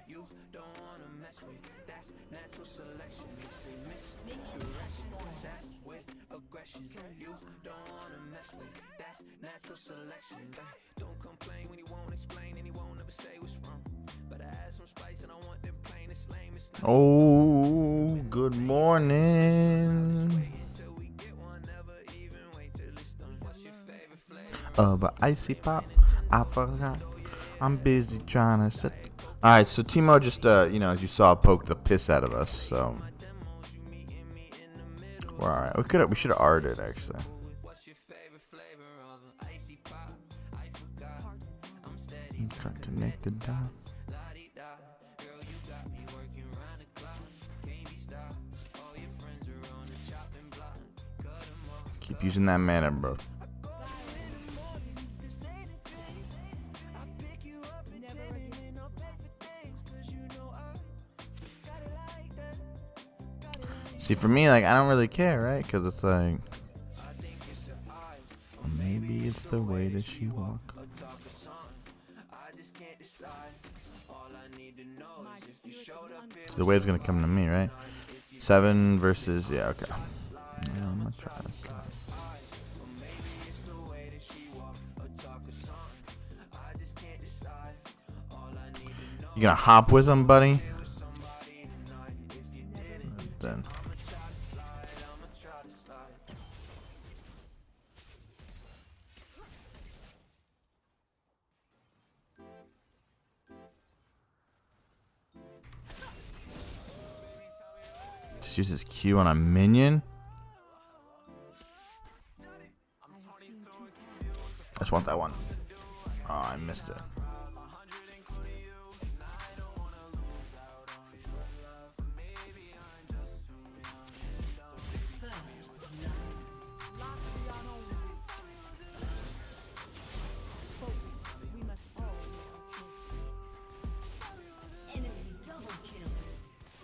You don't wanna mess with, that's natural selection. They say misdirection, that's with aggression. You don't wanna mess with, that's natural selection. Don't complain when he won't explain and he won't ever say what's wrong. But I add some spice and I want them plain, it's lame, it's not. Oh, good morning. But icy pop, I forgot. I'm busy trying to set. All right, so Timo just, as you saw, poked the piss out of us. So we're all right. We should have argued actually. Try connected down. Keep using that mana, bro. See, for me, like, I don't really care, right? Because it's like, maybe it's the way that she walk. So the wave's gonna come to me, right? 7 versus, yeah, okay. Yeah, I'm gonna try this. You gonna hop with him, buddy? Then. Just use his Q on a minion. I just want that one. Oh, I missed it.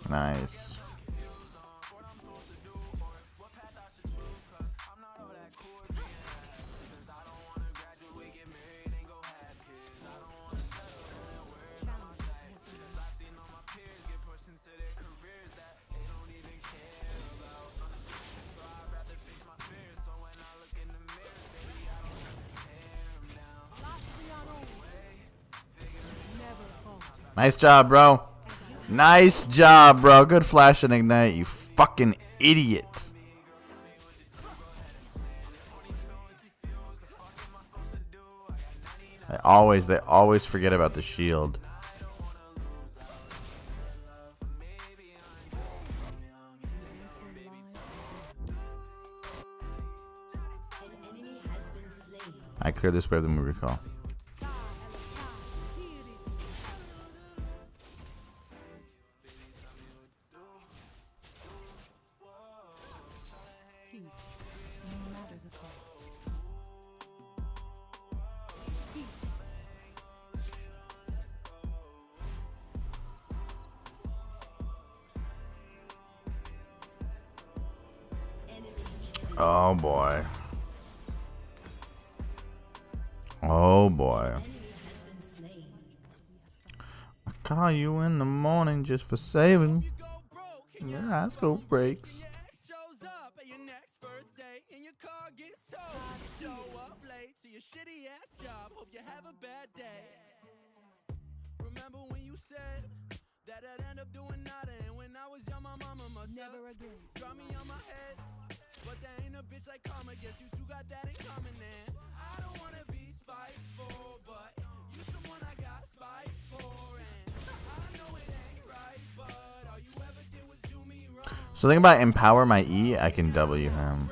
Nice. Nice job, bro. Nice job, bro. Good flash and ignite, you fucking idiot. They always forget about the shield. I cleared this wave than we recall. Oh boy. Oh boy. I call you in the morning just for saving. Your high school breaks. Remember when you said that I'd end up doing nada, and when I was young my mama must never again drop me on my head. But there ain't a bitch like karma. Guess you two got that in common, and I don't wanna be spiteful, but you someone I got spite for, and I know it ain't right, but all you ever did was do me wrong. So the thing about empower my E, I can W him.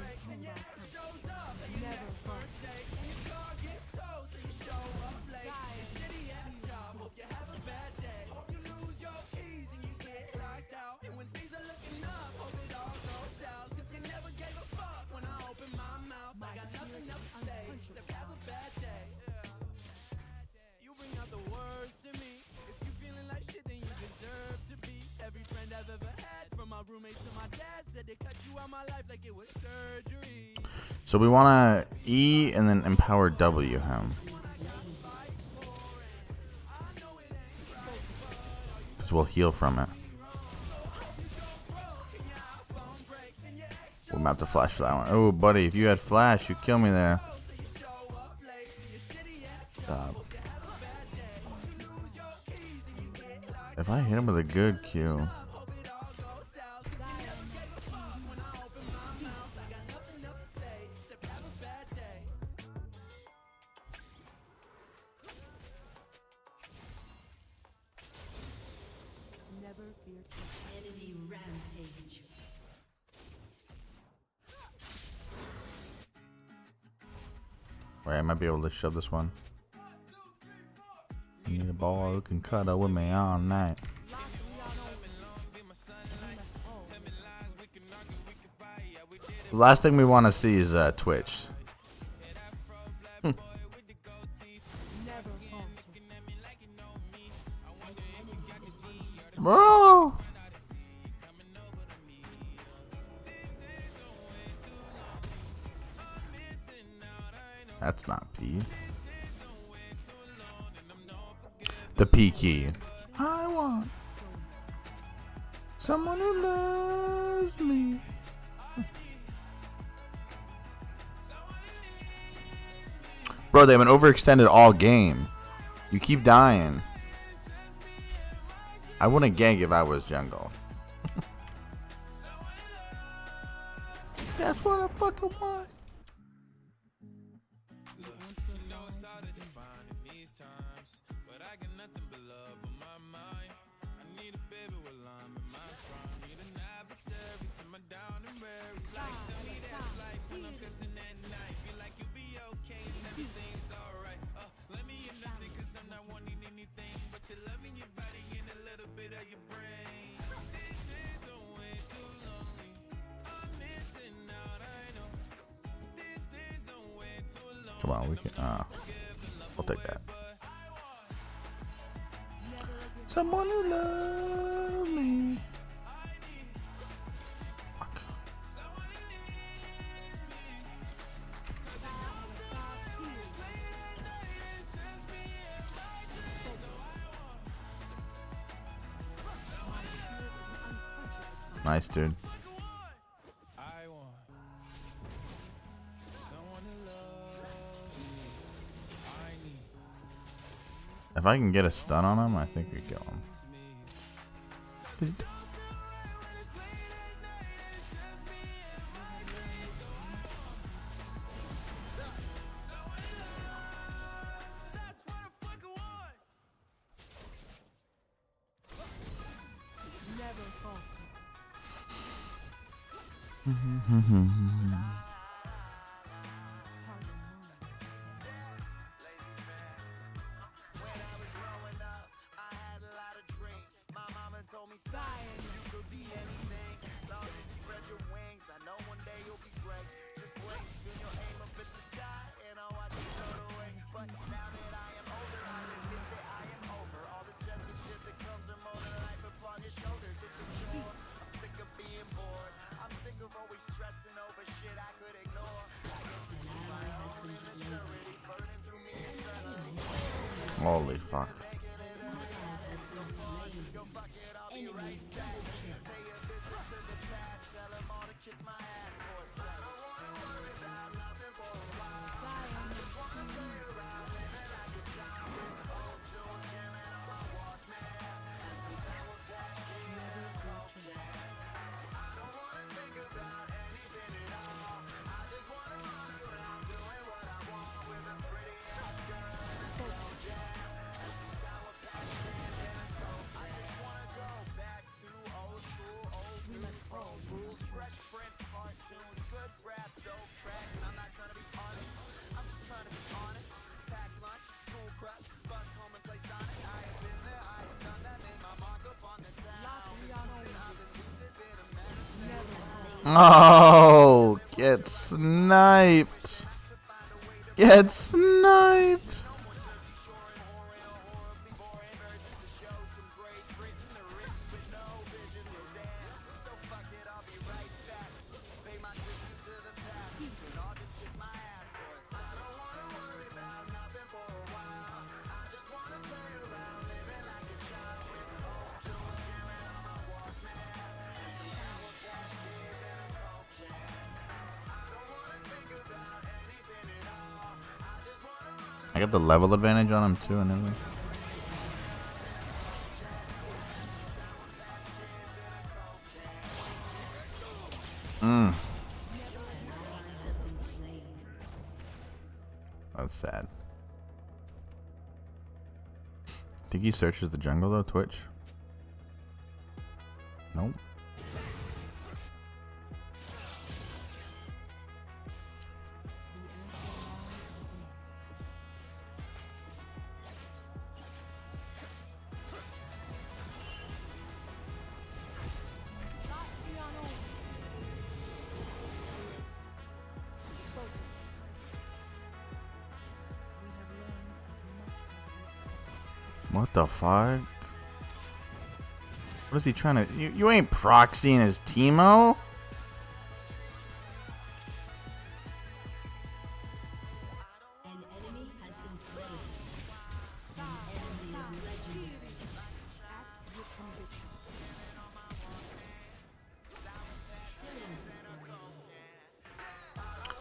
So we want to E and then empower W him. Because we'll heal from it. We're about to flash for that one. Oh, buddy, if you had flash, you'd kill me there. Stop. If I hit him with a good Q. Enemy rampage. Wait, I might be able to shove this one. I need a ball who can cuddle with me all night. The last thing we want to see is Twitch. Bro! That's not P. The P key. I want someone who loves me. Bro, they've been overextended all game. You keep dying. I wouldn't gank if I was jungle. That's what I fucking want. Come on, we can. I'll take that. Someone who loves me. Fuck. Nice, dude. If I can get a stun on him, I think we kill him. Holy fuck. Oh, get sniped. Get sniped. I got the level advantage on him too and everything. That's sad. Think he searches the jungle though, Twitch? Nope. What the fuck? What is he trying to... You ain't proxying his Teemo? An enemy has been slain. An enemy is legendary. Act with conviction. Killing spree.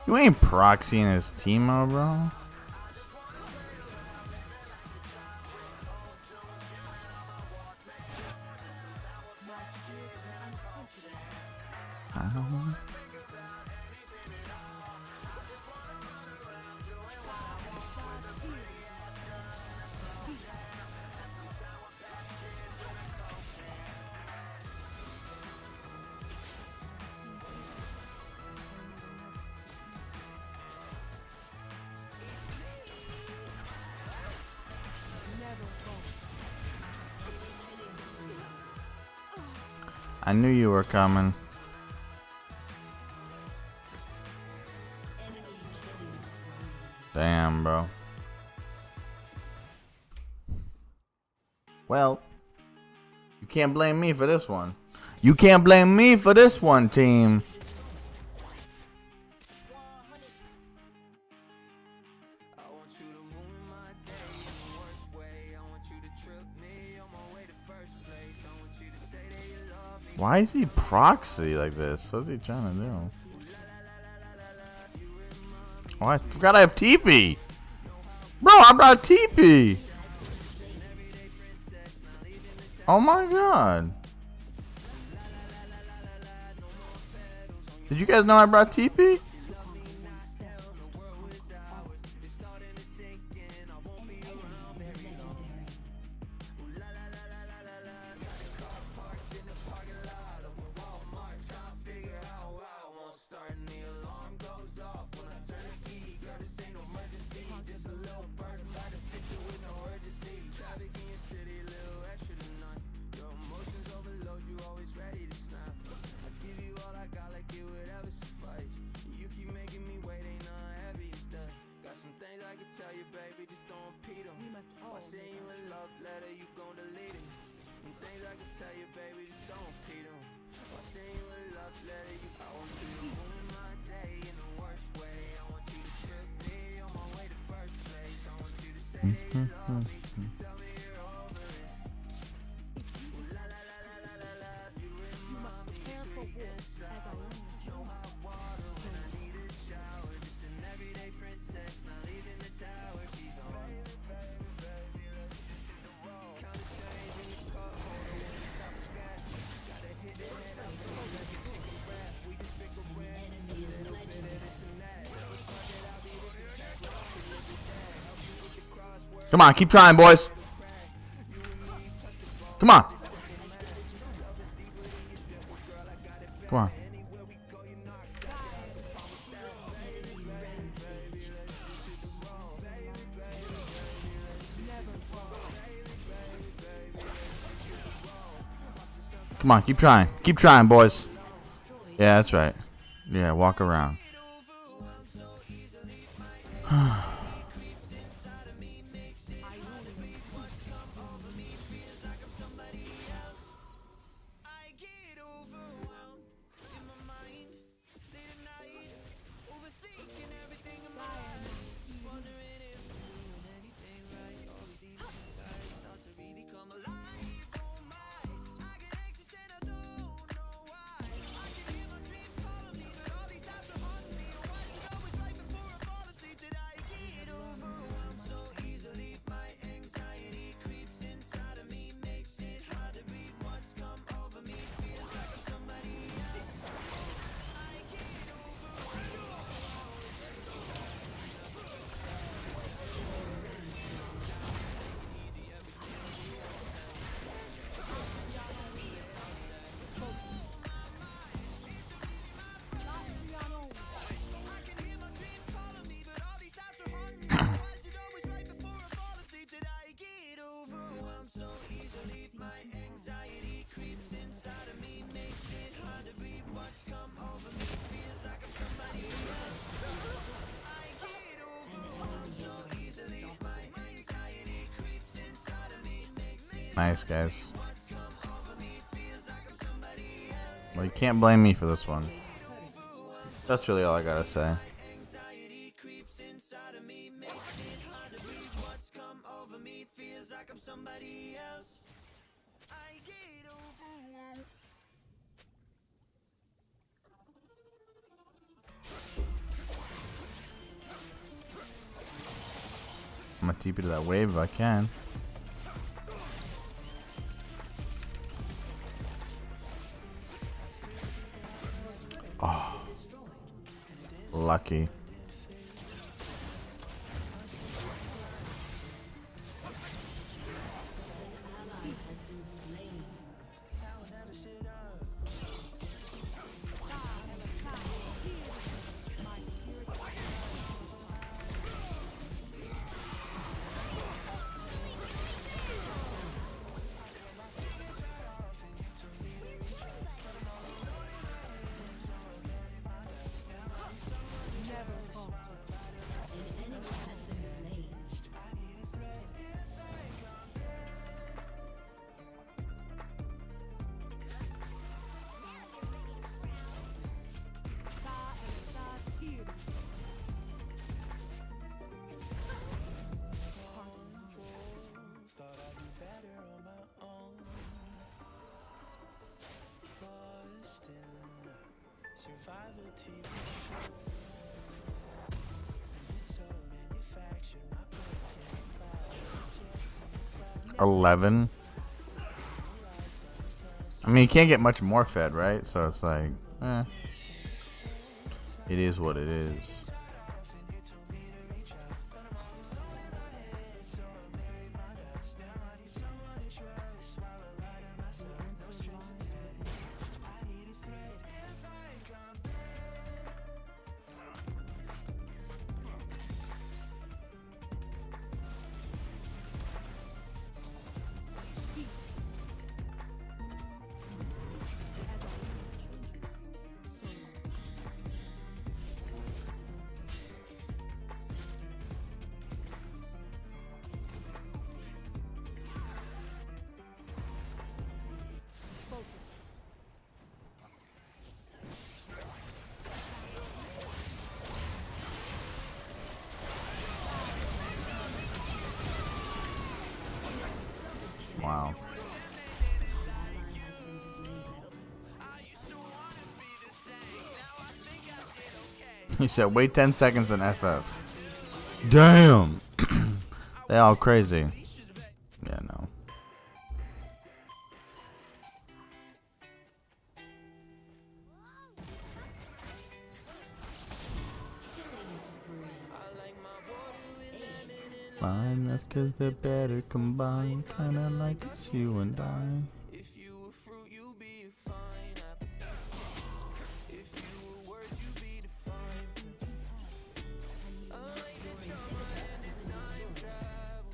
You ain't proxying his Teemo, bro. I knew you were coming. Damn, bro. Well, you can't blame me for this one. You can't blame me for this one, team. Why is he proxy like this? What's he trying to do? Oh, I forgot I have TP. Bro, I'm not TP. Oh my god. Did you guys know I brought TP? Come on, keep trying, boys. Come on. Come on. Come on, keep trying. Keep trying, boys. Yeah, that's right. Yeah, walk around. Nice, guys. Well, you can't blame me for this one. That's really all I gotta say. I'm gonna TP to that wave if I can. Oh, lucky. Survival TV show. And it's so manufactured. My brain's getting 11. I mean, you can't get much more fed, right? So it's like, it is what it is. Wow. He said, wait 10 seconds in FF. Damn. They all crazy. Yeah, no. Fine, that's cause they're better combined. Kinda like it's you and I. If you were fruit, you be a fine apple. If you were words, you be defined. I like the time and the time travel,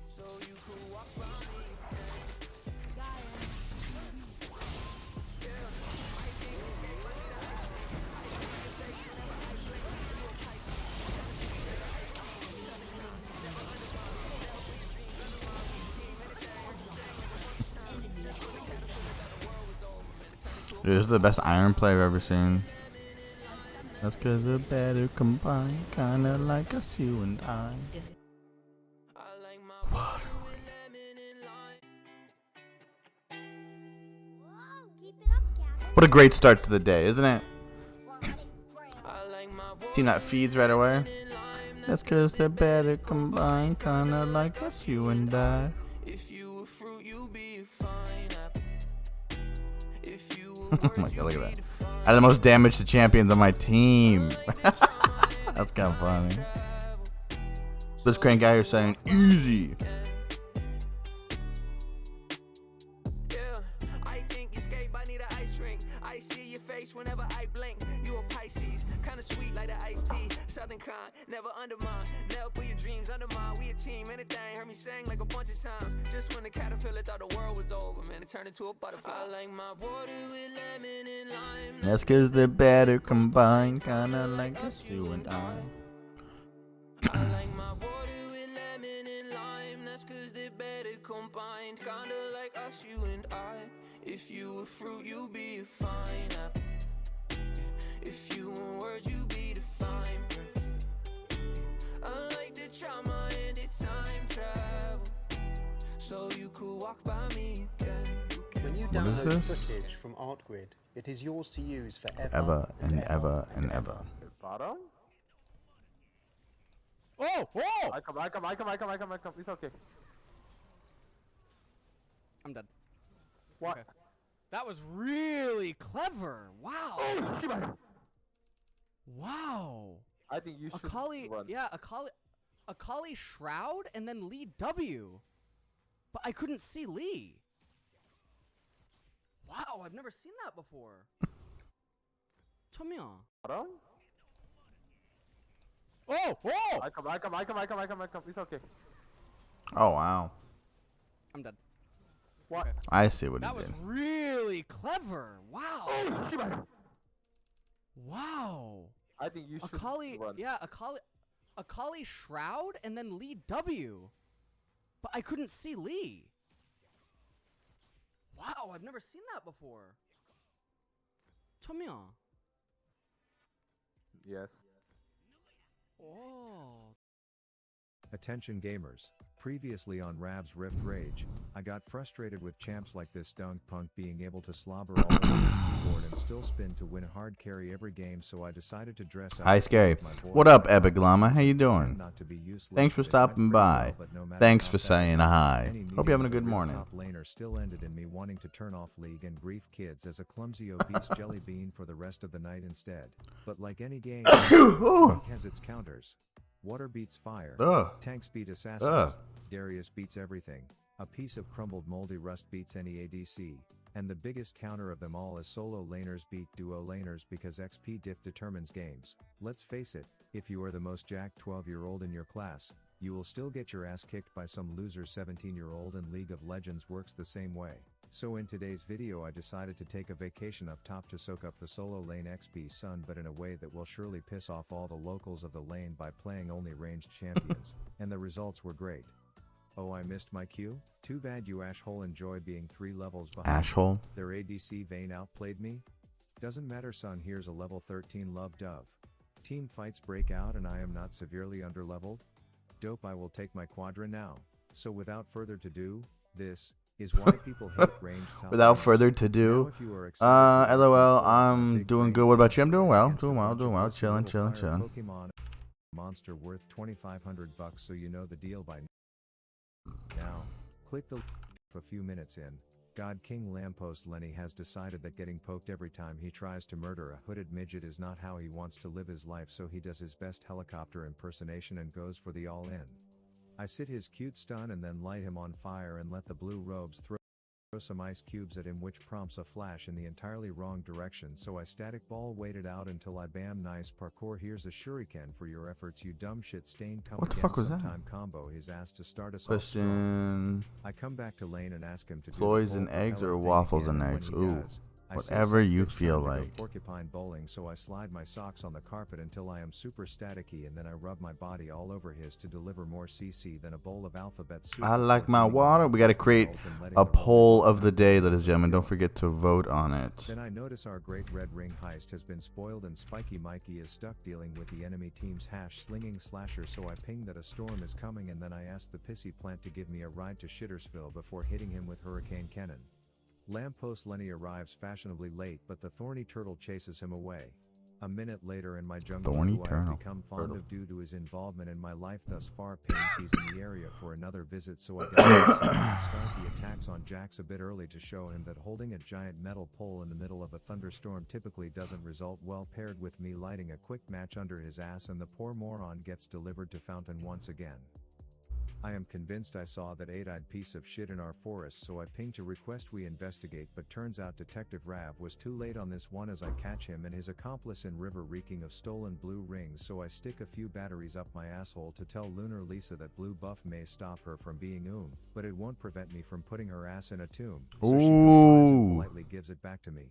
so you could walk by me. Dude, this is the best Iron play I've ever seen. That's cause they're better combined. Kinda like us, you and I. What? What a great start to the day, isn't it? See that feeds right away? That's cause they're better combined. Kinda like us, you and I. If you were fruit, you be a fine apple. If you were Oh my god, look at that. I had the most damage to champions on my team. That's kind of funny. This crank guy here saying, easy. I think escape, I need an ice ring. I see your face whenever I blink. You a Pisces, kinda sweet like the iced tea. Southern kind, never undermine. Never put your dreams under mine. We a team, anything. Heard me sing like a bunch of times. Just when the caterpillar thought the world was over, man, it turned into a butterfly. I like my water with lemon and lime. That's cause they're better combined. Kinda like us, you and I. I like my water with lemon and lime. That's cause they're better combined, kinda like us, you and I. If you were fruit, you'd be a fine apple. If you were words, you'd be the fine print. I like the trauma and the time travel, so you could walk by me again. When you What is download this? footage from ArtGrid, it is yours to use forever Ever and ever and ever. Bottom? Oh! Oh! I come. It's okay. I'm dead. What? Okay. That was really clever. Wow. Oh, shit. Wow. I think you should Akali, run. yeah, Akali Shroud and then Lee W. But I couldn't see Lee. Wow, I've never seen that before. Tomia. Bottom? Oh! Oh! I come. It's okay. Oh wow. I'm dead. What? Okay. I see what he That was did. really clever. Wow. Oh, shit. Wow. I think you should Akali, run. yeah, Akali Shroud and then Lee W. But I couldn't see Lee. Wow, I've never seen that before. Tomia. Yes. Oh. Attention gamers. Previously on Rav's Rift Rage, I got frustrated with champs like this dunk punk being able to slobber all over the keyboard and still spin to win hard carry every game, so I decided to dress up. Hi, to Scary. protect my board. What up, Epic Llama? How you Pretend doing? not to be useless, Thanks for but it stopping went by. pretty well, but no matter Thanks how for bad saying it hi. any Hope you're having a meeting good with morning. top laner still ended in me wanting to turn off League and grief kids as a clumsy obese jelly bean for the rest of the night instead. But like any game, Ooh. it has its counters. Water beats fire. Ugh. Tanks beat assassins. Ugh. Darius beats everything. A piece of crumbled moldy rust beats any ADC. And the biggest counter of them all is solo laners beat duo laners because XP diff determines games. Let's face it, if you are the most jacked 12-year-old in your class, you will still get your ass kicked by some loser 17-year-old, and League of Legends works the same way. So in today's video I decided to take a vacation up top to soak up the solo lane XP sun, but in a way that will surely piss off all the locals of the lane by playing only ranged champions. And the results were great. Oh, I missed my cue? Too bad you asshole. Enjoy being 3 levels behind. Asshole. Their ADC Vayne outplayed me? Doesn't matter son, here's a level 13 love dove. Team fights break out and I am not severely underleveled? Dope, I will take my quadra now. So without further ado, this is why people hate ranged top Without laners. further to Now, do, if you are excited for LOL, the I'm big doing range good. What about you? I'm doing well, against a bunch of pussy chilling. little fire Pokemon monster worth $2,500, so you know the deal by now. Click the link a few minutes in. God King Lamppost Lenny has decided that getting poked every time he tries to murder a hooded midget is not how he wants to live his life, so he does his best helicopter impersonation and goes for the all-in. I sit his cute stun and then light him on fire and let the blue robes throw some ice cubes at him, which prompts a flash in the entirely wrong direction, so I static ball waited out until I bam nice parkour. Here's a shuriken for your efforts, you dumb shit stain. Come What the again fuck was that? sometime. Combo his ass to start us off strong. Question. I come back to lane and ask him to do the Ploys whole and eggs propeller or thing waffles again, and when eggs? he Ooh. does, I say, Whatever "Son, you bitch, feel time to go like." porcupine bowling, so I slide my socks on the carpet until I am super staticky, and then I rub my body all over his to deliver more CC than a bowl of alphabet soup. I like before my eating water. my We gotta bowl create and letting a the whole poll thing of the go. day, ladies and gentlemen. Don't forget to vote on it. Then I notice our great red ring heist has been spoiled and Spiky Mikey is stuck dealing with the enemy team's hash slinging slasher, so I ping that a storm is coming, and then I ask the pissy plant to give me a ride to Shittersville before hitting him with Hurricane Cannon. Lamppost Lenny arrives fashionably late, but the thorny turtle chases him away. A minute later in my jungle, Thorny who I turtle. have become fond Turtle. of due to his involvement in my life thus far, pings he's in the area for another visit, so I got to start the attacks on Jax a bit early to show him that holding a giant metal pole in the middle of a thunderstorm typically doesn't result well, paired with me lighting a quick match under his ass, and the poor moron gets delivered to Fountain once again. I am convinced I saw that 8-eyed piece of shit in our forest, so I pinged to request we investigate, but turns out Detective Rav was too late on this one as I catch him and his accomplice in river reeking of stolen blue rings, so I stick a few batteries up my asshole to tell Lunar Lisa that blue buff may stop her from being but it won't prevent me from putting her ass in a tomb, so she complies and Ooh. politely gives it back to me.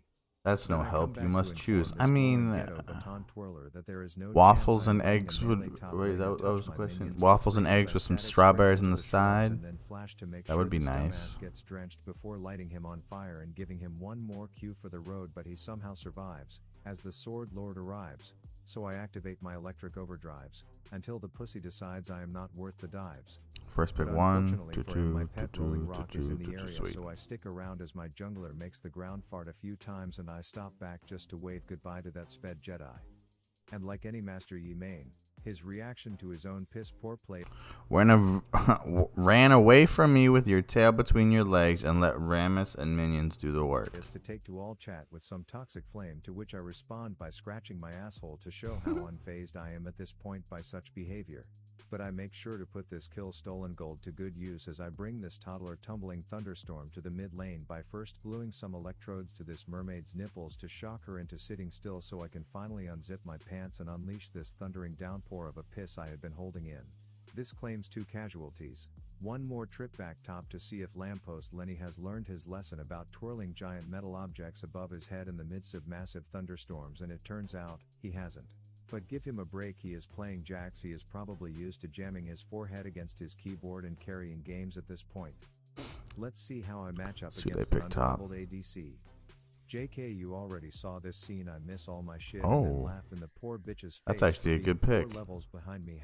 That's no Then I come help. back You to must inform choose. this I mean, glowing ghetto baton twirler that there is no waffles chance and I'm being eggs a would. melee top Wait, laner that touch was the my question. minions Waffles and with eggs with some static strawberries spray on the over the shrubs side. and then flash flash to make That sure would be this dumbass nice. gets drenched before lighting him on fire and giving him one more cue for the road, but he somehow survives, as the Sword Lord arrives. So I activate my electric overdrives, until the pussy decides I am not worth the dives. First pick But 1, unfortunately 2, for him, my 2, pet 2, rolling 2, rock 2, is in 2, the 2, area, sweet. so I stick around as my jungler makes the ground fart a few times and I stop back just to wave goodbye to that sped Jedi. And like any Master Yi main, his reaction to his own piss poor play ran away from me with your tail between your legs and let Rammus and minions do the work. is to take to all chat with some toxic flame, to which I respond by scratching my asshole to show how unfazed I am at this point by such behavior. But I make sure to put this kill stolen gold to good use as I bring this toddler tumbling thunderstorm to the mid lane by first gluing some electrodes to this mermaid's nipples to shock her into sitting still so I can finally unzip my pants and unleash this thundering downpour of a piss I had been holding in. This claims 2 casualties. One more trip back top to see if Lamppost Lenny has learned his lesson about twirling giant metal objects above his head in the midst of massive thunderstorms, and it turns out, he hasn't. But give him a break, he is playing Jax, he is probably used to jamming his forehead against his keyboard and carrying games at this point. Let's see how I match up See, they against an pick top. unleveled ADC. JK, you already saw this scene, I miss all my shit Oh. and then laugh in the poor bitch's face. That's actually a being good 4 pick. levels behind me,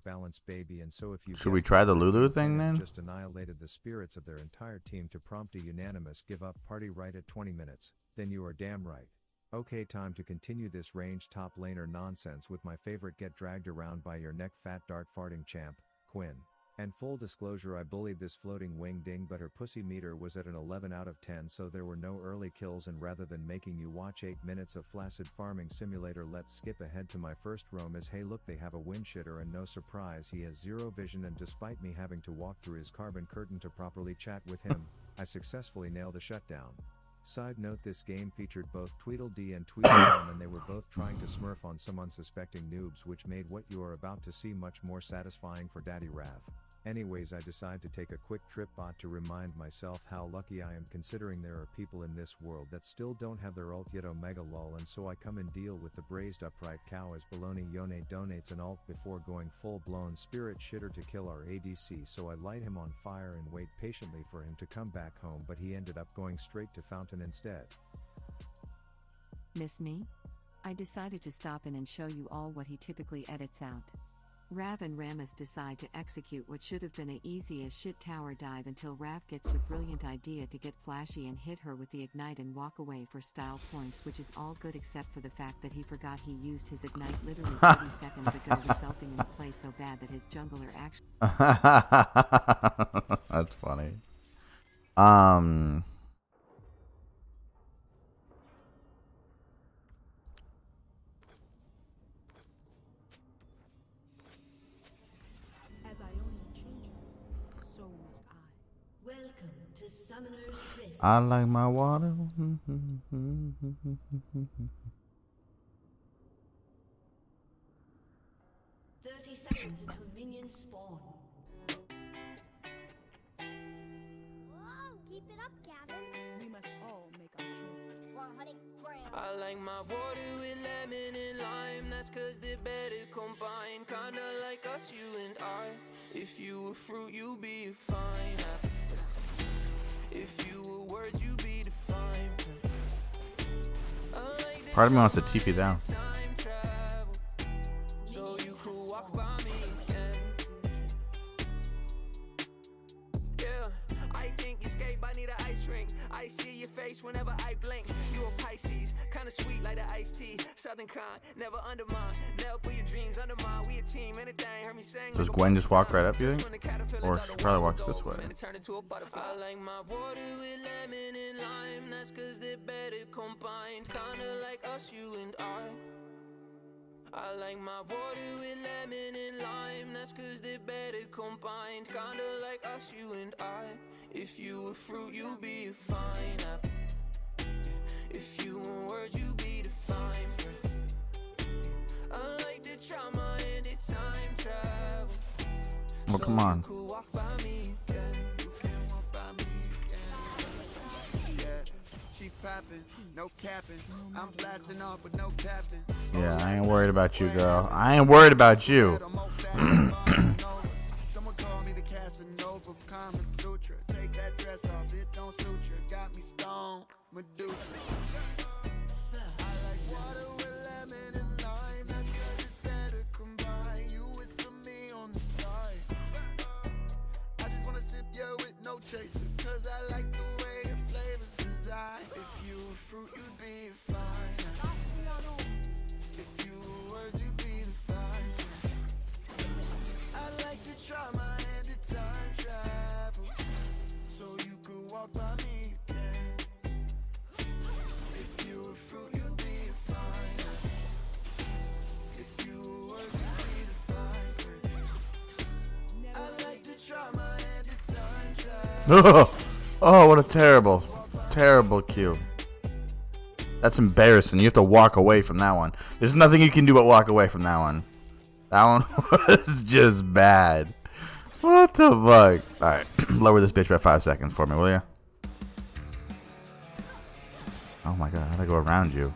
#balance baby, and so if you Should we guessed try it, the Lulu Team thing Venom then? just annihilated the spirits of their entire team to prompt a unanimous give up party right at 20 minutes, then you are damn right. Okay, time to continue this range top laner nonsense with my favorite get dragged around by your neck fat dart farting champ, Quinn. And full disclosure, I bullied this floating wing ding, but her pussy meter was at an 11 out of 10, so there were no early kills, and rather than making you watch 8 minutes of flaccid farming simulator, let's skip ahead to my first roam as hey look, they have a wind shitter, and no surprise he has zero vision, and despite me having to walk through his carbon curtain to properly chat with him, I successfully nailed a shutdown. Side note, this game featured both Tweedledee and Tweedledum, and they were both trying to smurf on some unsuspecting noobs, which made what you are about to see much more satisfying for Daddy Rav. Anyways, I decide to take a quick trip bot to remind myself how lucky I am, considering there are people in this world that still don't have their ult yet, omega lol, and so I come and deal with the braised upright cow as Baloney Yone donates an ult before going full blown spirit shitter to kill our ADC, so I light him on fire and wait patiently for him to come back home, but he ended up going straight to fountain instead. Miss me? I decided to stop in and show you all what he typically edits out. Rav and Rammus decide to execute what should have been a easy as shit tower dive until Rav gets the brilliant idea to get flashy and hit her with the ignite and walk away for style points, which is all good except for the fact that he forgot he used his ignite literally 30 seconds ago, resulting in a play so bad that his jungler actually That's funny. As Iona changes, so must I. Welcome to Summoner's Rift. I like my water. 30 seconds until minions spawn. Whoa, keep it up, Gavin. We must all make our choices. 100 grams. I like my water with lemon and lime. That's cause they're better combined. Kinda like us, you and I. If you were fruit, you'd be a fine apple. If you were words, you'd be defined. Part of me wants to TP down. Time travel, so you could walk by me again. Yeah, I think escape, I need an ice rink. I see your face whenever I blink. You a Pisces, kinda sweet like the iced tea. Southern kind, never undermine. Never put your dreams under mine. We a team, anything heard me sing. Does Gwen just walk right up, you think? Or she probably walks this way. I like my water with lemon and lime. That's cause they're better combined. Kinda like us, you and I like my water with lemon and lime. That's cause they're better combined. Kinda like us, you and I. If you were fruit, you'd be a fine apple. If you were words, you'd be defined. I like the trauma and the time travel. Well, come on. You could walk by me again. You can walk by me again. Yeah, she poppin', no capping. I'm blasting off with no captain. Yeah, I ain't worried about you, girl. I ain't worried about you. Someone call me the Casanova. rope of Kama Sutra. Take that dress off, it don't suit you. Got me stoned, Medusa. I like water with lemon and lime. That's 'cause it's better combined. You with some me on the side. I just wanna sip you with no chaser. 'Cause I like the way your flavor's designed. If you were fruit, you'd be fine. If you were words, you'd be the fine. I'd like to try my hand at time travel, so you could walk by me again. If you were fruit, you'd be fine. If you were words, you'd be the fine. I'd like to try my hand at time travel. Oh, what a terrible, terrible cue. That's embarrassing. You have to walk away from that one. There's nothing you can do but walk away from that one. That one was just bad. What the fuck? Alright, lower this bitch by 5 seconds for me, will ya? Oh my god, how'd I go around you?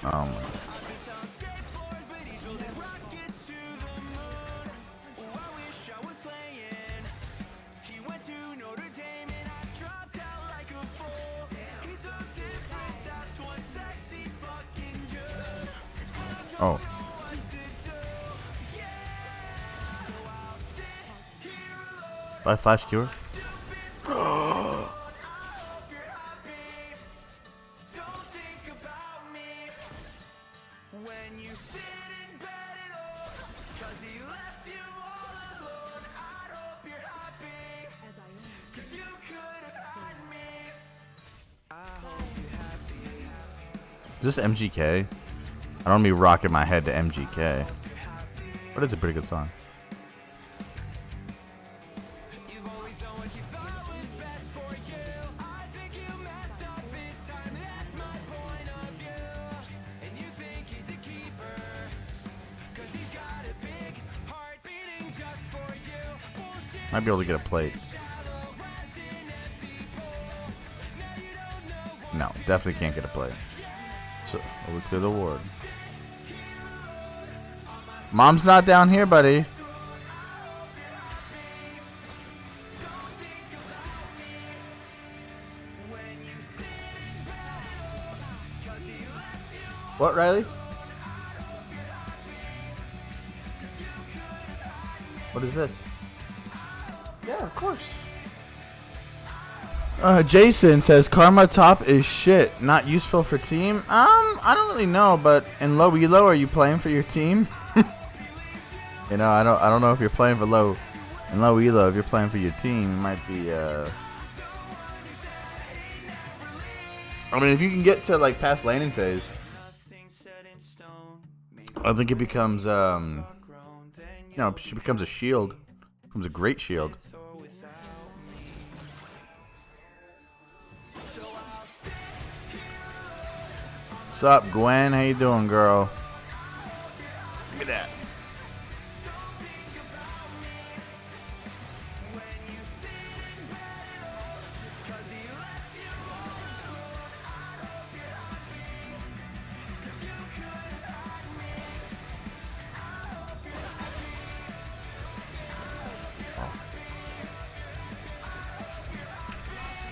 Oh my. Oh. By flash cure? Is this MGK? I don't want to be rocking my head to MGK. But it's a pretty good song. Might be able to get a plate. No, definitely can't get a plate. So, we'll clear the ward. Mom's not down here, buddy. What, Riley? What is this? Yeah, of course. Jason says Karma top is shit, not useful for team. I don't really know, but in low elo, are you playing for your team? You know, I don't know if you're playing for low elo. If you're playing for your team, it might be. I mean, if you can get to like past laning phase, I think it becomes she becomes a shield. Becomes a great shield. What's up, Gwen? How you doing, girl? Give me that.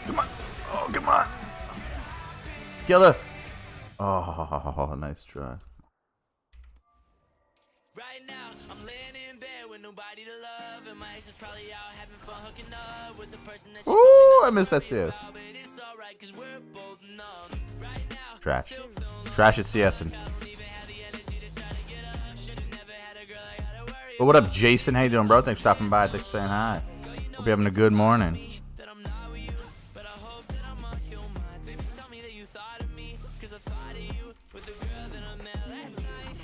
Come on. Oh, come on. Kill her. Oh, nice try. Right now, I'm laying in bed with nobody to love, and my ex is probably out having fun hooking up with the person that she told me Ooh, not I to missed that worry CS. about, but it's alright 'cause we're both numb. Right now, Trash. still feeling Trash at CSing. I don't even have the energy to try to get up. Should've never had a girl I gotta worry Well, what up, Jason? How you doing, bro? Thanks for stopping by. Thanks for saying hi. Hope you're having a good morning. that I'm not with you, but I hope that I'm on your mind. Baby, tell me that you thought of me, 'cause I thought of you with the girl that I met last night.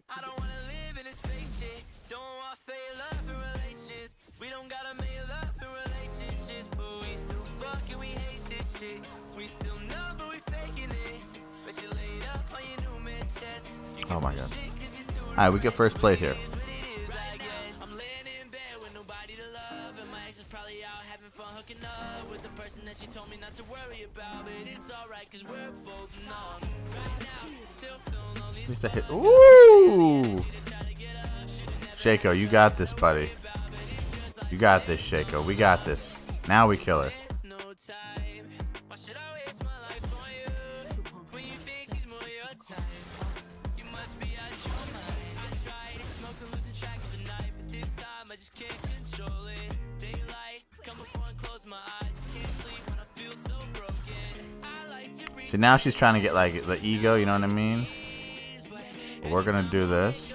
I don't wanna live in this fake shit. Don't want fake love for relations. We don't gotta make love for relationships, but we still fuck and we hate this shit. We still know, but we faking it. But you laid up on your new man's chest. Oh my god. Alright, we get first plate here. I'm laying in bed with nobody to love, and my ex is probably out having fun hooking up with the person that she told me not to worry about. But it's alright 'cause we're both numb. Right now, Just a hit. Ooh! Shaco, you got this, buddy. You got this, Shaco. We got this. Now we kill her. See, now she's trying to get like the ego, you know what I mean? But we're gonna do this.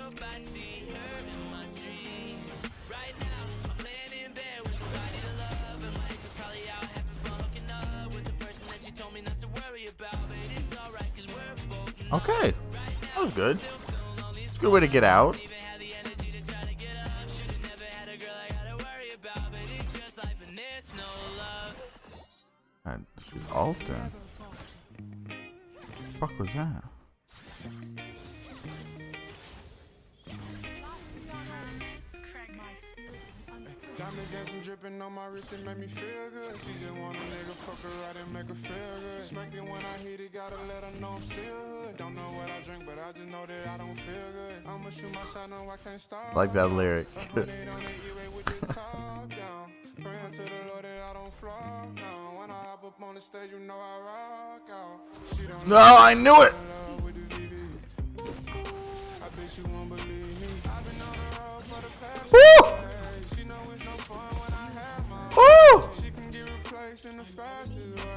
Okay, that was good. It's a good way to get out. God, she's ulting. What the fuck was that? Diamond dancing, dripping on my wrist, it made me feel good. She just want a nigga, fuck her right and make her feel good. Smack it when I hit it, gotta let her know I'm still hood. Don't know what I drink, but I just know that I don't feel good. I'ma shoot my shot, no, I can't stop. I like that lyric. Praying to the Lord that I don't flop now. When I hop up on the stage, you know I rock out. She don't No, I knew it. I bet you won't believe me. I've been on the road for the past. Woo! She know it's no fun when I have my Woo! She can get replaced in the fastest way.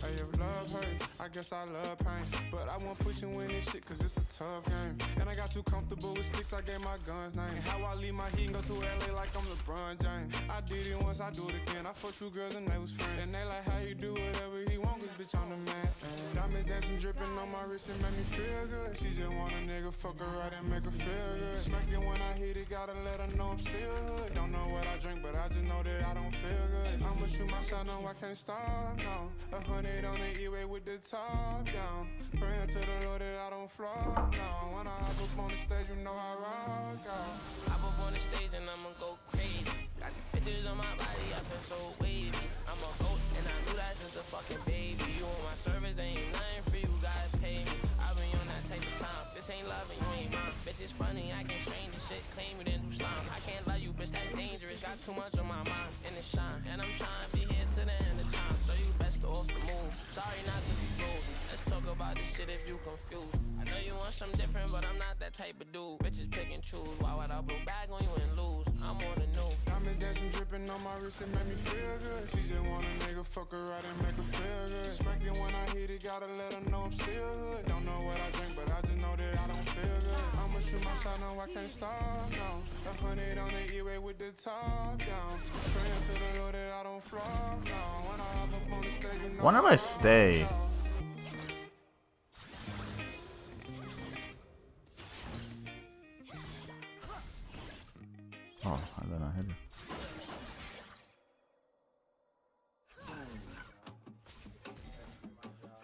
I have love hurt, I guess I love pain. But I won't push you in this shit cause it's a tough game. And I got too comfortable with sticks, I gave my guns name. How I leave my heat and go to LA like I'm LeBron James. I did it once, I do it again. I fucked 2 girls and they was friends. And they like how you do whatever he want, cause bitch I'm the man. Diamonds dancing, dripping on my wrist, it made me feel good. She just want a nigga, fuck her right and make her feel good. Smack it when I hit it, gotta let her know I'm still hood. Don't know what I drink, but I just know that I don't feel good. I'ma shoot my shot, no, I can't stop, no. 100 on the E-way with the top down. Praying to the Lord that I don't flop, no. When I hop up on the stage, you know I rock out. Hop up on the stage and I'ma go crazy. Got the pictures on my body, I feel so wavy. I'm a goat and I knew that since a fucking baby. You on my service, ain't nothing free, you guys pay me. I've been on that type of time. This ain't love and you ain't mine. Bitch, it's funny, I can't strain this shit. Claim you didn't do slime. I can't love you, bitch, that's dangerous. Got too much on my mind and it's shine. And I'm trying to be here to the end of time. So you best off the move. Sorry not to be rude. Let's talk about this shit if you confused. I know you want something different, but I'm not that type of dude. Bitches pick and choose. Why would I blow back on you and lose? I'm on the new. Diamonds dancing, dripping on my wrist, it made me feel good. She just want a nigga, fuck her right and make her feel good. Smack it when I hit it, gotta let her know I'm still hood. Don't know what I drink, but I just know that I don't feel good. I'ma shoot my shot, no, I can't stop, no. 100 on the E-way with the top down. Praying to the Lord that I don't flop, no. When I hop up on the stage, you know When do I stay? Oh, and then I hit her.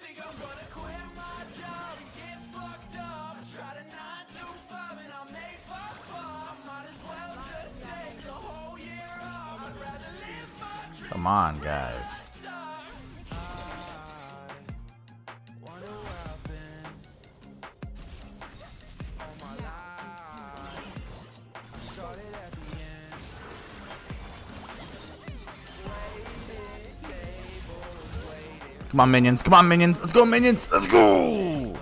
Think I'm gonna quit my job and get fucked up. Try to 9 to 5 and I may fuck up. Might as well just take the whole year off. I'd rather live my dream. Come on, guys. Come on, minions. Come on, minions. Let's go, minions. Let's go.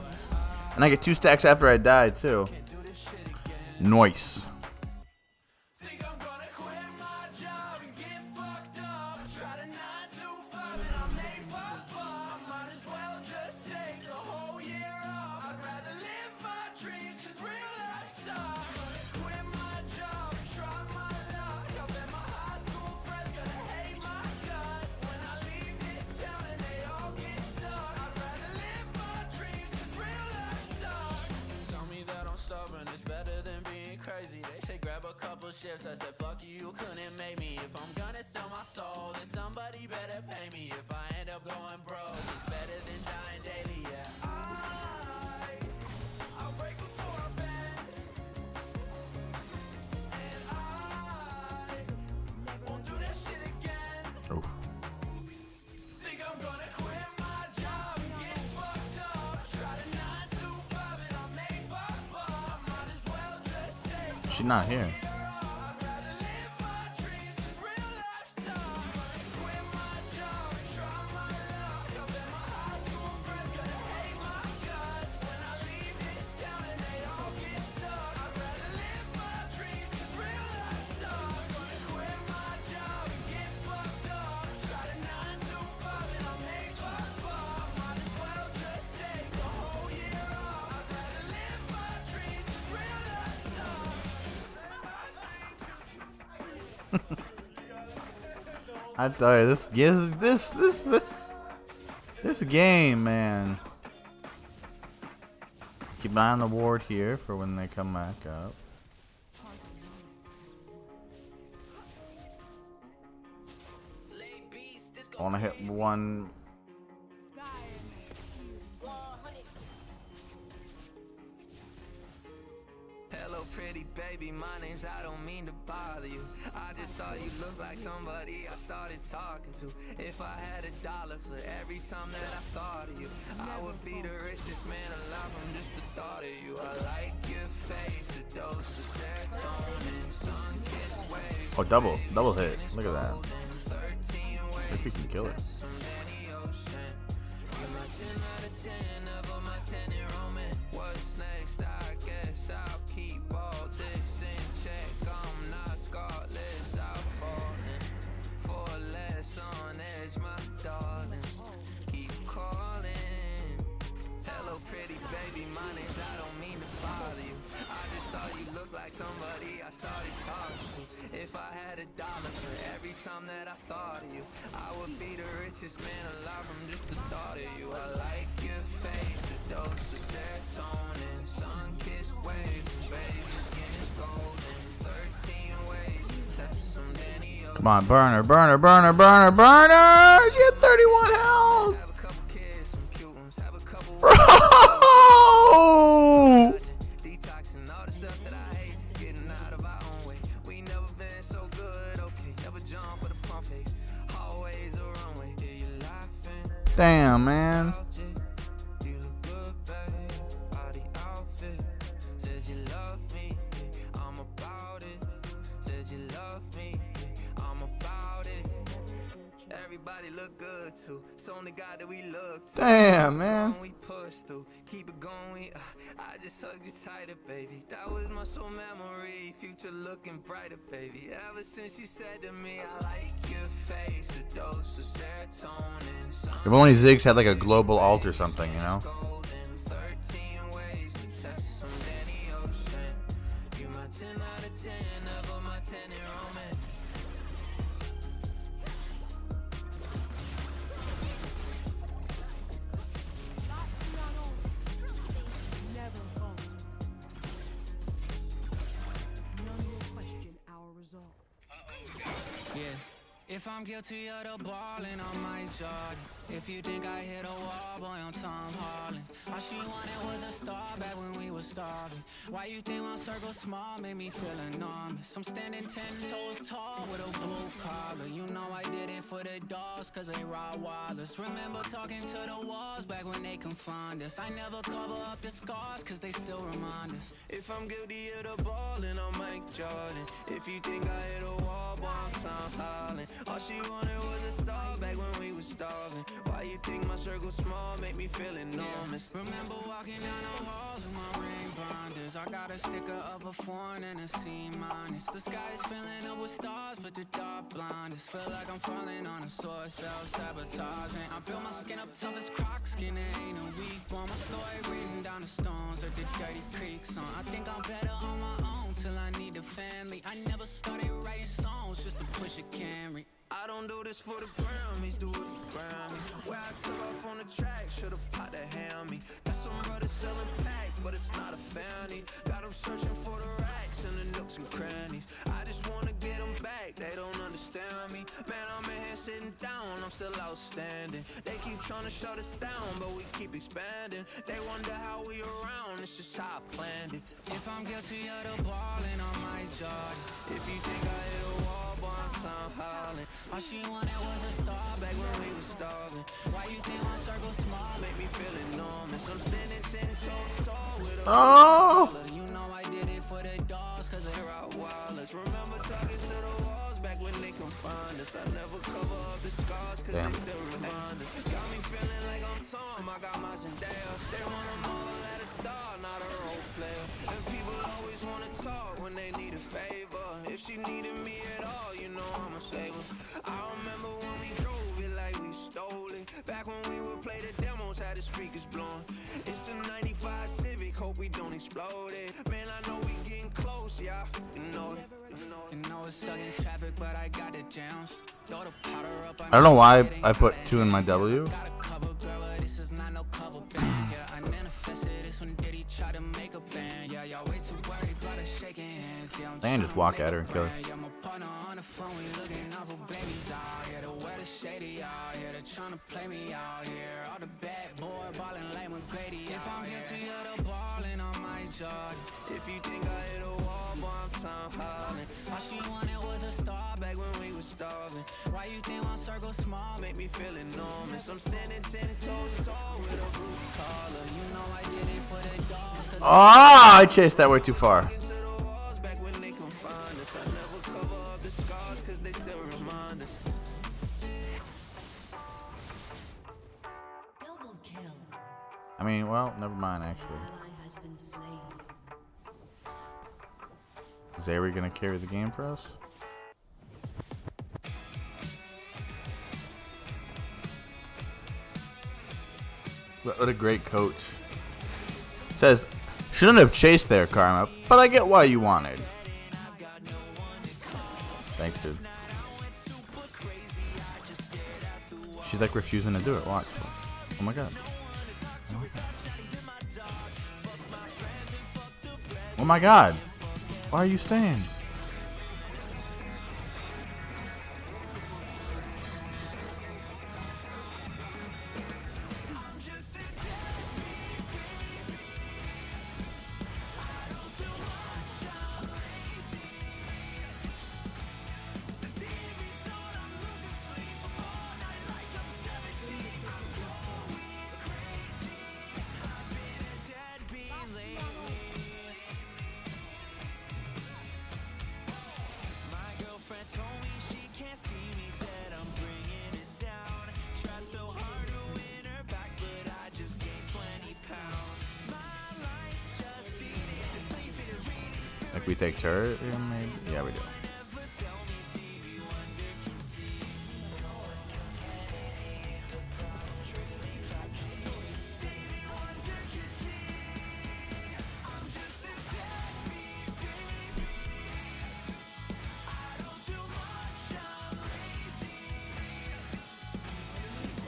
And I get 2 stacks after I die, too. Nice. Shifts. I said, fuck you, you couldn't make me. If I'm gonna sell my soul, then somebody better pay me. If I end up going broke, it's better than dying daily, yeah. I'll break before I bend. And I won't do that shit again. Oof. Think I'm gonna quit my job and get fucked up. Try she's not here. I tell you, this game, man. Keep an eye on the ward here for when they come back up. I want to hit one. Hello, pretty baby, my name's I don't mean to bother you. I just thought you looked like somebody I started talking to. If I had $1 for every time that I thought of you, I would be the richest man alive from just the thought of you. I like your face, a dose of serotonin, sun-kissed wave. Oh, double hit. Look at that. I think we can kill it. What's next? I guess I'll keep all this in check. I'm not scarless, I'm falling for less on edge, my darling. Keep calling. Hello, pretty baby, my name's I don't mean to bother you. I just thought you looked like somebody I started talking to. If I had $1 for every time that I thought of you, I would be the richest man alive from just the thought of you. I like your face, a dose of serotonin, sun-kissed wave, baby, skin is golden, 13 ways, touch some Danny O. Come on, burner. She had 31 health. Have a couple kids, some cute ones, have a couple Bro! detoxing all the stuff that I hate, getting out of our own way. We never been so good, okay, never jump for the pump face, always a runway. Yeah, you laughing? Damn, man. You look good, baby. Body outfit. Said you love me. I'm about it. Said you love me. I'm about it. Everybody look good too. It's only God that we look to. Damn, man. We push through. Keep it going. I just hugged you tighter, baby. That was my soul memory. Future looking brighter, baby. Ever since you said to me, I like your face. A dose of serotonin. If only Ziggs had like a global alt or something, you know? Never falter. None will question our resolve. Yeah. If I'm guilty of the ballin', I might judge. If you think I hit a wall, boy, I'm Tom Holland. All she wanted was a star back when we was starving. Why you think my circle small made me feel enormous? I'm standing 10 toes tall with a blue collar. You know I did it for the dogs, cause they raw wilders. Remember talking to the walls back when they confined us. I never cover up the scars, cause they still remind us. If I'm guilty of the ballin', I'm Mike Jordan. If you think I hit a wall, boy, I'm Tom Holland. All she wanted was a star back when we was starving. Why you think my circle small make me feel enormous? Remember walking down the halls with my ring binders. I got a sticker of a foreign and a C-. The sky is filling up with stars, but the dark blind us. Feel like I'm falling on a sword, self-sabotaging. I built my skin up tough as Crocs, skin ain't a weak one. My story written down the stones of the dirty creek song. I think I'm better on my own till I need a family. I never started writing songs just to push a Camry. I don't do this for the Grammys, do it for Grammy. Where I took off on the track, should've popped a hammy. Got some brothers selling pack, but it's not a family. Got them searching for the racks and the nooks and crannies. I just wanna get them back, they don't understand me. Man, I'm in here sitting down, I'm still outstanding. They keep trying to shut us down, but we keep expanding. They wonder how we around, it's just how I planned it. If I'm guilty of the ballin', I might judge. If you think I hit a wall, boy, I'm Tom Holland. All she wanted was a star back when we was starving. Why you think my circle small make me feel enormous? I'm standing 10 toes tall with a Oh! You know I did it for the dogs, cause they raw honest. I never cover up the scars, cause Damn. they still remind us. Got me feeling like I'm Tom, I got my Zendaya. They wanna marvel at a star, not a role player. And people always wanna talk when they need a favor. If she needed me at all, you know I'ma save her. I remember when we drove it like we stole it. Back when we would play the demos, had the speakers blowing. It's a 95 Civic, hope we don't explode it. Man, I know we getting close, yeah, you know it. You know it's stuck in traffic, but I got the jams. Throw the powder up. I don't know why I put 2 in my W. Got a cover, girl, but this is not no cover band. Yeah, I manifested this when Diddy tried to make a band. Yeah, y'all way too worried about us shaking hands. Yeah, They can just walk at her and kill her. yeah, my partner on the phone, we looking out for babies out here. The weather shady out here. They're trying to play me out here. All the bad boy ballin' like McGrady. If I'm guilty of the ballin', I might judge. If you think I hit a wall, boy, I'm time hollering. All she wanted was a star back when we was Starving. Why you think my circle small? Make me feel enormous. I'm standing 10 toes tall with a blue collar. You know I did it for the dogs. Ah, I chased that way too far. Into the walls back when they couldn't find us. I never cover up the scars, cause they still remind us. Double kill. I mean, well, never mind actually. Ally has been slain. Is Zeri gonna carry the game for us? What a great coach. Says, shouldn't have chased there, Karma, but I get why you wanted. Thanks, dude. She's like refusing to do it. Watch. Oh my god. Oh my god. Why are you staying? Like we take turret, maybe? Yeah, we do.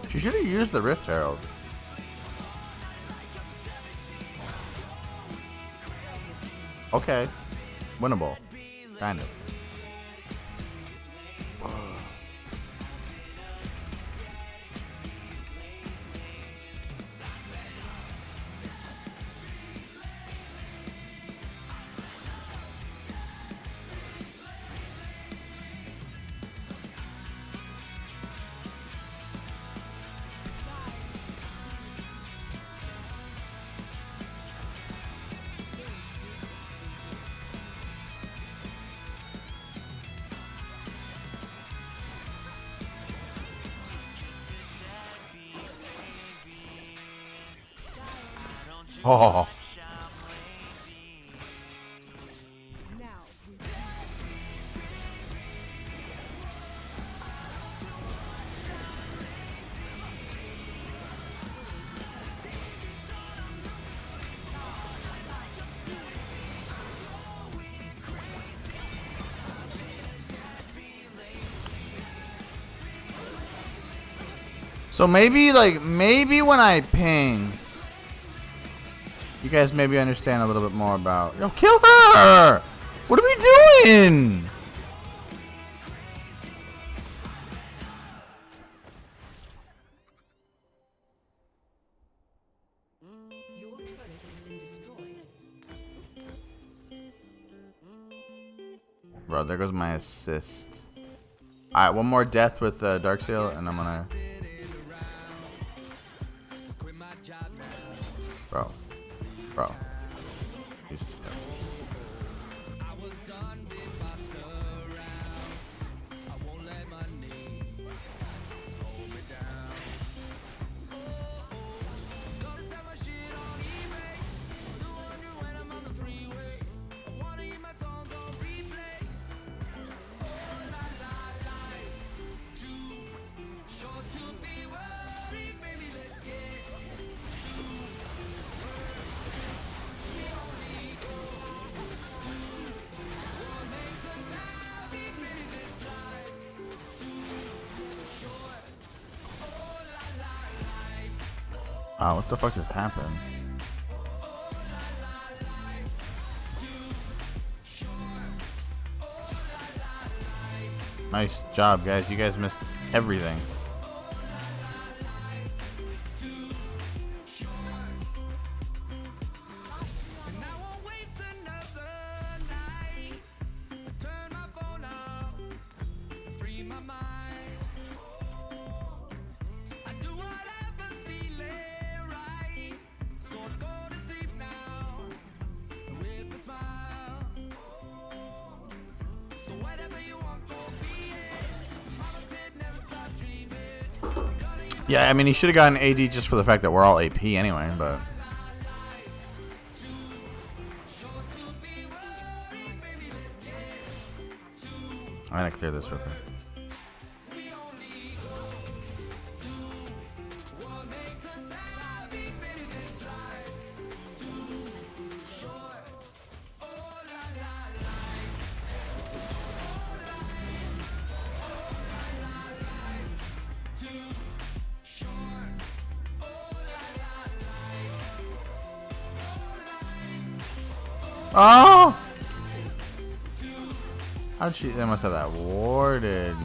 She should have used the Rift Herald. Okay. Winnable. Kind of. Oh. So maybe when I ping, you guys maybe understand a little bit more about. Yo, kill her! What are we doing? Your turret has been destroyed. Bro, there goes my assist. Alright, one more death with Darksail, and I'm gonna. Bro. He's just dead. Oh, what the fuck just happened? Nice job, guys. You guys missed everything. Yeah, I mean, he should have gotten AD just for the fact that we're all AP anyway, but... I'm gonna clear this real quick. Oh! How'd she? They must have that warded.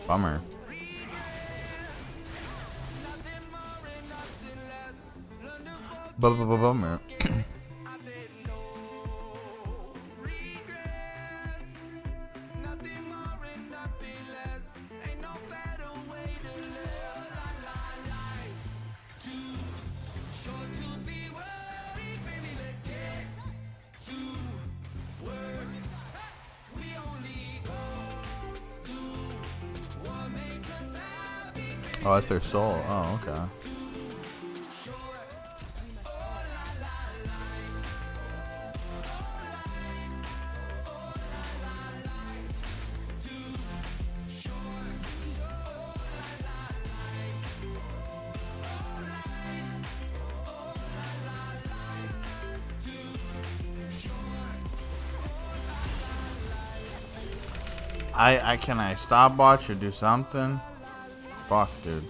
Bummer. Bummer. Oh, that's their soul. Oh, okay. Can I stopwatch or do something? Fuck, dude.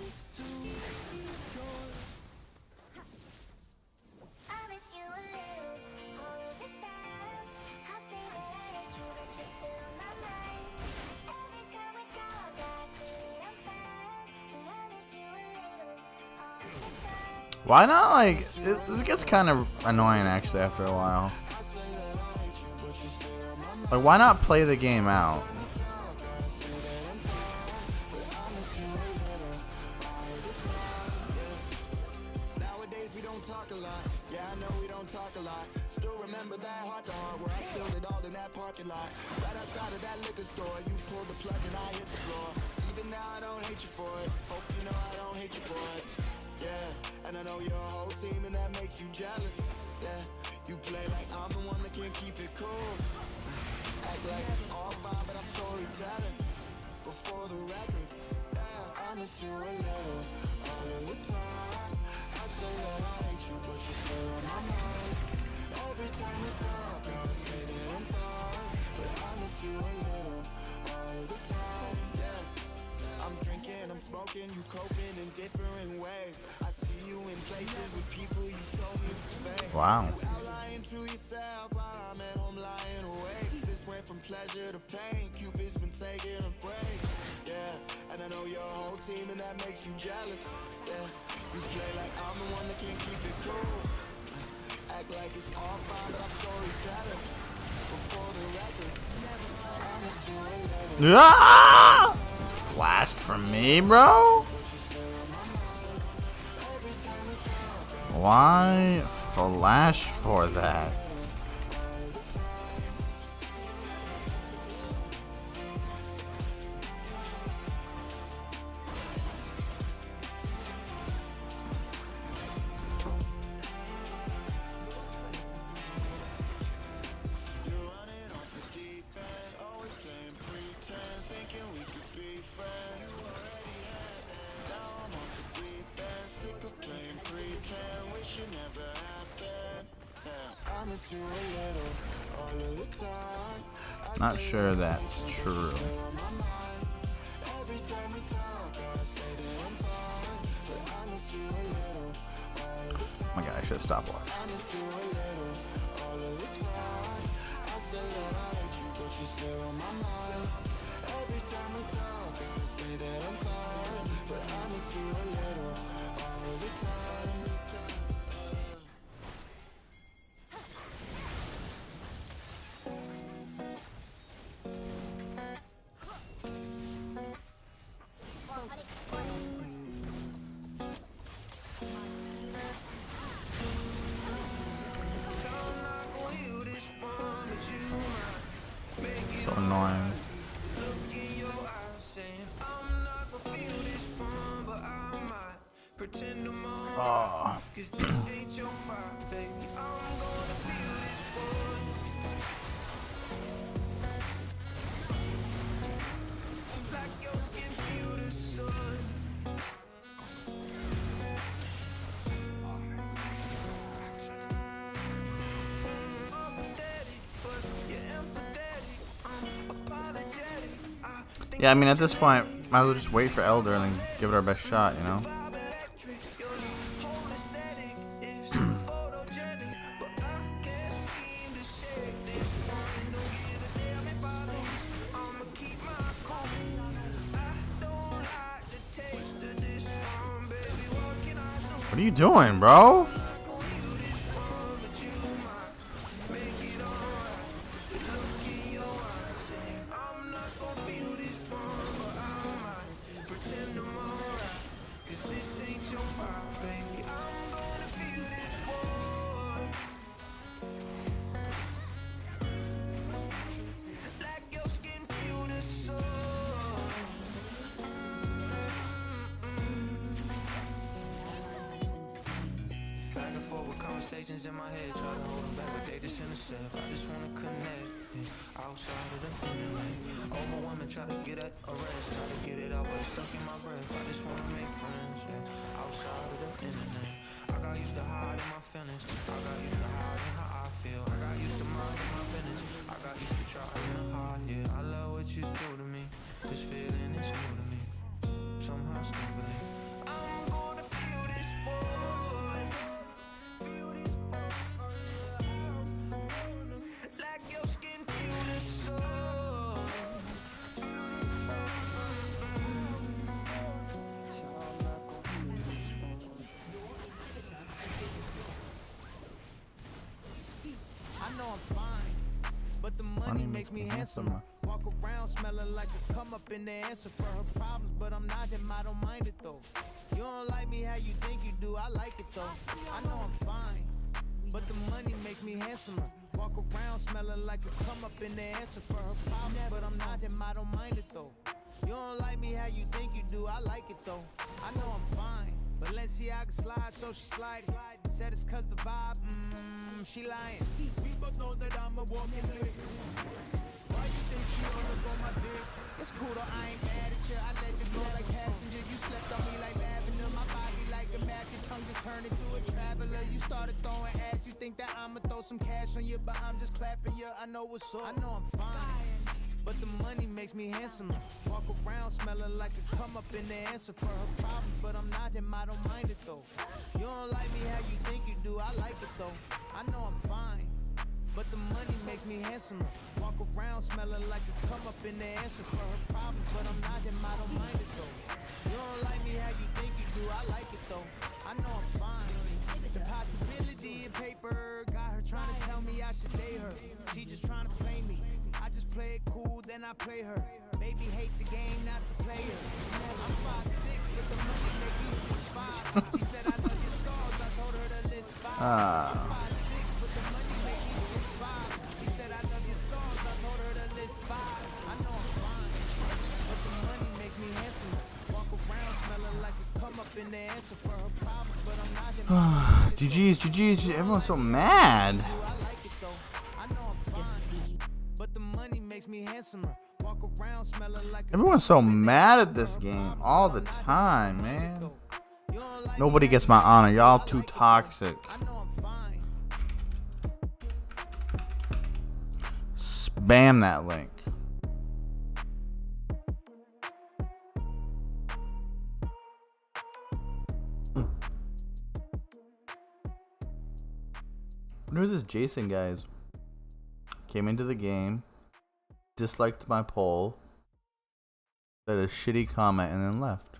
Why not, like, this gets kind of annoying actually after a while. Like, why not play the game out? Wow. Ah! Flashed from me, bro? Why flash for that? Not sure that's true. shit stopwatch. So annoying. Oh. Yeah, I mean, at this point, might as well just wait for Elder and then give it our best shot, you know? What are you doing, bro? Conversations in my head, try to hold them back, but they just intercept. I just wanna connect, yeah, outside of the internet. Overwhelming, try to get at a rest, try to get it out, but it's stuck in my breath. I just wanna make friends, yeah, outside of the internet. I got used to hiding my feelings, I got used to hiding how I feel. I got used to minding my business, I got used to trying to hide, yeah. I love what you do to me, this feeling is new to me, somehow stably. I'm gonna feel this boy. Like your skin feel the sun. I know I'm fine, but the money makes me handsomer. Walk around smelling like a come up in the answer for her problems, but I'm not him, I don't mind it though. You don't like me how you think you do, I like it though. I know I'm fine, but the money makes me handsomer. Walk around smelling like a come up in the answer for her problems, but I'm not him, I don't mind it though. You don't like me how you think you do, I like it though. I know I'm fine, Balenciaga slide, so she sliding. Said it's cause the vibe, she lying. We both know that I'm a walking lick. Why you think she wanna go my dick? It's cool though, I ain't mad at you. I let you go like passenger. You slept on me like lavender. My body like a map, your tongue just turned into a traveler. You started throwing ass, you think that I'ma throw some cash on you, but I'm just clapping you. I know what's up, I know I'm fine, but the money makes me handsomer. Walk around smelling like a come up in the answer for her problems, but I'm not him, I don't mind it though. You don't like me how you think you do, I like it though. I know I'm fine, but the money makes me handsomer. Walk around smelling like a come up in the answer for her problems, but I'm not him, I don't mind it though. You don't like me how you think you do, I like it though. I know I'm fine. The possibility in paper got her trying to tell me I should date her. She just trying to play me. I just play it cool, then I play her. Baby hate the game, not the player. I'm 5'6", but the money make you 6'5". She said I love your songs, I told her to list 5. I'm 5'6", but the money make you 6'5". She said I love your songs, I told her to list 5. I know I'm fine, but the money makes me handsome. Walk around smelling like a come up in the answer for her problems, but I'm not him. GG's, GG's, everyone's so mad. I like it though, I know I'm fine, but the money makes me handsomer. Walk around smelling like Everyone's so mad at this game all the time, man. Nobody gets my honor. Y'all too toxic. I know I'm fine. Spam that link. Who this Jason guys? Came into the game, disliked my poll, said a shitty comment, and then left.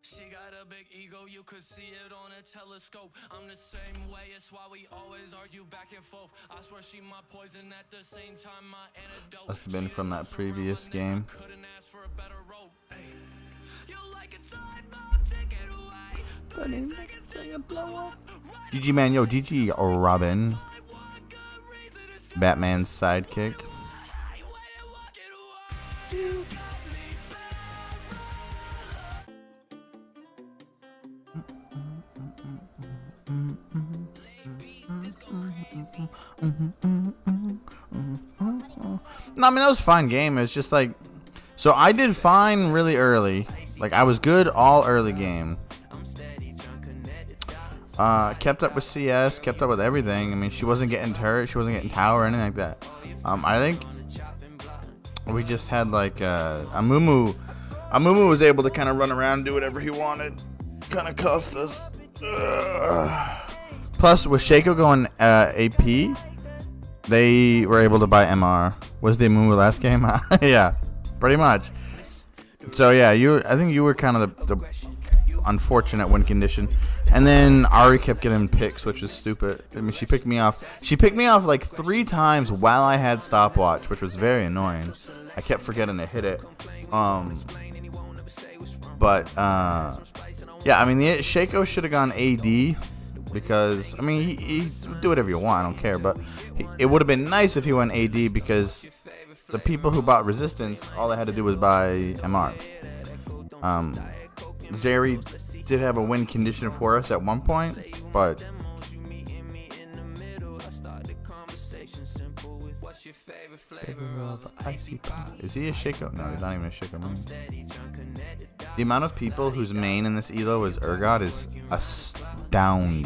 She got a big ego, you could see it on a telescope. I'm the same way, it's why we always argue back and forth. I swear she my poison at the same time my antidote. Must have been from that previous game. Couldn't ask for a better rope. You like a time bomb, take it away. 30 seconds till you blow up. GG man, yo, GG Robin. Batman's sidekick. No, I mean that was a fine game. It's just like, so I did fine really early. Like I was good all early game. Kept up with CS, kept up with everything. I mean, she wasn't getting hurt, she wasn't getting tower or anything like that. I think we just had like Amumu. Amumu was able to kind of run around and do whatever he wanted. Kind of cost us. Plus, with Shaco going AP, they were able to buy MR. Was the Amumu last game? Yeah, pretty much. So yeah, I think you were kind of the unfortunate win condition. And then Ari kept getting picks, which was stupid. I mean, she picked me off. She picked me off like 3 times while I had stopwatch, which was very annoying. I kept forgetting to hit it. Yeah, I mean, the Shaco should have gone AD because, I mean, he do whatever you want. I don't care. But it would have been nice if he went AD because the people who bought Resistance, all they had to do was buy MR. Zeri did have a win condition for us at one point, but is he a Shaco? No, he's not even a Shaco main. The amount of people whose main in this elo is Urgot is astounding.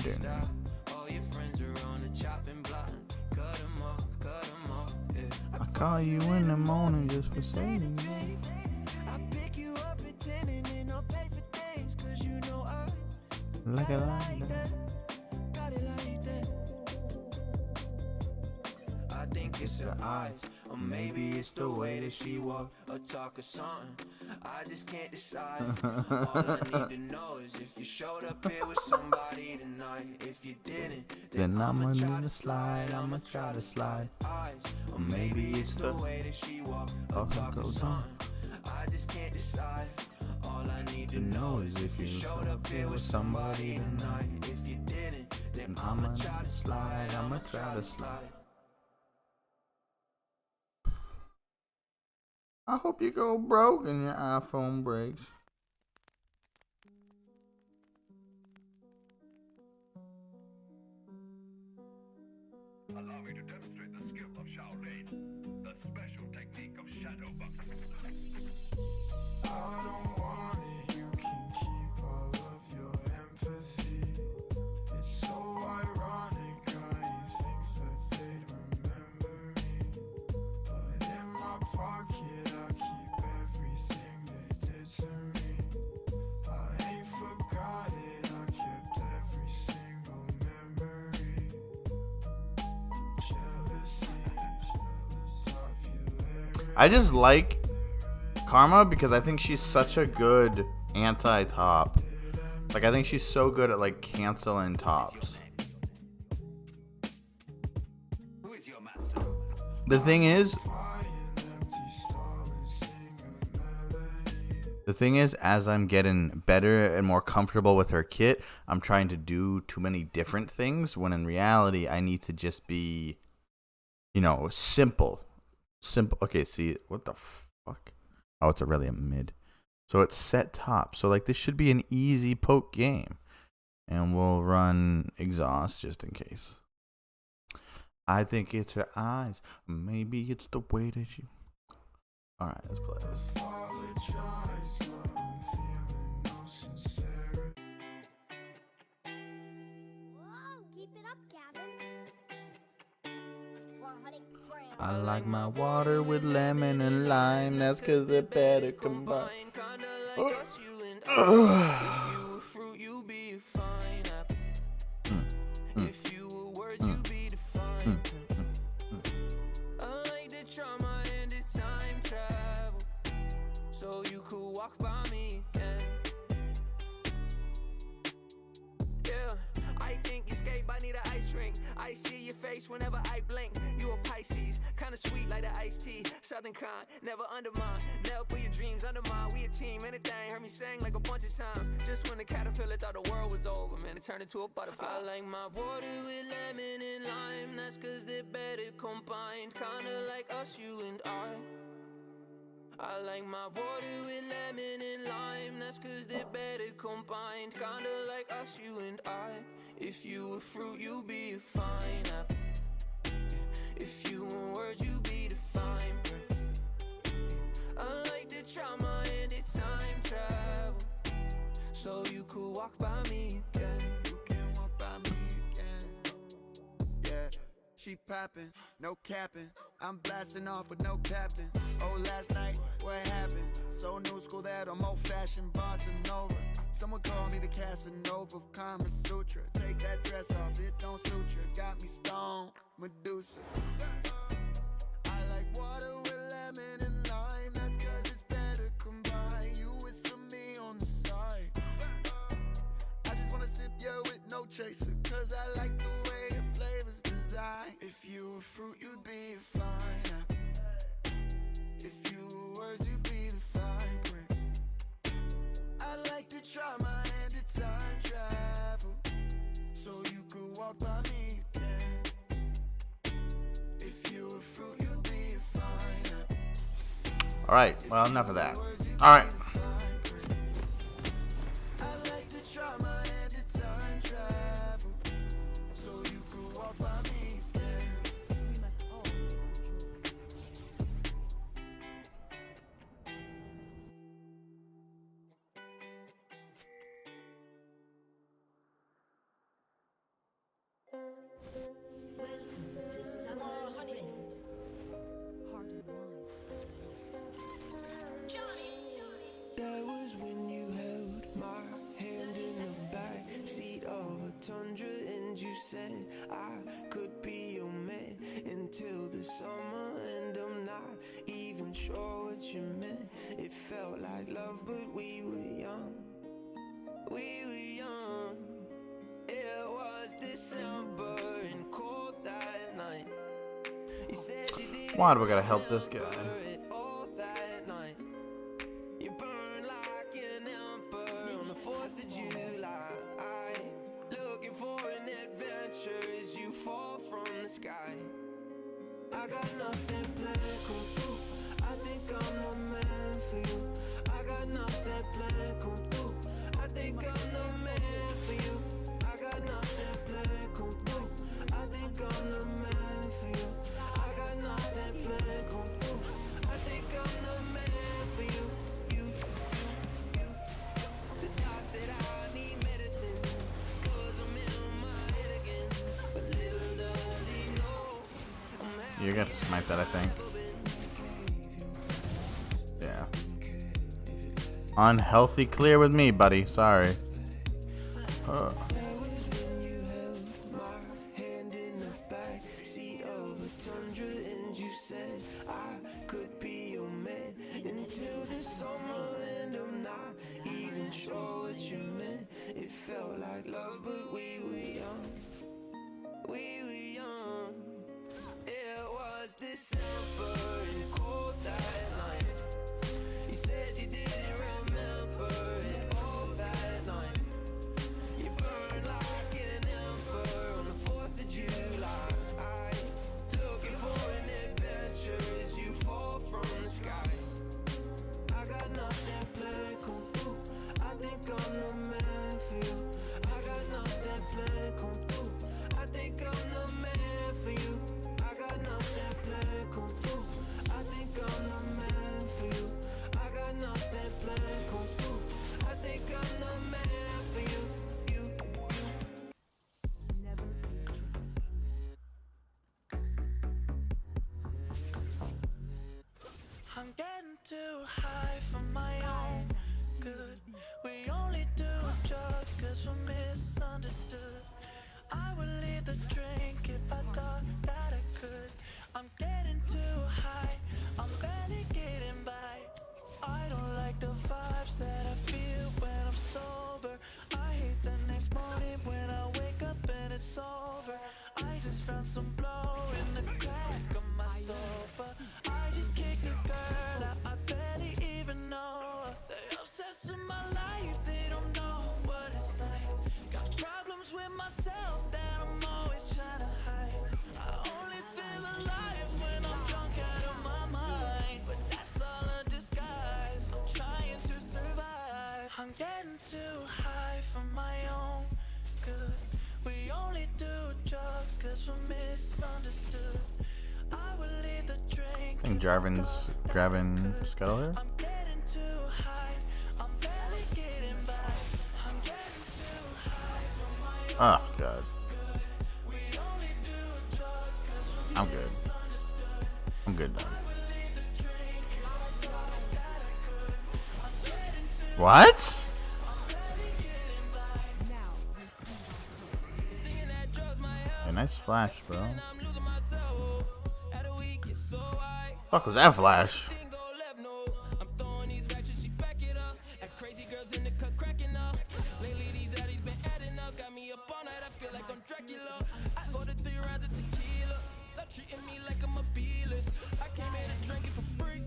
I call you in the morning just for saying that. Like it like that. I think it's her eyes, or maybe it's the way that she walk or talk or something. I just can't decide. All I need to know is if you showed up here with somebody tonight. If you didn't, then I'ma try to slide. I'ma try to slide. Eyes, or maybe it's the way that she walk or talk or something. I just can't decide. All I need to know is if you showed up here with somebody tonight. If you didn't, then I'ma try to slide. I'ma try to slide. I hope you go broke and your iPhone breaks. Allow me to demonstrate the skill of Shaolin, the special technique of shadow boxing. I don't want it, you can keep all of your empathy. It's so ironic how you think that they'd remember me. But in my pocket I keep everything they did to me. I ain't forgot it, I kept every single memory. Jealousy, popularity. I just like Karma because I think she's such a good anti-top. Like, I think she's so good at like canceling tops. The thing is, as I'm getting better and more comfortable with her kit, I'm trying to do too many different things when in reality I need to just be, you know, simple. Okay, see, what the fuck? Oh, it's really a mid. So it's set top. So like this should be an easy poke game. And we'll run exhaust just in case. I think it's her eyes. Maybe it's the way that you... Alright, let's play this. Keep it up, Gavin. I like my water with lemon and lime. That's cause they're better combined. Kinda like us, you and and I. If you were fruit, you be a fine apple. If you were words, you be the fine print. I like the trauma and the time travel, so you could walk by me again. Yeah, I think escape, I need an ice rink. I see your face whenever I blink. You a Pisces, kinda sweet like the iced tea. Southern kind, never undermine. Never put your dreams under mine. We a team, anything. Heard me sing like a bunch of times. Just when the caterpillar thought the world was over, man, it turned into a butterfly. I like my water with lemon and lime. That's cause they're better combined. Kinda like us, you and I like my water with lemon and lime. That's cause they're better combined. Kinda like us, you and I. If you were fruit, you be a fine apple. If you were words, you be the fine print. I like the trauma and the time travel, so you could walk by me again. You can walk by me again. Yeah, she poppin', no capping. I'm blasting off with no captain. Oh, last night, what happened? So new school that I'm old fashioned, bossing over. Someone call me the Casanova of Kama Sutra. Take that dress off, it don't suit you. Got me stoned, Medusa. I like water with lemon and lime. That's cause it's better combined. You with some me on the side. I just wanna sip you with no chaser, cause I like the way your flavor's designed. If you were fruit, you'd be a fine apple. If you were words, you'd be the fine print. I like the trauma and the time travel, so you could walk by me again. If you were fruit, you'd be a fine apple. All right. Well, enough of that. All right. I like the trauma and the time travel, so you could walk by me again. We must all make our choices. Welcome to Summer Rift. Heart and mind. That was when you held my hand in the back seat of a Tundra, and you said I could be your man until the summer, and I'm not even sure what you meant. It felt like love, but we were young. We were young. It was December and cold that night. You said you didn't Why do we gotta help this guy? remember it all that night. You burn like an ember on the 4th of July. Looking for an adventure as you fall from the sky. I got nothing planned, come through. I think I'm the man for you. I got nothing planned, come through. I think I'm the man for you. I got nothing planned, come through. I think I'm the man for you. I got nothing planned, come through. I think I'm the man for you. The doc said I need medicine, cause I'm in my head again. But little does he know I'm happy. You're gonna smite that, I think. Yeah. Unhealthy clear with me, buddy. Sorry. That was when you held my hand in the back seat of a Tundra, and you said I could be your man until the summer, and I'm not even sure what you meant. It felt like love, but we were young. We were young. It was December and cold that night. You said you didn't remember it all that night. You burn like an ember on the 4th of July. Looking for an adventure as you fall from the sky. I got nothing planned, come through. I think I'm the man for you. I got nothing planned, come through. I think I'm the man for you. I got nothing planned, come through. I think I'm the man for you. I got nothing planned, come through. I think I'm the man for you. Never future. I'm getting too high for my own good. We rest of my life, they don't know what it's like. Got problems with myself that I'm always trying to hide. I only feel alive when I'm drunk out of my mind. But that's all a disguise, I'm trying to survive. I'm getting too high for my own good. We only do drugs cause we're misunderstood. I will leave the drink. I think Jarvan's grabbing Scuttle here. I'm getting too high, I'm barely getting by. I'm getting too high for my own Oh god. good. We only do drugs cause we're I'm good. misunderstood. I'm good dog. I will leave the drink if I thought that I could. I'm getting too What? A nice flash, bro. Fuck was that flash? Treating me like I'm a B-list. I came here to drink it for free.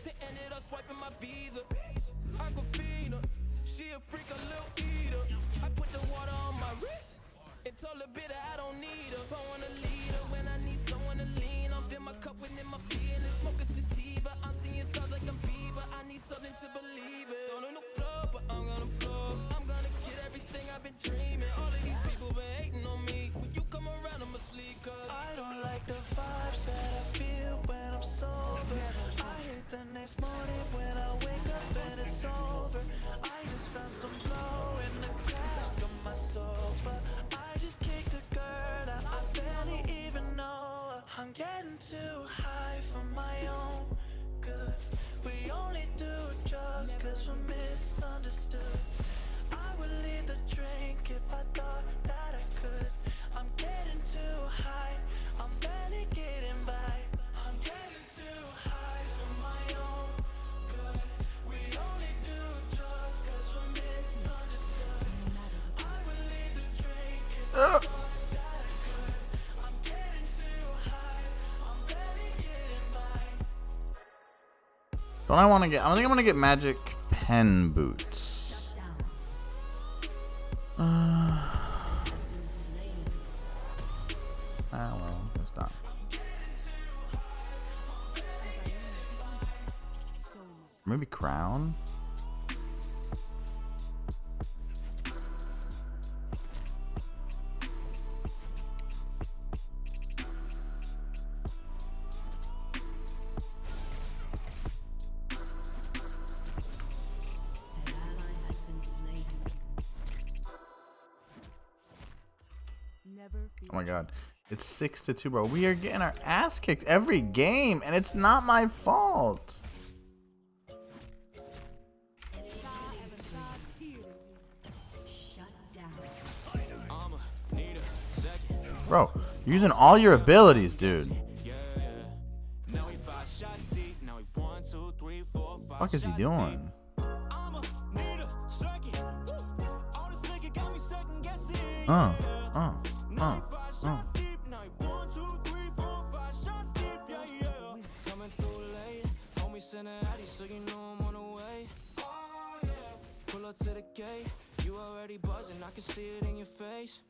They ended up swiping my visa. Aquafina, she a freak, a little eater. I put the water on my wrist and told her bitter I don't need her. I want a leader when I need someone to lean on. Fill my cup within my feelings, smoke a sativa. I'm seeing stars like I'm Bieber. I need something to believe it. Don't know no club, but I'm gonna blow. I'm gonna get everything I've been dreaming. All of these people been hating on me. When you come around, I'm asleep. Cause I don't like the vibes that I feel when I'm sober. I hate the next morning when I wake up and it's over. I just found some blow in the crack of my sofa. I just kicked a girl out, I barely even know her. I'm getting too high for my own good. We only do drugs cause we're misunderstood. I would leave the drink if I thought that I could. I'm getting too high, I'm barely getting by. I'm getting too high for my own good. We only do drugs cause we're misunderstood. I would leave the drink if I thought that I could. I'm getting too high, I'm barely getting by. Don't I want to get? I think I'm gonna get magic pen boots. Well, it's not. Maybe crown. Oh my god. It's 6-2, bro. We are getting our ass kicked every game, and it's not my fault. Bro, you're using all your abilities, dude. What the fuck is he doing? So you know I'm on the way. Pull up to the gate, you already buzzing, I can see it in your face.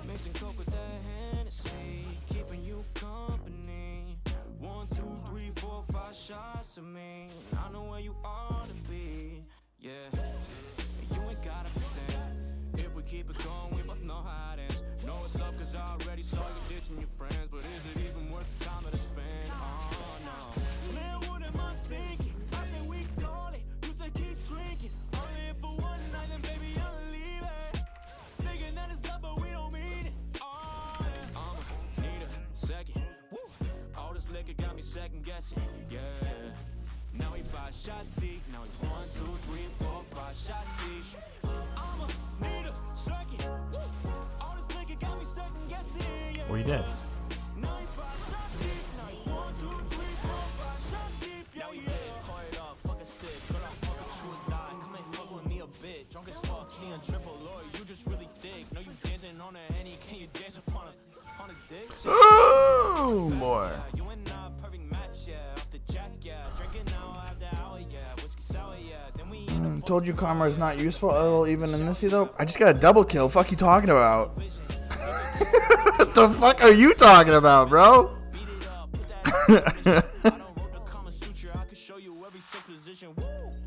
Mixing coke with that Hennessy, keeping you company. 1, 2, 3, 4, 5 shots of me. I know where you ought to be. Yeah, you ain't gotta pretend. If we keep it going, we both know how it ends. Know what's up, cause I already saw you ditching your friends. But is it even worth the time to spend? Oh no. Man, what am I thinking? I say we call it, you say keep drinking. Only if for one night, then baby, I'll leave it. Thinking that it's love, but we don't mean it. Oh yeah. I'ma need a second. Woo. All this liquor got me second guessing. Yeah. Now we 5 shots deep. Now we 1, 2, 3, 4, 5 shots deep. I'ma need a second. Woo. All this liquor got me second guessing. Yeah. What you did? Now we 5 shots deep. Now we 1, 2, 3, 4, 5 shots deep. Yeah, now we call it up, fuck a sip. Girl, I fuck a true die. Come and fuck with me a bit. Drunk as fuck, seeing triple Lord. You just really thick. Know you dancing on a Henny. Can you dance upon a dick? Oh boy. You and I, perfect match, yeah. Off the jack, yeah. Drinking now after hour, yeah. Whiskey sour, yeah. Then we end up Told you karma is not useful. Oh, even in this though. I just got a double kill. Fuck you talking about? What the fuck are you talking about, bro?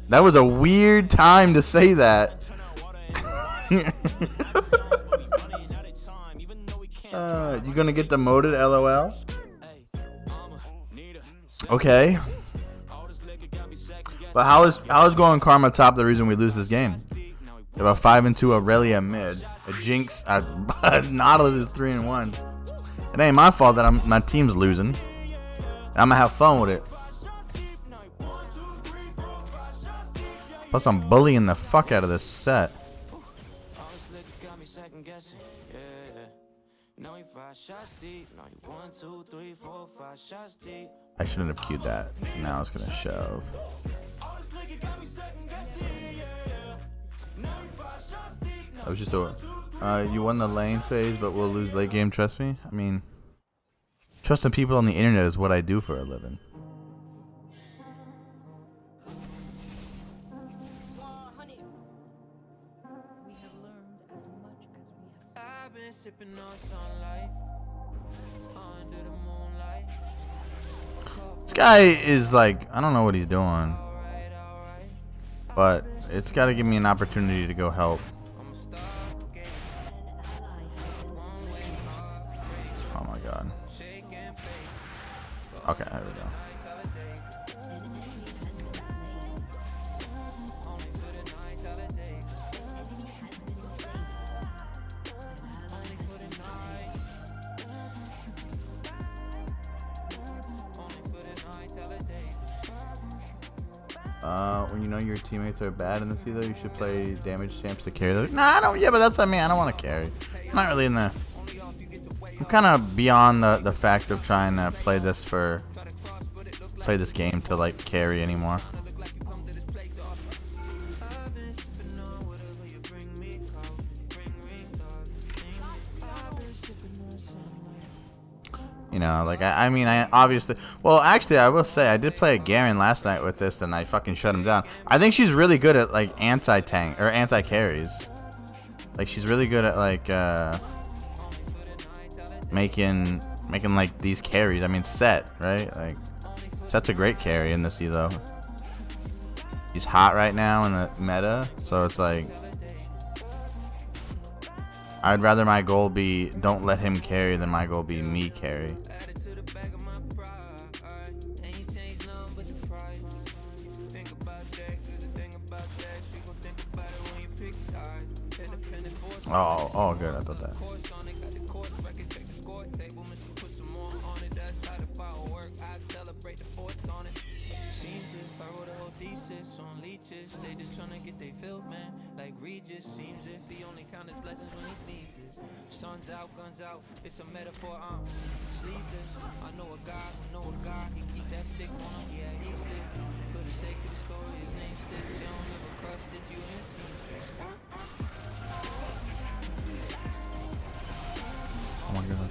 That was a weird time to say that. You gonna get demoted, LOL? Okay. But how is going karma top the reason we lose this game? About 5-2 Aurelia mid. A Jinx, Nautilus is 3-1. It ain't my fault that my team's losing. And I'm gonna have fun with it. Plus, I'm bullying the fuck out of this set. I shouldn't have queued that. Now it's gonna shove. That was just a. You won the lane phase, but we'll lose late game. Trust me. I mean, trusting people on the internet is what I do for a living. This guy is like, I don't know what he's doing, but it's got to give me an opportunity to go help. Oh my god. Okay, there we go. When you know your teammates are bad in this either, you should play damage champs to carry them. Nah, I don't. Yeah, but that's what I mean. I don't want to carry. I'm not really in the. I'm kind of beyond the fact of trying to play this game to like carry anymore. You know, like, I mean, I obviously... Well, actually, I will say, I did play a Garen last night with this, and I fucking shut him down. I think she's really good at, like, anti-tank, or anti-carries. Like, she's really good at, like, making, like, these carries. I mean, Set, right? Like, Set's a great carry in this elo. He's hot right now in the meta, so it's like... I'd rather my goal be don't let him carry than my goal be me carry. Oh, good. I thought that. Sun's out, guns out, it's a metaphor, sleeveless. I know a guy who know a guy, he keep that stick on him, yeah, he's sick. For the sake of the story, his name sticks, you don't ever crush, did you ain't seen it. Oh my god.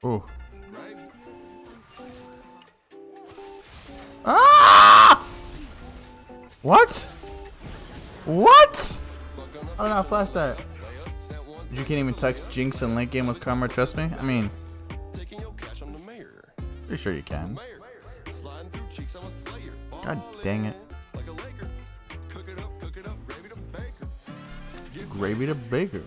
Ooh. Ah! What? What? I don't know. Flash that. You can't even text Jinx and late game with karma. Trust me. I mean, pretty sure you can. God dang it. Gravy to baker.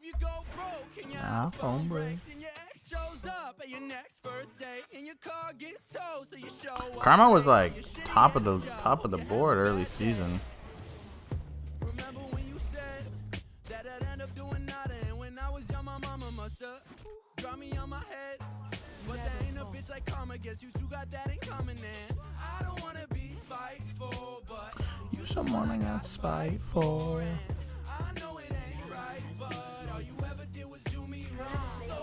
You go broke and your phone breaks and your ex shows up at your next first date and your car gets towed, so you show up. Karma was like top of the board early season. Remember when you said that I'd end up doing nada, and when I was young my mama must have dropped me on my head, but there ain't a bitch like karma. Guess you two got that in common, and I don't wanna be spiteful, but You someone I got spiteful. I know it ain't right, but all you ever did was do me wrong. So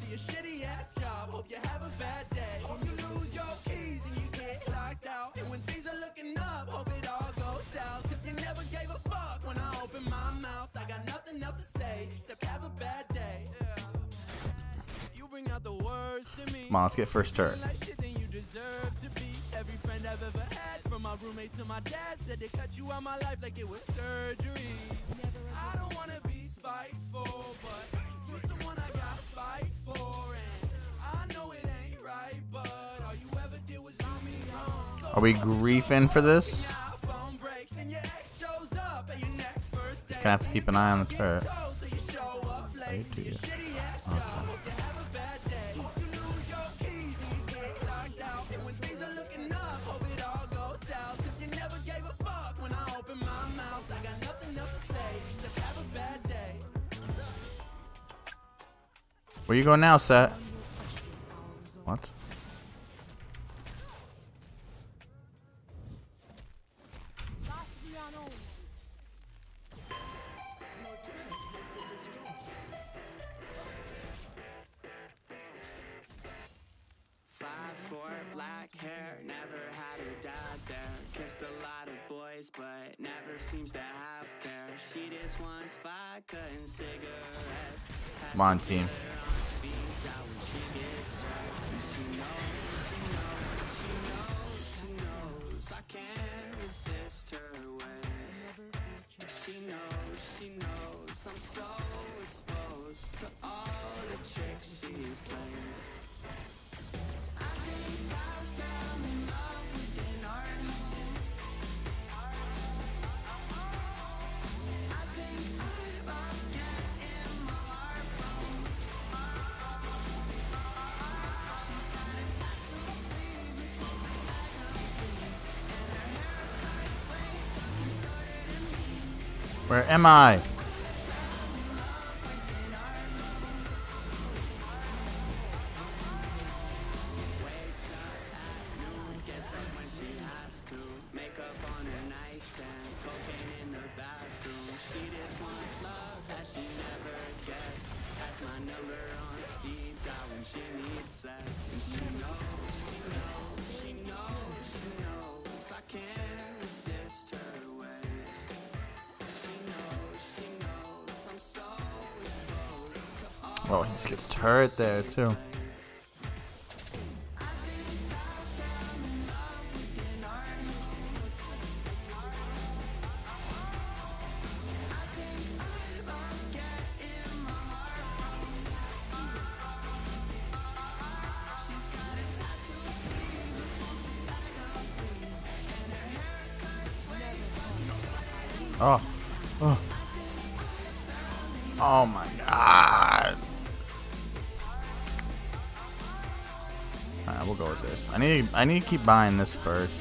your shitty ass job. Hope you have a bad day. Hope you lose your keys and you get locked out. And when things are looking up, hope it all goes south. Cause you never gave a fuck when I open my mouth. I got nothing else to say except have a bad day. You bring out the words to me. Come on, let's get first turret. Like shit than you deserve to be. Every friend I've ever had, from my roommate to my dad, said they cut you out my life like it was surgery. I don't wanna be spiteful, but you're someone I got spite for, and I know it ain't right, but all you ever did was do me wrong. So Are we griefing for this? phone breaks and your ex shows up at your next first Just gonna have to keep an eye on the turret. so you show up late. Right See your here. shitty ass job. Hope you have a bad day. Hope you lose your keys and you get locked out. And when things are looking up, hope it all goes south. Cause you never gave a fuck when I open my mouth. I got nothing else to say except have a bad day. Where you going now, Set? What? Black hair, never had her dad there. Kissed a lot of boys, but never seems to have care. She just wants vodka and cigarettes. Come on, team. I can't resist her ways. She knows I'm so exposed to all the tricks she plays. I think I fell in love within our home. I think I'm getting my heart broke. She's got a tattoo sleeve and smokes a bag of weed, and her haircut's way fucking shorter than me. Where am I? Oh, he just gets turret there too. Oh. Oh. Oh my god. Alright, we'll go with this. I need to keep buying this first.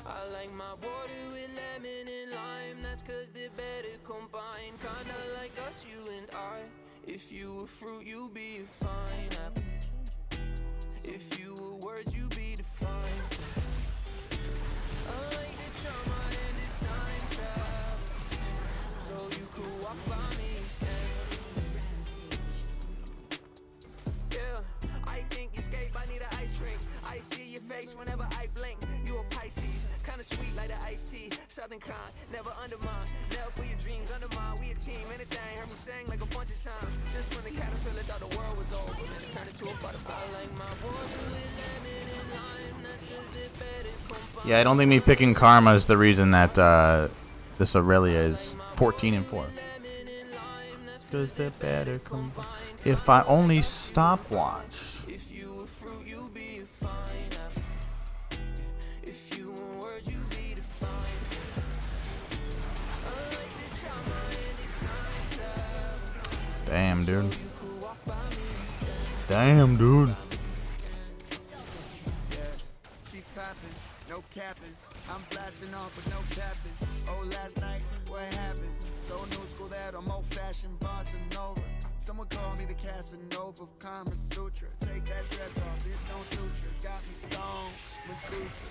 I like my water with lemon and lime. That's cause they're better combined. Kinda like us, you and I. If you were fruit, you'd be a fine apple. If you were words, you'd be defined. I like the drama and the time travel, so you could walk by me. Yeah, I think escape, I need an ice rink. I see your face whenever I blink. You a Pisces, kinda kind, never undermine. Never put your dreams under mine. We a team, anything. Heard me sing like a bunch of times. Just when the caterpillar thought the world was over, then it turned into a butterfly. I like my water with lemon and lime. That's 'cause they're better combined. Yeah, I don't think me picking Karma is the reason that this Aurelia is 14 and 4. Because they're better combined. If I only stopwatch. If you were fruit, you'd be a fine apple. If you were word, you'd be defined. I like to try my anytime travel. Damn, dude. Damn, dude. Keep popping, no capping. I'm blasting off with no capping. Oh, last night, what happened? So new school that I'm old fashioned, bossing over. Someone call me the Casanova of Kama Sutra. Take that dress off, it don't suit you. Got me stoned, Medusa.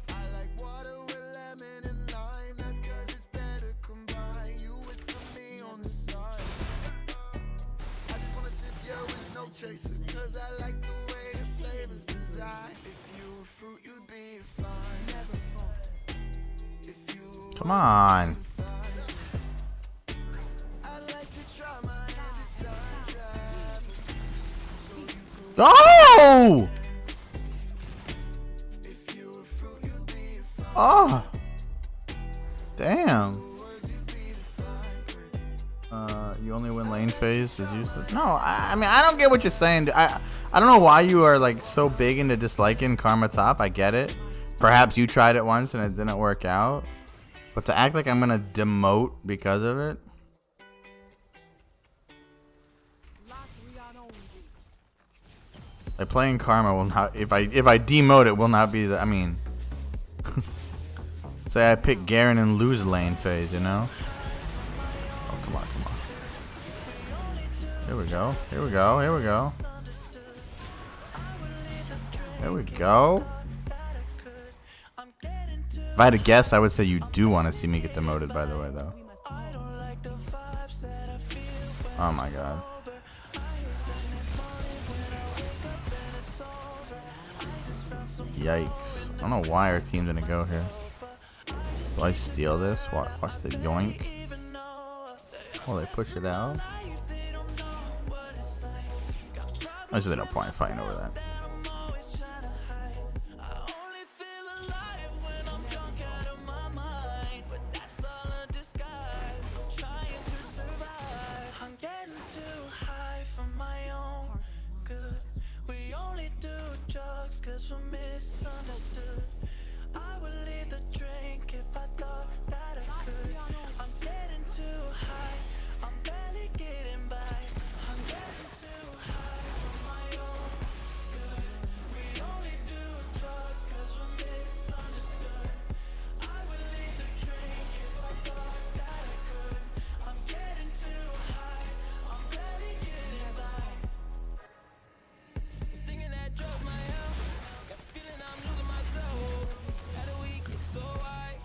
I like water with lemon and lime. That's 'cause it's better combined. You with some me on the side. I just wanna sip yo with no chaser. 'Cause I like the way the flavors design. If you were fruit, you'd be fine. If you were Come on. Oh! Oh! Damn. You only win lane phase is useless. No, I mean I don't get what you're saying. I don't know why you are like so big into disliking Karma top. I get it. Perhaps you tried it once and it didn't work out. But to act like I'm gonna demote because of it. Like playing Karma will not. If I demote it, will not be the. I mean, say I pick Garen and lose lane phase, you know. Oh come on, come on. Here we go. Here we go. Here we go. There we go. If I had to guess, I would say you do want to see me get demoted. By the way, though. Oh my god. Yikes. I don't know why our team didn't go here. Do I steal this? Watch the yoink. Oh, they push it out. There's really no point fighting over that. Cause we're misunderstood. I would leave the drink if I thought that I could. I'm getting too high, I'm barely getting by. I'm getting too high for my own good. We only do drugs cause we're misunderstood. I would leave the drink if I thought that I could. I'm getting too high, I'm barely getting by. This thing in that drugs my health. Feeling I'm losing myself. Had a week, it's so high.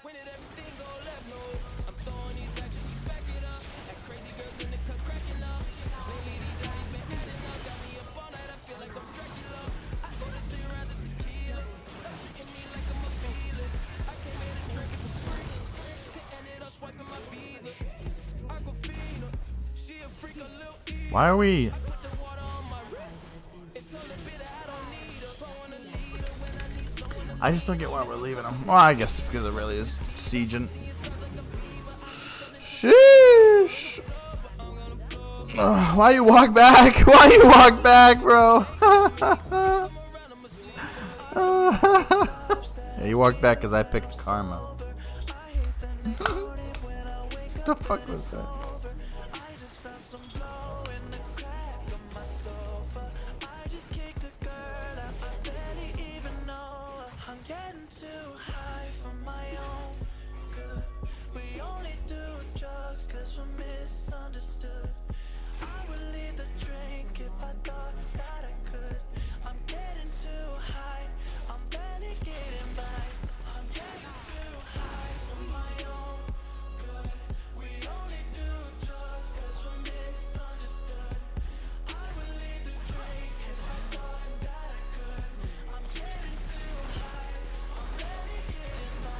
When did everything go left? No, I'm throwing these actions, you back it up. That crazy girls in the cut cracking up. Lately these daddies been adding up. Got me up all night, I feel like I'm Dracula. I ordered 3 rounds of tequila. Stop treating me like I'm a feeless. I came here to drink it for free. Ended up swiping my visa. Aquafina, she a freak, a little evil. Why are we? I just don't get why we're leaving them. Well, I guess because it really is sieging. Sheesh. Why you walk back? Why you walk back, bro? Yeah, you walked back because I picked Karma. What the fuck was that? Cause we're misunderstood. I would leave the drink if I thought that I could. I'm getting too high, I'm barely getting by. I'm getting too high for my own good. We only do drugs cause we're misunderstood. I would leave the drink if I thought that I could. I'm getting too high, I'm barely getting by.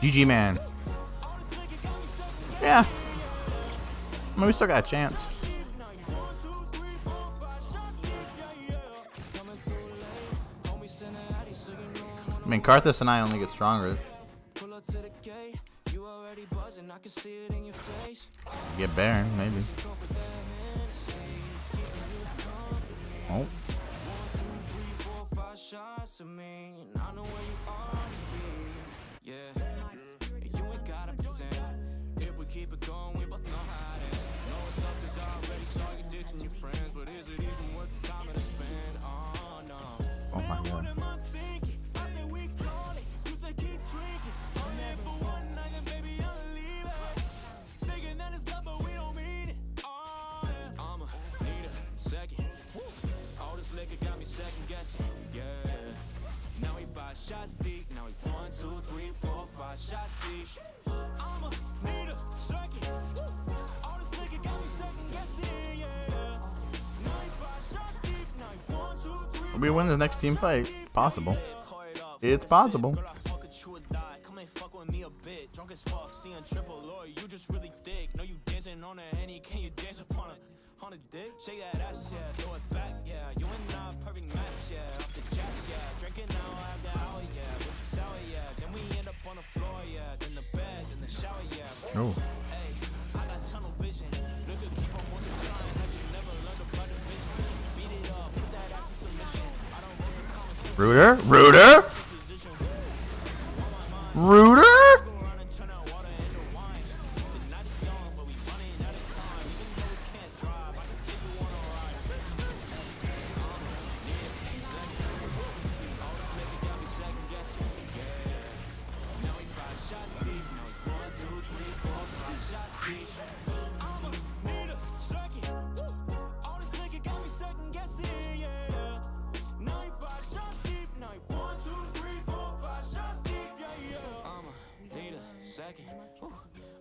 GG, man. Yeah. I mean, we still got a chance. I mean, Karthus and I only get stronger. Get Baron, maybe. Oh. Oh my god. Shots deep, now we 1, 2, 3, 4, 5 shots deep. I'ma need a second. All this liquor got me second guessing, yeah. Now we 5 shots deep, now we 1, 2, 3. We win the next team fight. Possible. It's possible. Come and fuck with me a bit. Drunk as fuck, seeing triple Lord, you just really thick. Know you dancing on a henny, can you dance upon a dick? Shake that ass, yeah, throw it back, yeah. You and I, perfect match, yeah. Off the jack, yeah. Drinking now, after hour, yeah. Whiskey sour, yeah. Then we end up on the floor, yeah. Then the bed, then the shower, yeah. Oh. Hey, I got tunnel vision. Look at keep on multiplying, like you never learned about the vision. Beat it up, put that ass in submission. I don't want to come Rooter? Rooter? Rooter?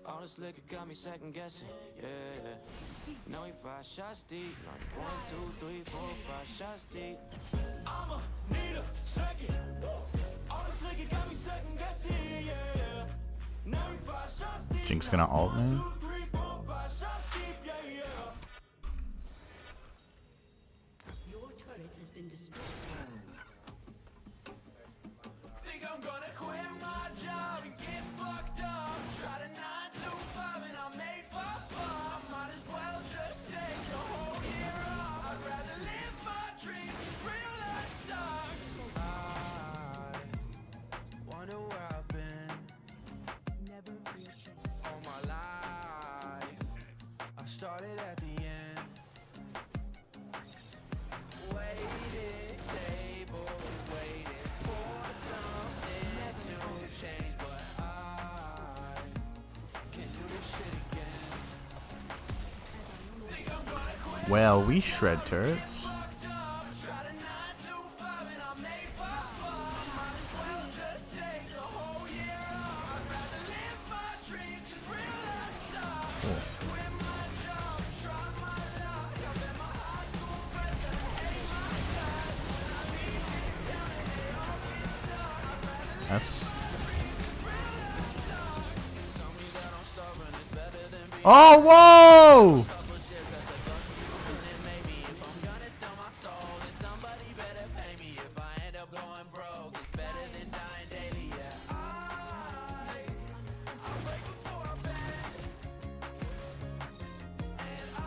All this liquor got me second guessing, yeah. Now we 5 shots deep, like 1, 2, 3, 4, 5 shots deep. I'ma need a second. All this liquor got me second guessing, yeah. Now we 5 shots deep. Jinx gonna ult, man. 1, 2, 3, 4, 5 shots deep, yeah, yeah. Your turret has been destroyed. Think I'm gonna quit my job and get fucked up. Try to 9 to 5 and I made 5. Might as well just take the whole year off. I'd rather live my dreams, 'cause real life sucks. I wonder where I've been. Never feel change. All my life, I started at the end. Waiting tables, waiting for something to change, but I can't do this shit again. Think I'm gonna quit. Well, we shred turrets. Fucked up, try to 9 to 5 and I made 5. Might as well just take the whole year off. I'd rather live my dreams, 'cause real life sucks. Quit my job, try my luck. I bet my high school friends gonna hate my guts. When I leave this town and they all get stuck. I'd rather live That's. real life sucks. Tell me that I'm stubborn, it's better than being Oh, whoa! couple shits at the duck. And then maybe if I'm gonna sell my soul, then somebody better pay me. If I end up going broke, it's better than dying daily, yeah. I break before I bend. And I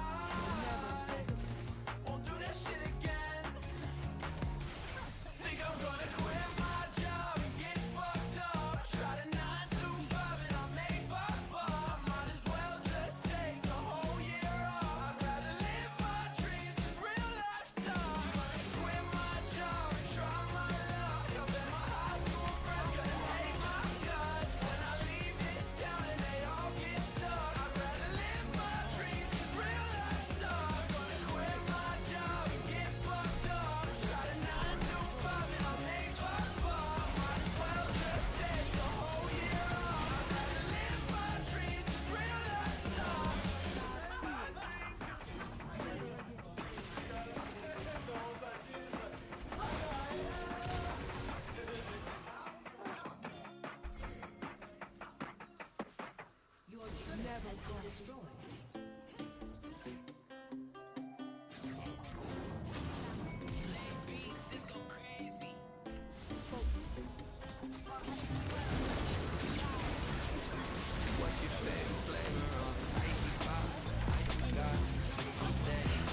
won't do that shit again. Think I'm gonna quit my job and get fucked up. Try to 9 to 5 and I made 5. Might as well just take the whole year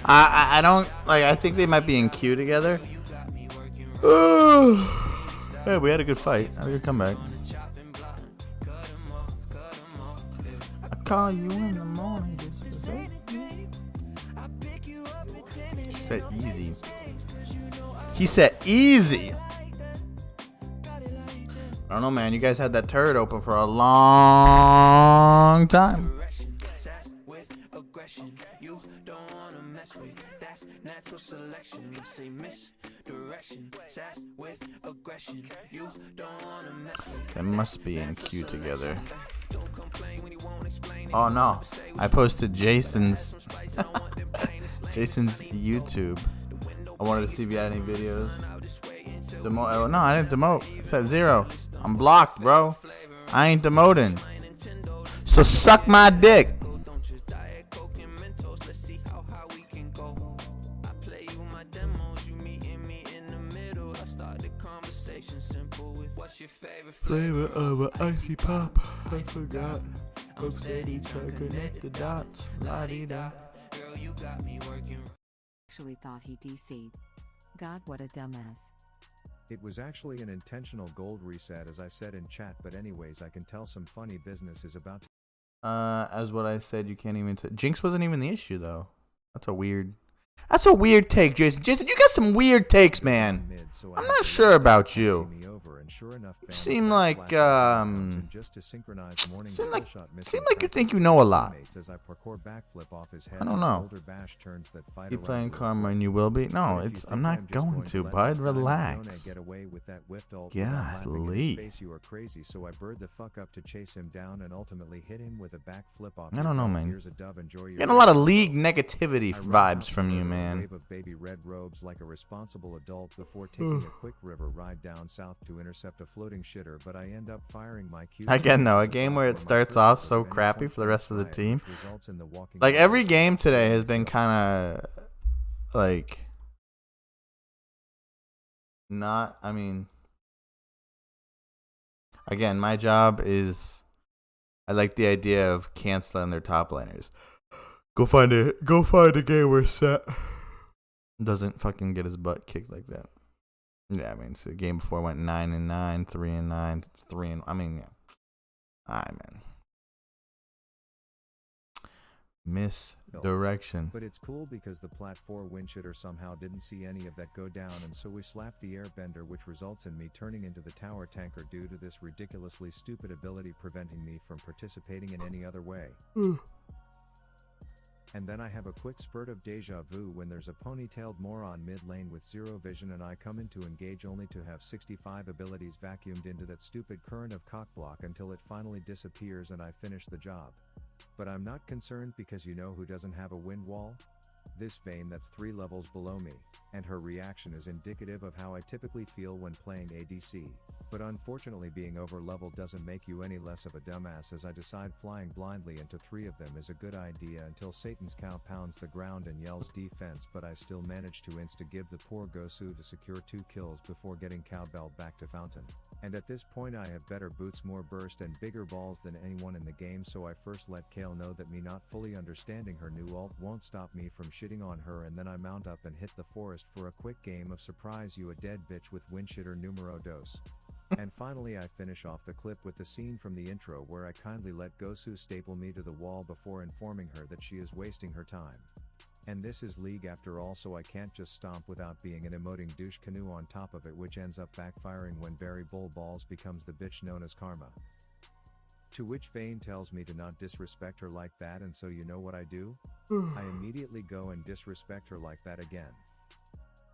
I don't like. I think they might be in queue together. Hey, we had a good fight. Had a good comeback. I call you in the morning. She said easy. He said easy. I don't know, man. You guys had that turret open for a long time. You don't wanna mess with. That's natural selection. You say misdirection. Sass with aggression. You don't wanna mess with. They must be in queue together. Oh no! I posted Jason's Jason's YouTube. I wanted to see if you had any videos. Demote? Oh no, I didn't demote. It's at 0. I'm blocked, bro. I ain't demoting. So suck my dick. Flavor of an icy pop. I forgot. Go steady, try to connect the dots. La-di-da. Actually thought he DC'd. God, what a dumbass. It was actually an intentional gold reset as I said in chat, but anyways, I can tell some funny business is about to. As what I said, you can't even. Jinx wasn't even the issue though. That's a weird take, Jason. Jason, you got some weird takes, man. I'm not sure about you. You seem like you think you know a lot. I don't know. You playing Karma and you will be? No, I'm not going to, bud. Relax. Golly. I don't know, man. Getting a lot of league negativity vibes from you, man. Wave of baby red robes like a responsible adult before taking a quick river ride down south to intercept a floating shitter, but I end up firing my Q. Again, though, a game where it starts off so crappy for the rest of the team. Like, every game today has been kind of, like, not, I mean, again, my job is, I like the idea of canceling their top laners. Go find a game where Set doesn't fucking get his butt kicked like that. Yeah, I mean, so the game before went 9-9, 3-9, 3. I mean, yeah. Alright, man. Misdirection. But it's cool because the Plat 4 windshitter somehow didn't see any of that go down, and so we slapped the airbender, which results in me turning into the tower tanker due to this ridiculously stupid ability preventing me from participating in any other way. And then I have a quick spurt of deja vu when there's a ponytailed moron mid lane with 0 vision and I come in to engage only to have 65 abilities vacuumed into that stupid current of cockblock until it finally disappears and I finish the job. But I'm not concerned because you know who doesn't have a wind wall? This Vayne that's 3 levels below me, and her reaction is indicative of how I typically feel when playing ADC. But unfortunately being over leveled doesn't make you any less of a dumbass, as I decide flying blindly into 3 of them is a good idea until Satan's cow pounds the ground and yells defense, but I still manage to insta-give the poor Gosu to secure 2 kills before getting cowbelled back to Fountain. And at this point I have better boots, more burst and bigger balls than anyone in the game, so I first let Kale know that me not fully understanding her new ult won't stop me from shitting on her, and then I mount up and hit the forest for a quick game of surprise you a dead bitch with windshitter numero dos. And finally I finish off the clip with the scene from the intro where I kindly let Gosu staple me to the wall before informing her that she is wasting her time. And this is League after all, so I can't just stomp without being an emoting douche canoe on top of it, which ends up backfiring when Barry Bull Balls becomes the bitch known as Karma. To which Vayne tells me to not disrespect her like that, and so you know what I do? I immediately go and disrespect her like that again.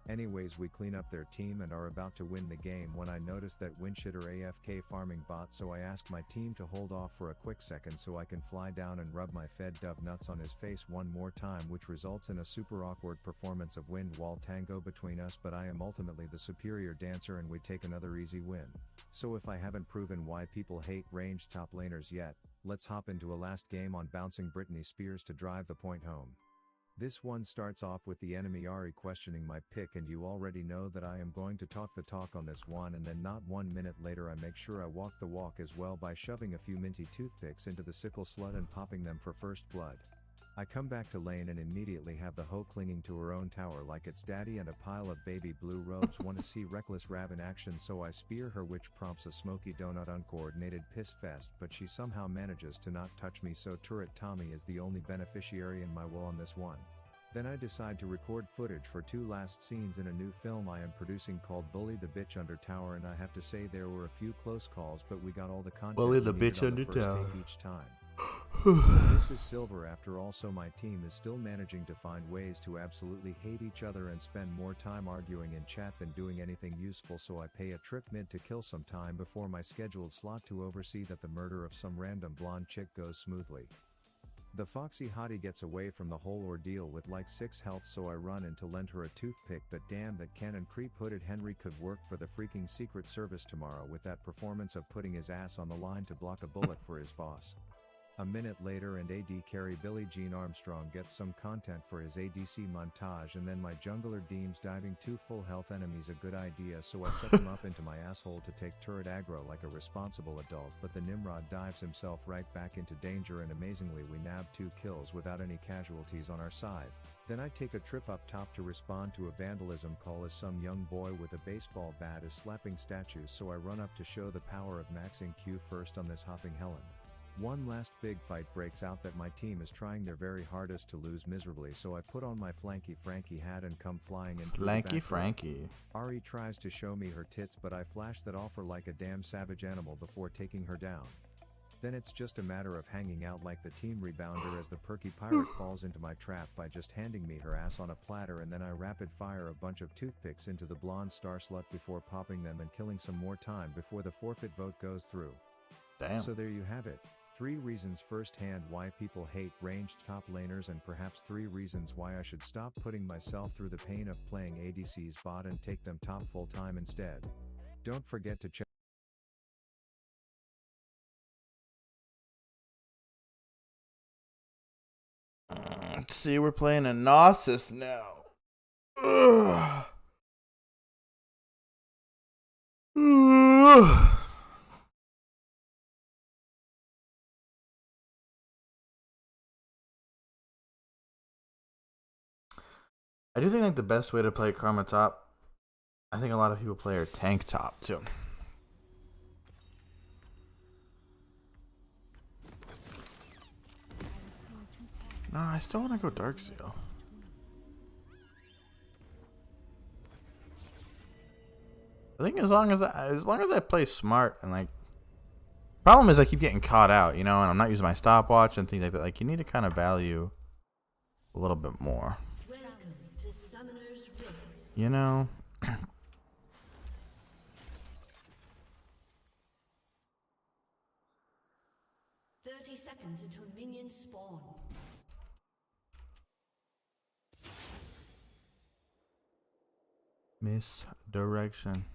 Anyways, we clean up their team and are about to win the game when I notice that Winshitter AFK farming bot, so I ask my team to hold off for a quick second so I can fly down and rub my fed dub nuts on his face one more time, which results in a super awkward performance of wind wall tango between us, but I am ultimately the superior dancer and we take another easy win. So if I haven't proven why people hate ranged top laners yet, let's hop into a last game on bouncing Britney Spears to drive the point home. This one starts off with the enemy Ari questioning my pick, and you already know that I am going to talk the talk on this one, and then not 1 minute later I make sure I walk the walk as well by shoving a few minty toothpicks into the sickle slut and popping them for first blood. I come back to lane and immediately have the hoe clinging to her own tower like it's daddy, and a pile of baby blue robes want to see reckless Rav in action, so I spear her, which prompts a smoky donut uncoordinated piss fest, but she somehow manages to not touch me, so turret Tommy is the only beneficiary in my will on this one. Then I decide to record footage for 2 last scenes in a new film I am producing called Bully the Bitch Under Tower, and I have to say there were a few close calls, but we got all the content Bully we the needed bitch on under the first tower. take each time. This is silver after all, so my team is still managing to find ways to absolutely hate each other and spend more time arguing in chat than doing anything useful, so I pay a trip mid to kill some time before my scheduled slot to oversee that the murder of some random blonde chick goes smoothly. The foxy hottie gets away from the whole ordeal with like 6 health, so I run in to lend her a toothpick, but damn, that cannon creep hooded Henry could work for the freaking Secret Service tomorrow with that performance of putting his ass on the line to block a bullet for his boss. A minute later and AD carry Billie Jean Armstrong gets some content for his ADC montage, and then my jungler deems diving 2 full health enemies a good idea, so I set them up into my asshole to take turret aggro like a responsible adult, but the Nimrod dives himself right back into danger, and amazingly we nab 2 kills without any casualties on our side. Then I take a trip up top to respond to a vandalism call as some young boy with a baseball bat is slapping statues, so I run up to show the power of maxing Q first on this hopping Helen. One last big fight breaks out that my team is trying their very hardest to lose miserably, so I put on my Flanky Frankie hat and come flying into the back Flanky door. Frankie. Ari tries to show me her tits, but I flash that off her like a damn savage animal before taking her down. Then it's just a matter of hanging out like the team rebounder as the perky pirate falls into my trap by just handing me her ass on a platter, and then I rapid fire a bunch of toothpicks into the blonde star slut before popping them and killing some more time before the forfeit vote goes through. Damn. So there you have it. 3 reasons firsthand why people hate ranged top laners, and perhaps 3 reasons why I should stop putting myself through the pain of playing ADC's bot and take them top full time instead. Don't forget to check. Let's see, we're playing a Gnosis now. Ugh. Ugh. I do think like the best way to play Karma top, I think a lot of people play are tank top too. No, I still want to go Dark Seal. I think as long as I play smart and like, problem is I keep getting caught out, you know, and I'm not using my stopwatch and things like that. Like you need to kind of value a little bit more. Welcome to Summoner's Rift. You know. 30 seconds until minions spawn. Misdirection.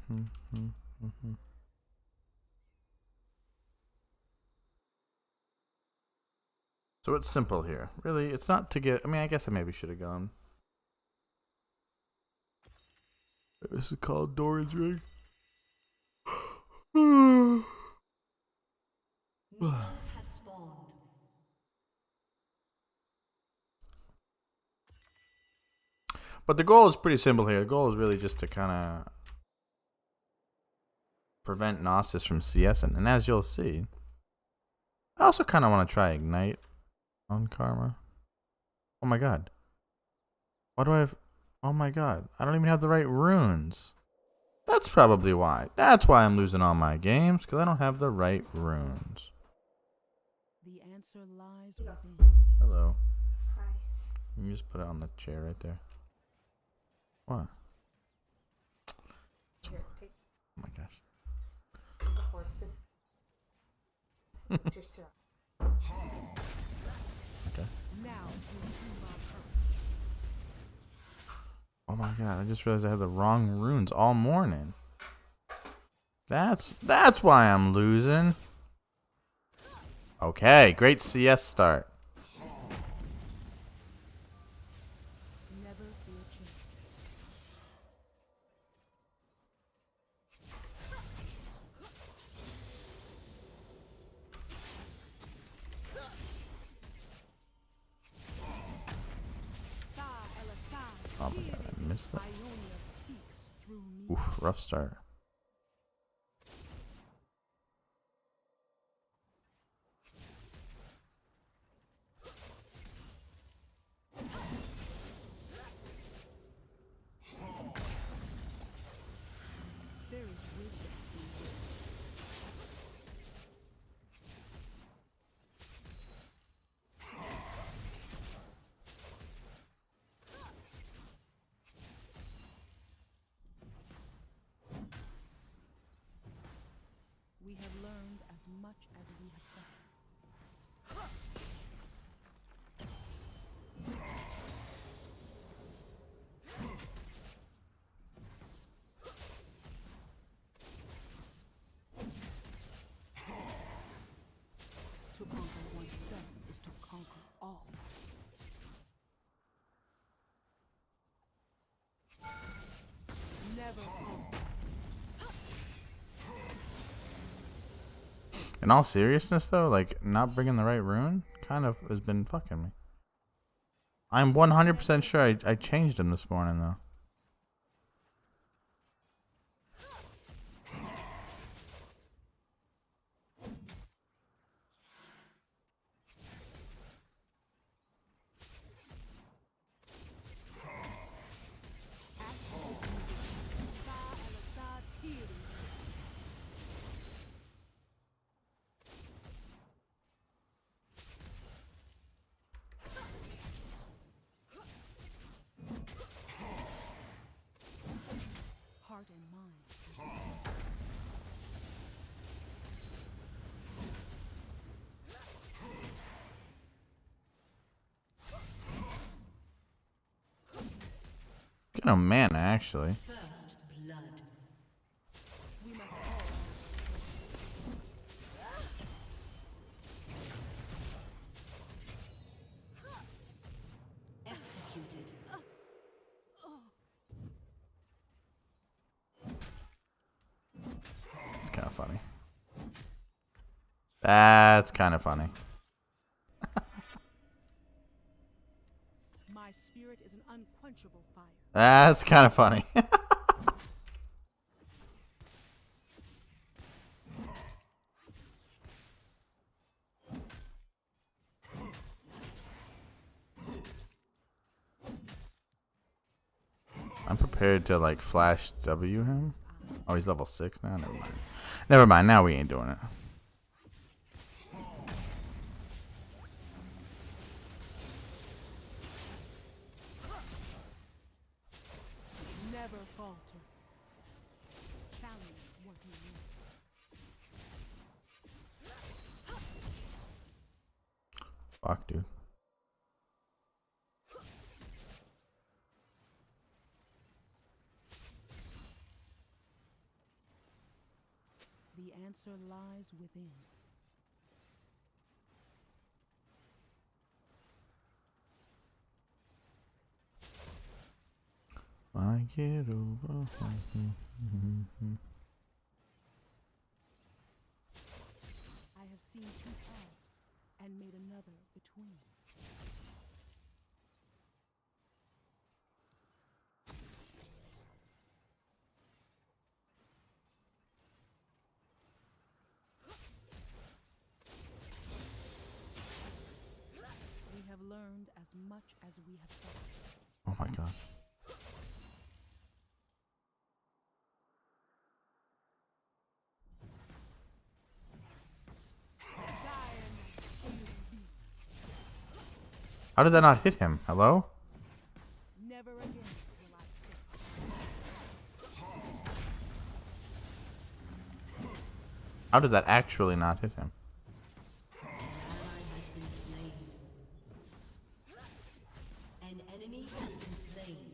So it's simple here. Really, it's not to get... I mean, I guess I maybe should have gone. This is called Doran's Ring. Minions have spawned. But the goal is pretty simple here. The goal is really just to kind of prevent Gnosis from CSing. And as you'll see, I also kind of want to try Ignite on Karma. Oh my god. Why do I have... Oh my god. I don't even have the right runes. That's probably why. That's why I'm losing all my games, because I don't have the right runes. The answer lies within. Hello. Hi. You can just put it on the chair right there. What? guess. It's your syrup. Okay. Now, Oh my god, I just realized I have the wrong runes all morning. That's why I'm losing. Okay, great CS start. never fear change. Oh my god, I missed that. Ionia speaks through me. Oof, rough start. There is wisdom in you. We have learned as much as we have suffered. To conquer oneself is to conquer all. Never conquer. In all seriousness, though, like, not bringing the right rune kind of has been fucking me. I'm 100% sure I changed him this morning, though. Heart and mind. Get no mana, actually. First blood. We must all Executed. It's kind of funny. That's kind of funny. My spirit is an unquenchable fire. That's kind of funny. I'm prepared to like flash W him. Oh, he's level 6 now? Never mind. Never mind, now we ain't doing it. Never falter. Challenge what you know. Fuck, dude. The answer lies within. I get over. I have seen two paths and made another between. We have learned as much as we have suffered. Oh my god. How did that not hit him? Hello? Never again will I sit. How did that actually not hit him? An ally has been slain. An enemy has been slain.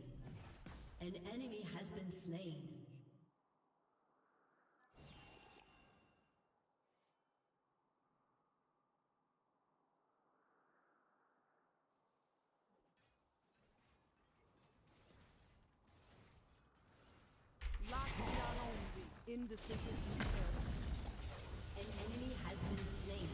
An enemy has been slain. Lockdown only. Indecision is error. An enemy has been slain.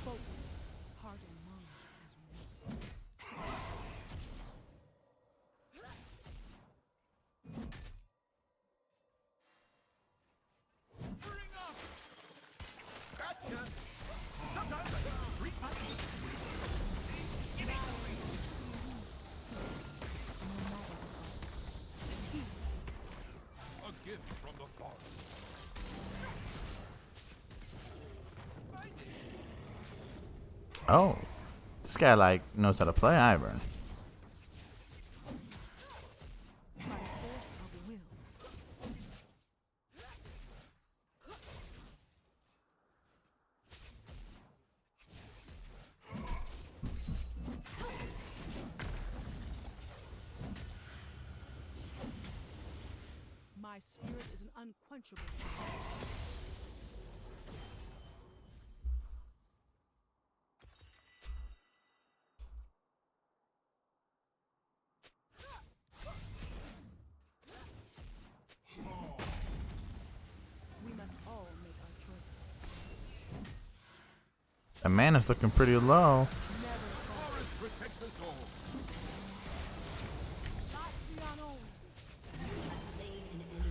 Focus. Heart and mind as one. A gift from the forest. Oh, this guy like knows how to play Ivern. By force of will. My spirit is an unquenchable fire. We must all make our choices. The mana's looking pretty low. Protect us all. Lockdown only.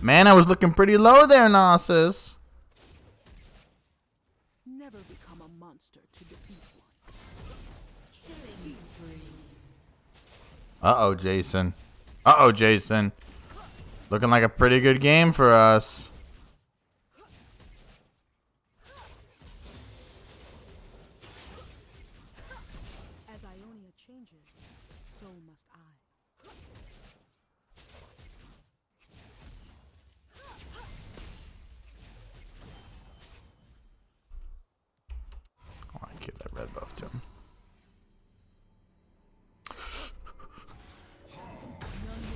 Mana was looking pretty low there, Narcissus. Never become a monster to defeat one. Killing spree. Uh-oh, Jason. Uh-oh, Jason. Looking like a pretty good game for us. As Ionia changes, so must I. I want to give that red buff to him.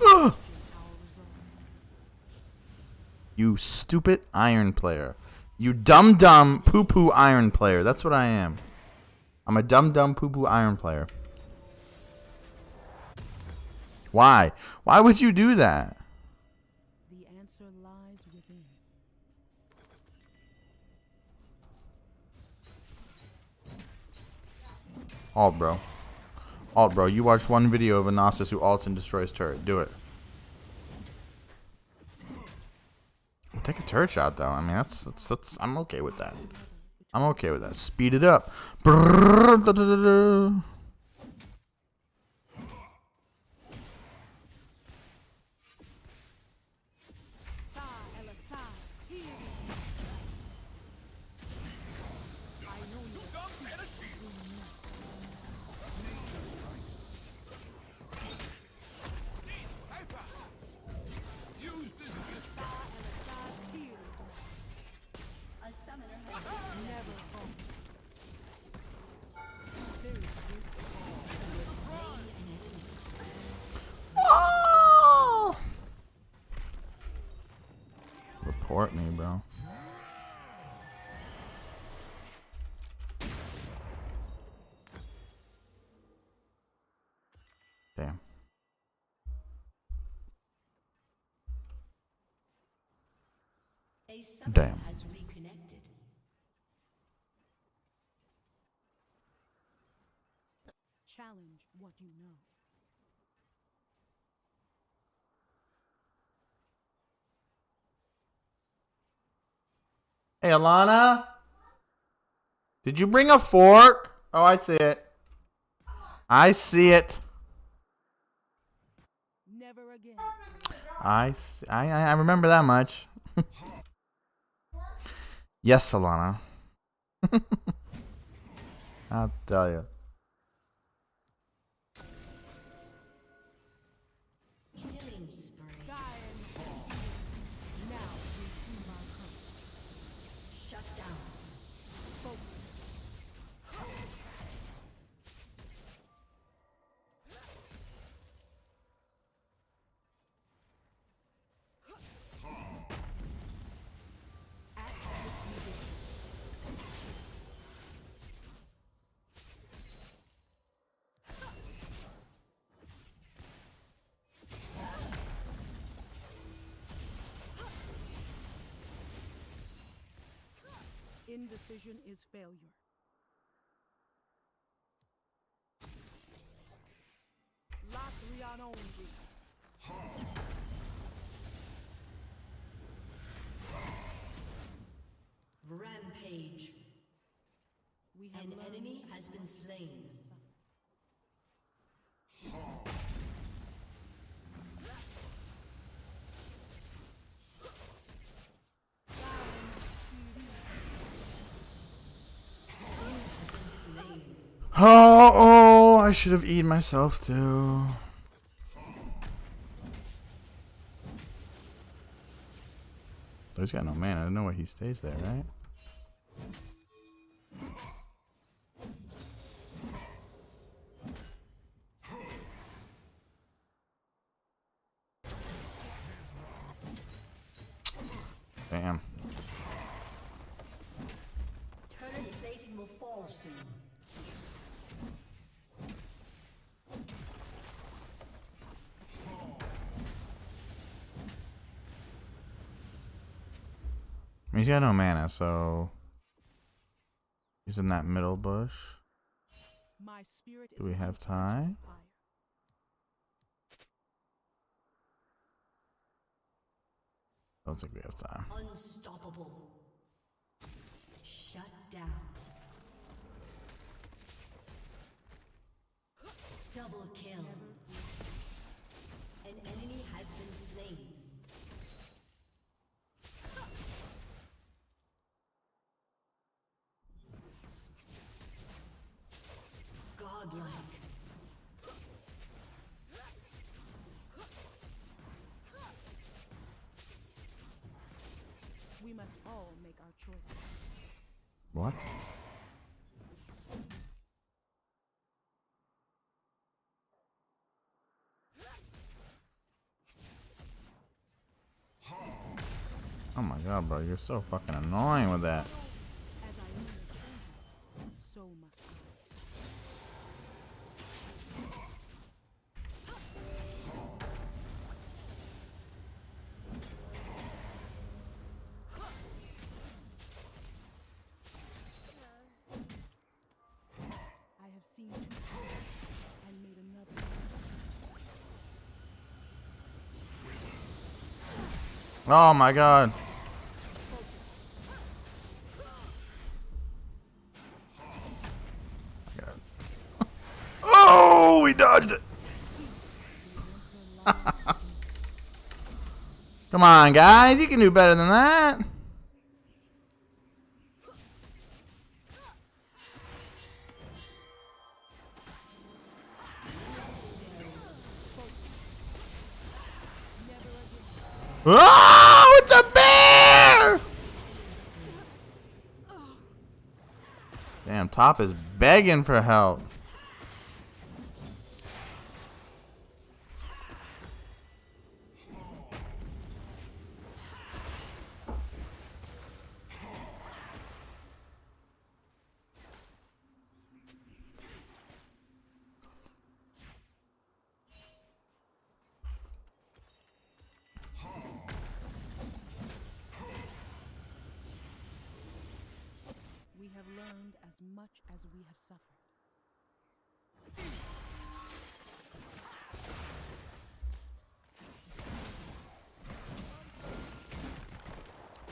Ugh! You stupid iron player. You dumb poo poo iron player. That's what I am. I'm a dumb poo poo iron player. Why? Why would you do that? The answer lies within. Alt, bro. Alt, bro. You watched one video of a Gnosis who ults and destroys turret. Do it. Take a turret shot, though. I mean, that's I'm okay with that. I'm okay with that. Speed it up. Brrr, da, da, da, da. Sa ela sa, here. Ionia speaks through me. Use this gift. Sa ela sa, here. A summoner has Never fall. There is wisdom. Oh! Report me, bro. Damn. a summoner Damn. has reconnected. Challenge what you know. Hey, Alana? Did you bring a fork? Oh, I see it. I see it. Never again. I remember that much. Yes, Alana. I'll tell you. Killing spree. Now we do my hunt. Shut down. Focus. Indecision is failure. Latrian only. Rampage. We have An learned enemy has been slain. Oh, I should have eaten myself too. Oh, he's got no mana. I don't know why he stays there, right? Damn. Turret plating will fall soon. I mean, he's got no mana, so he's in that middle bush. My spirit is Do we like have a torch time? of fire. Don't think we have time. Unstoppable. Shut down. Double kill. An enemy has been slain. Godlike. We must all make our choices. What? Oh my god, bro, you're so fucking annoying with that. As I need, so must I. I have seen two paths and made another. Oh my god. Oh, we dodged it. Come on, guys. You can do better than that. Oh, it's a bear! Damn, top is begging for help. We have learned as much as we have suffered.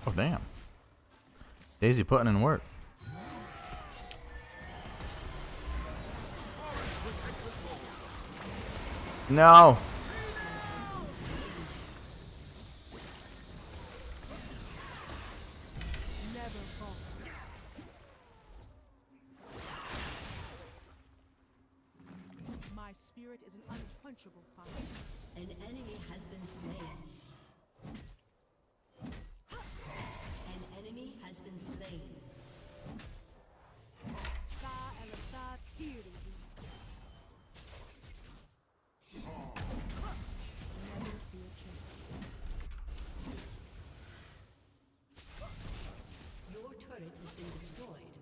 Oh, damn. dayZ putting in work. No. Never falter. unquenchable fire. An enemy has been slain. An enemy has been slain. Sa Elasad Kiri. Never fear change. Your turret has been destroyed.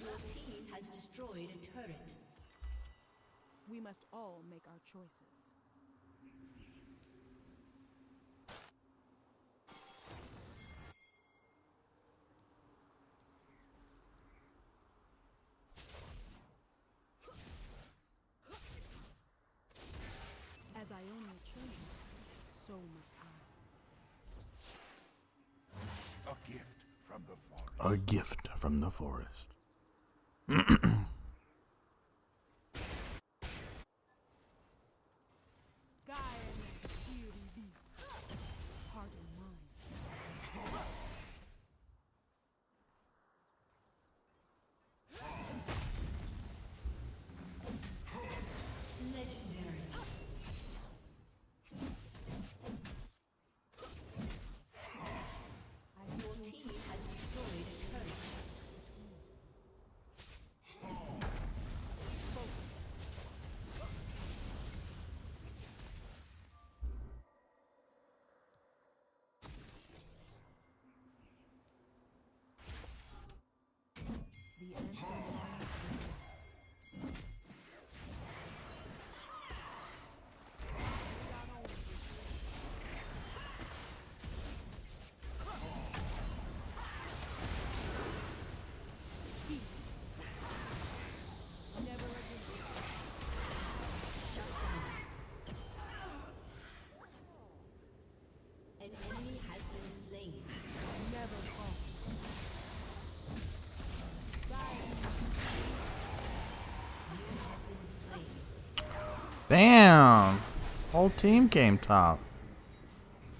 Your team has destroyed a turret. We must all make our choices. As I own a change, so must I. A gift from the forest. A gift from the forest. Gaia Kiri V. Heart and mind. Legendary. Your team has destroyed a turret. The answer lies within. Peace. Never again. Shut down. An enemy has been slain. Never falter. You have been slain. Damn. Whole team came top.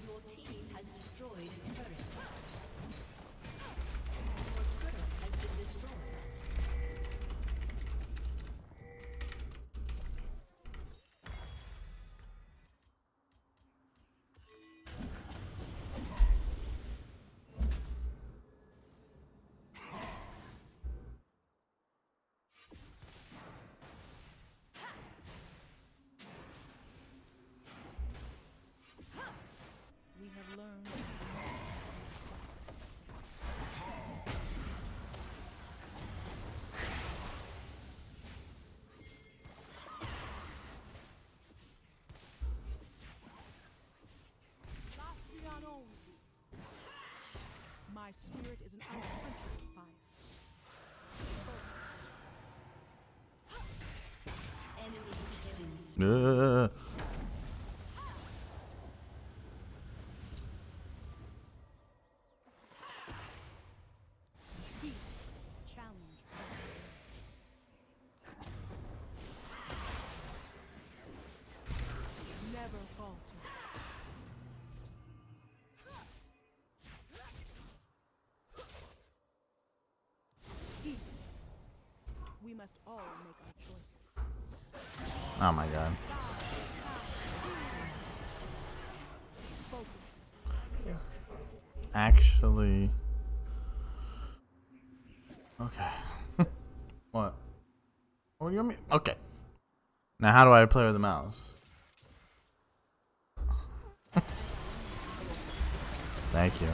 Your team has destroyed a turret. Your turret has been destroyed. We have learned. My spirit is an unquenchable fire. Enemy killing spree. Peace. Challenge. Never falter. Peace. We must all make our choices. Oh my god. Focus. Actually. Okay. What? Oh, you want me? Okay. Now, how do I play with the mouse? Thank you.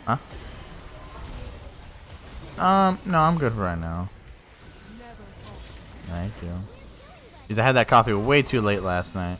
Huh? No, I'm good for right now. Thank you. Because I had that coffee way too late last night.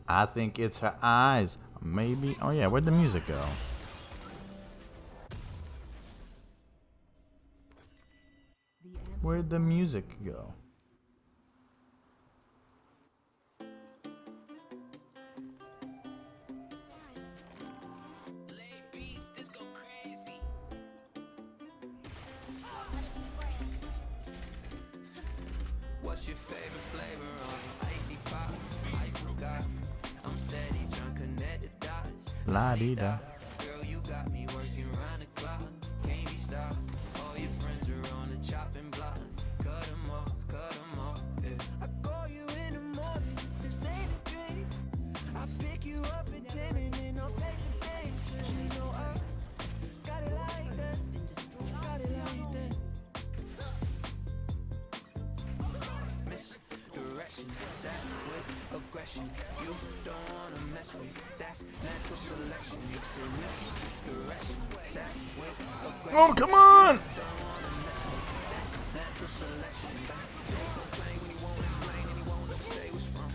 I think it's her eyes. Maybe. Oh yeah, where'd the music go? Where'd the music go? What's your favorite flavor of icy pop? I forgot. I'm steady drunk, connected dots. La-dee-da. Girl, you got me working round the clock. Can't be stopped. All your friends are on the chopping block. Cut them off, yeah. I call you in the morning, this ain't a dream. I pick you up at 10 and then I'll pay for things. 'Cause you know I got it like that. Got it like that. Misdirection, sass with aggression. You don't wanna mess with, that's natural selection. You say misdirection, sass with aggression. Oh, come on! Don't wanna mess with, that's natural selection. Don't complain when he won't explain and he won't ever say what's wrong.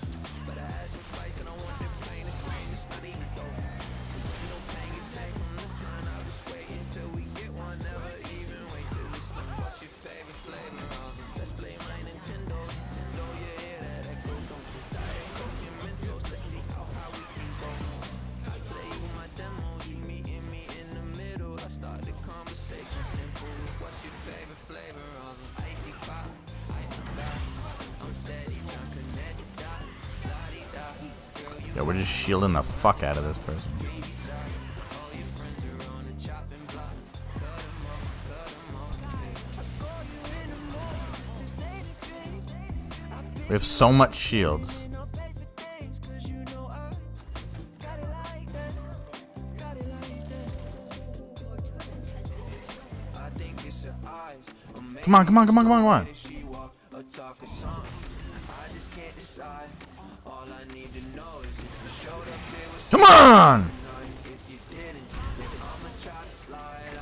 But I asked him twice and I want them plain and strange. It's not even though. No pain gets taken from the sun. I'll just wait until we get one. Never even wait till it's done. What's your favorite flavor of it? Let's play my Nintendo. Nintendo, you hear that echo? Don't you die? Coke your Mentos. Let's see how high we can go. I play you my demos. You meeting me in the middle. I start the conversation simple. What's your favorite flavor of it? Icy pop. I forgot. I'm steady drunk, connected dots. La-di-da. Girl, you Yeah, we're just shielding the fuck out of this person. all your friends are on the chopping block. Cut them off, I call you in the morning, this ain't a dream. We have so much shields. And I'll pay for things, 'cause you know I got it like that. Got it like that. I think it's her eyes. Or maybe Come on, come on, come on, come on, come on. it's the way that she walk or talk or something. I just can't decide. All I need to know is if you showed up here with Come on! if you didn't, then I'ma try to slide,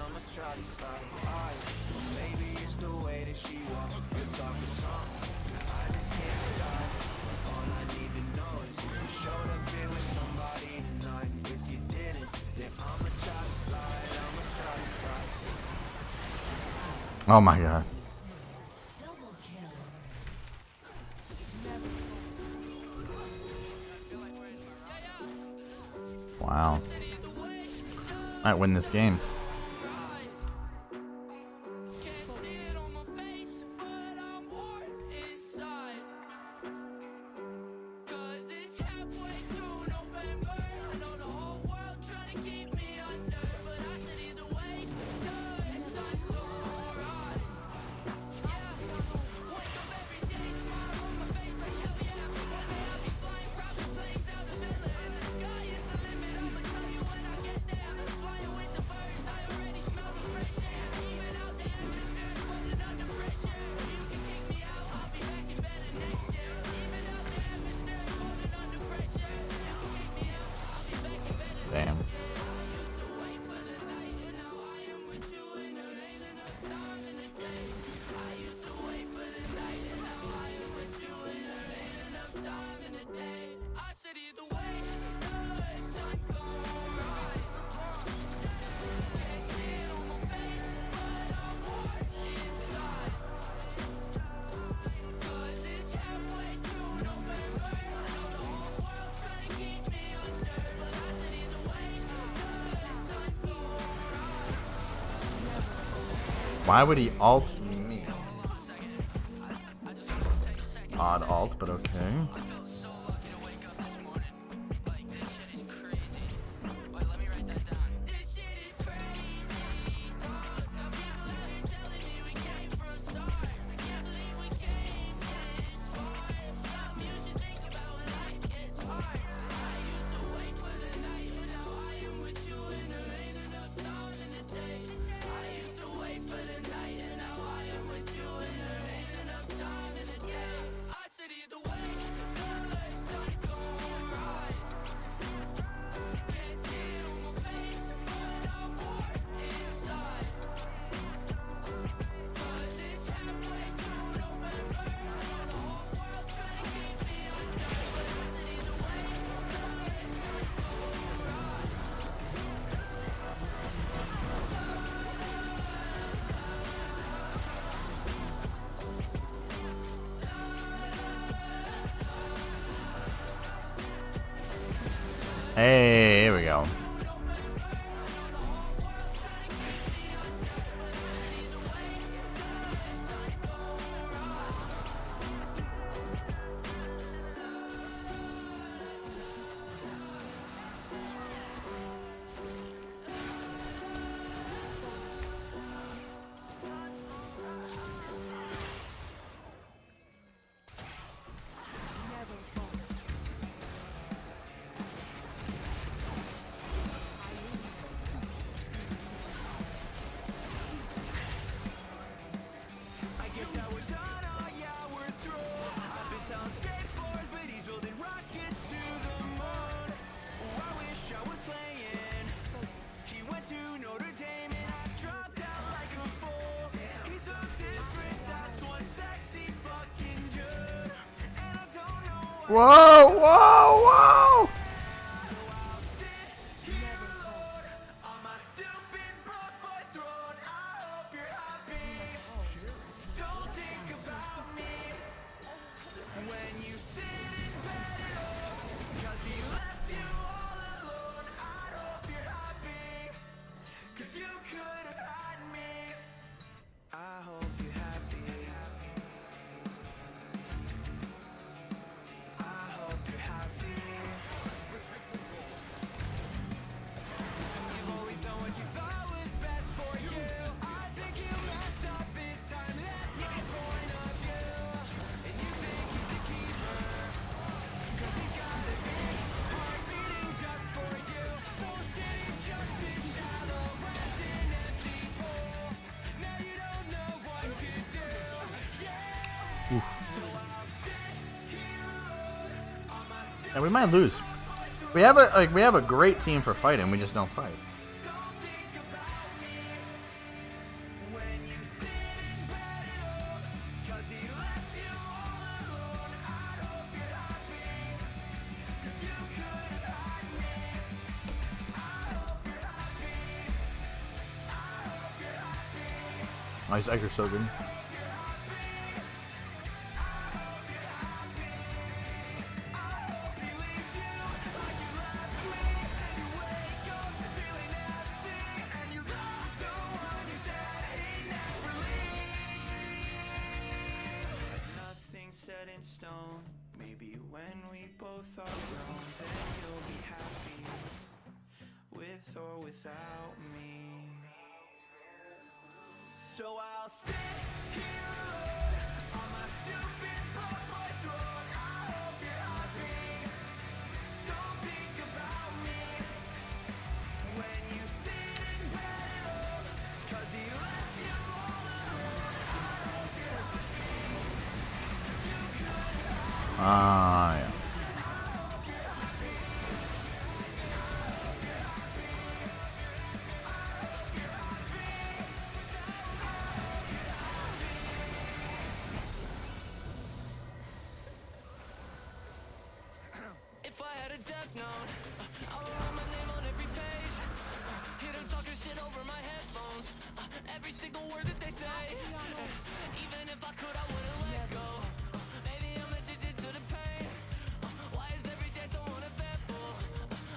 Alright, or maybe it's the way that she walk or talk or something. I just can't decide. All I need to know is if you showed up here with somebody tonight. If you didn't, then I'ma try to slide, Oh my god. Wow. Might win this game. Damn. Why would he alt me? Odd alt, but okay. Hey, here we go. I guess how we're done, oh yeah, we're through. I've been selling skateboards, but he's building rockets to the moon. Oh, I wish I was playing. He went to Notre Dame and I dropped out like a fool. He's so different, that's one sexy fucking dude. And I don't know why. Whoa, whoa, whoa! So I'll sit here alone on my stupid broke boy throne. I hope you're happy. Don't think about me when you sit in bed alone, 'cause he left you all alone. I hope you're happy, 'cause you could have had me. I hope you're happy. I hope you're happy. You've always done what you thought was best for you. I think you messed up this time, that's my point of view. And you think he's a keeper, 'cause he's got a big heart beating just for you. Bullshit, he's just a shallow, an empty pool. Now you don't know what to do. Yeah. So I'll sit here alone on my stupid And we might lose. We have a great team for fighting. We just don't fight. when you sit in bed alone, 'cause he left you all alone. I hope you're happy, 'cause you could have had me. I hope you're happy. I hope you're happy. Oh, these eggs are so good. Nothing set in stone. Maybe when we both are grown, then you'll be happy with or without me. So I'll sit here alone on my stupid broke boy throne. I hope you're happy. Don't think about me when you sit in bed alone, 'cause he left you all alone. I hope you're happy, 'cause you could have. Ah, yeah. If I had a death note, I would write my name on every page. Hear them talking shit over my headphones. Every single word that they say. Even if I could, I wouldn't let go. Maybe I'm addicted to the pain. Why is every day so uneventful?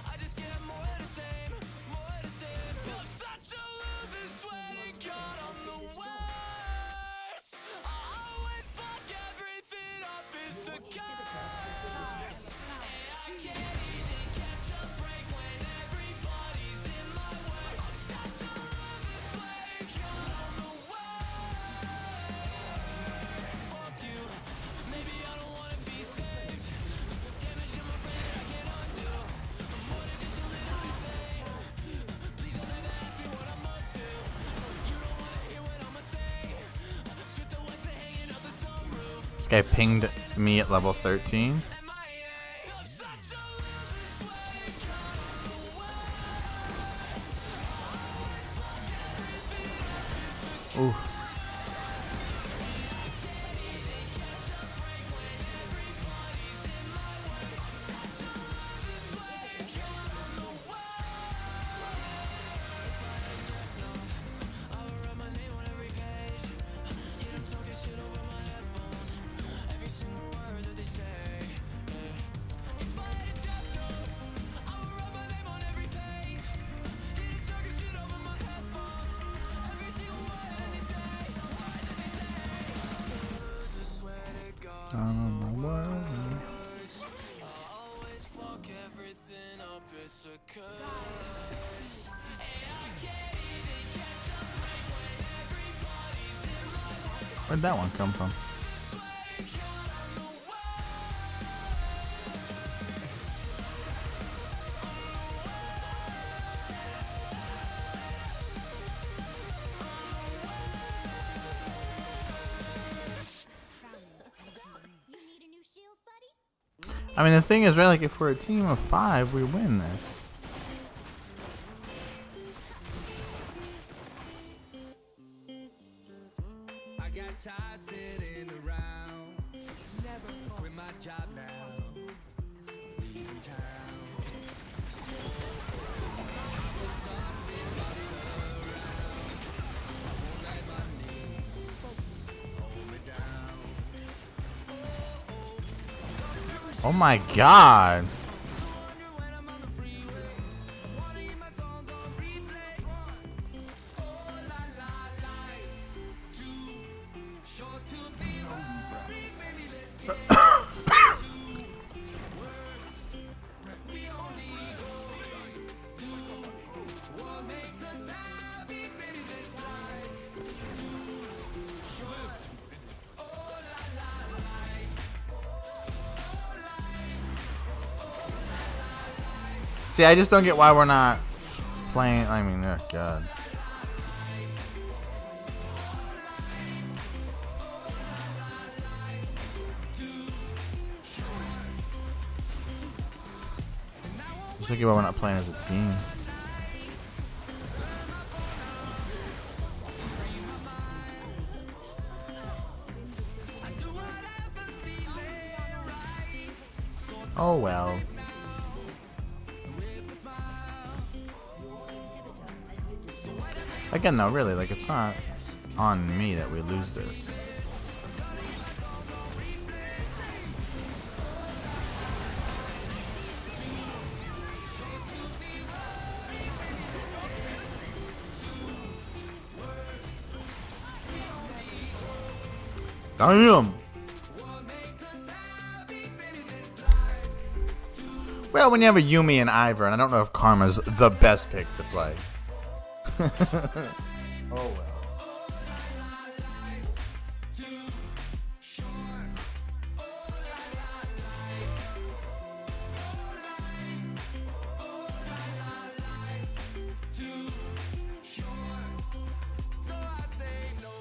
I just get more of the same, more of the same. I'm such a loser, swear to God, I'm the worst. I always fuck everything up, it's a curse. And I can't even catch a break when everybody's in my way. I'm such a loser, swear to God, I'm the worst. Fuck you, maybe I don't wanna be saved. Damage in my brain that I can't undo. I'm more than just a little insane. Please don't ever ask me what I'm up to. You don't wanna hear what I'ma say. Strip the whites and hanging out the sunroof. This guy pinged me at level 13. I'm such a loser, swear to God, I'm the worst. Ooh. Every single word that they say. If I had a death note, I would write my On my way. Always fuck everything up, it's a curse. Hey, I can't even catch a break when everybody's in my way. Where'd that one come from? I mean, the thing is, right, like, if we're a team of 5, we win this. I got tired sitting around. Never quit my job now. Leaving town. I was done with my around. I won't let my knees hold me down. Oh my god. See, I just don't get why we're not playing. I mean, oh god. Just thinking about we're not playing as a team. Oh well. Again, though, really, like, it's not on me that we lose this. Damn! Well, when you have a Yumi and Ivern, I don't know if Karma's the best pick to play. Oh well.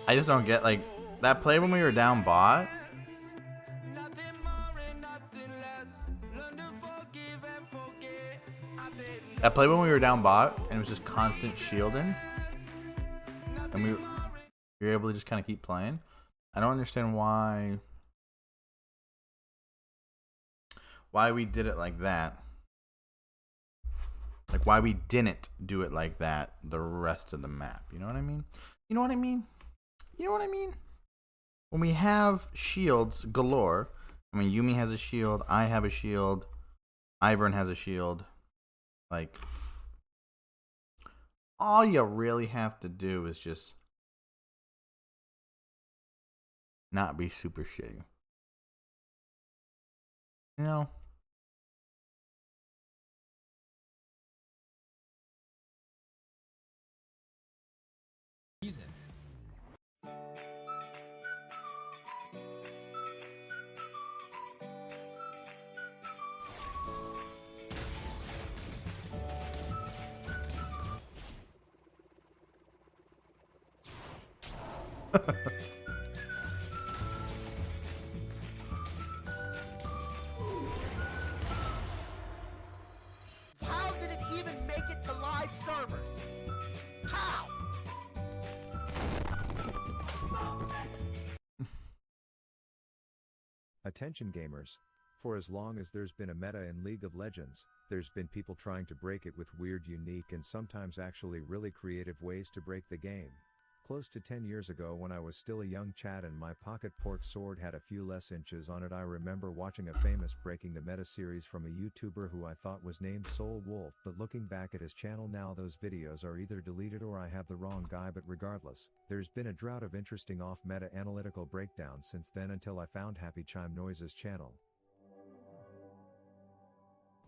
I just don't get, like, that play when we were down bot. That play when we were down bot and it was just constant shielding. And we were able to just kind of keep playing. I don't understand why we did it like that. Like, why we didn't do it like that the rest of the map. You know what I mean? You know what I mean? You know what I mean? When we have shields galore, I mean, Yumi has a shield, I have a shield, Ivern has a shield. Like, all you really have to do is just not be super shitty. You know? Reason. How did it even make it to live servers? How? Attention gamers. For as long as there's been a meta in League of Legends, there's been people trying to break it with weird, unique, and sometimes actually really creative ways to break the game. Close to 10 years ago when I was still a young chad and my pocket pork sword had a few less inches on it, I remember watching a famous Breaking the Meta series from a YouTuber who I thought was named Soul Wolf, but looking back at his channel now those videos are either deleted or I have the wrong guy, but regardless, there's been a drought of interesting off-meta analytical breakdowns since then until I found Happy Chime Noise's channel.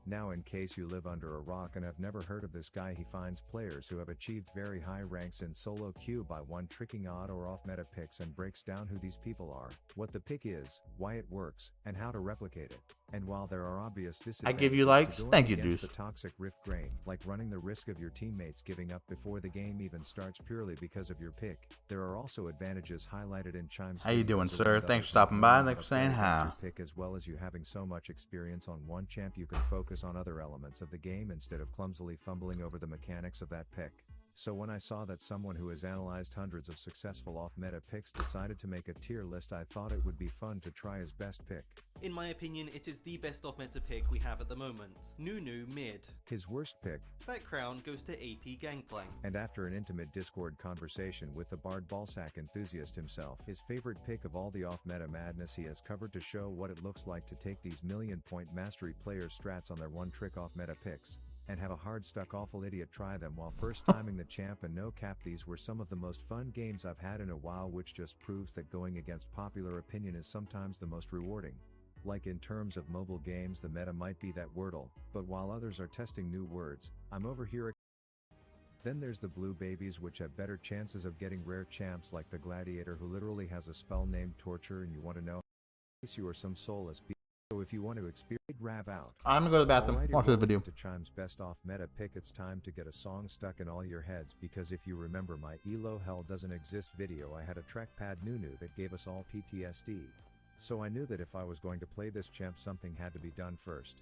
Now in case you live under a rock and have never heard of this guy, he finds players who have achieved very high ranks in solo queue by one tricking odd or off meta picks and breaks down who these people are, what the pick is, why it works, and how to replicate it. And while there are obvious I disadvantages give you likes. to going Thank you, against Deuce. the toxic rift grain, like running the risk of your teammates giving up before the game even starts purely because of your pick, there are also advantages highlighted in Chime's How you doing, videos sir? around Thanks for others stopping knowing by. how Thanks to for saying play against hi. your pick, as well as you having so much experience on one champ you can focus on other elements of the game instead of clumsily fumbling over the mechanics of that pick. So when I saw that someone who has analyzed hundreds of successful off-meta picks decided to make a tier list, I thought it would be fun to try his best pick. In my opinion, it is the best off-meta pick we have at the moment. Nunu mid. His worst pick. That crown goes to AP Gangplank. And after an intimate Discord conversation with the Bard Ballsack enthusiast himself, his favorite pick of all the off-meta madness he has covered to show what it looks like to take these million-point mastery player strats on their one-trick off-meta picks, and have a hard-stuck awful idiot try them while first timing the champ. And no cap, these were some of the most fun games I've had in a while, which just proves that going against popular opinion is sometimes the most rewarding. Like in terms of mobile games, the meta might be that Wordle, but while others are testing new words, I'm over here. Then there's the blue babies, which have better chances of getting rare champs like the Gladiator, who literally has a spell named Torture, and you want to know you are some soulless beast. So if you want to experience Rav out, I'm gonna go to the bathroom. alright, Watch you're this video. going to Chime's best off meta pick. It's time to get a song stuck in all your heads, because if you remember my Elo Hell Doesn't Exist video, I had a trackpad Nunu that gave us all PTSD. So I knew that if I was going to play this champ, something had to be done first.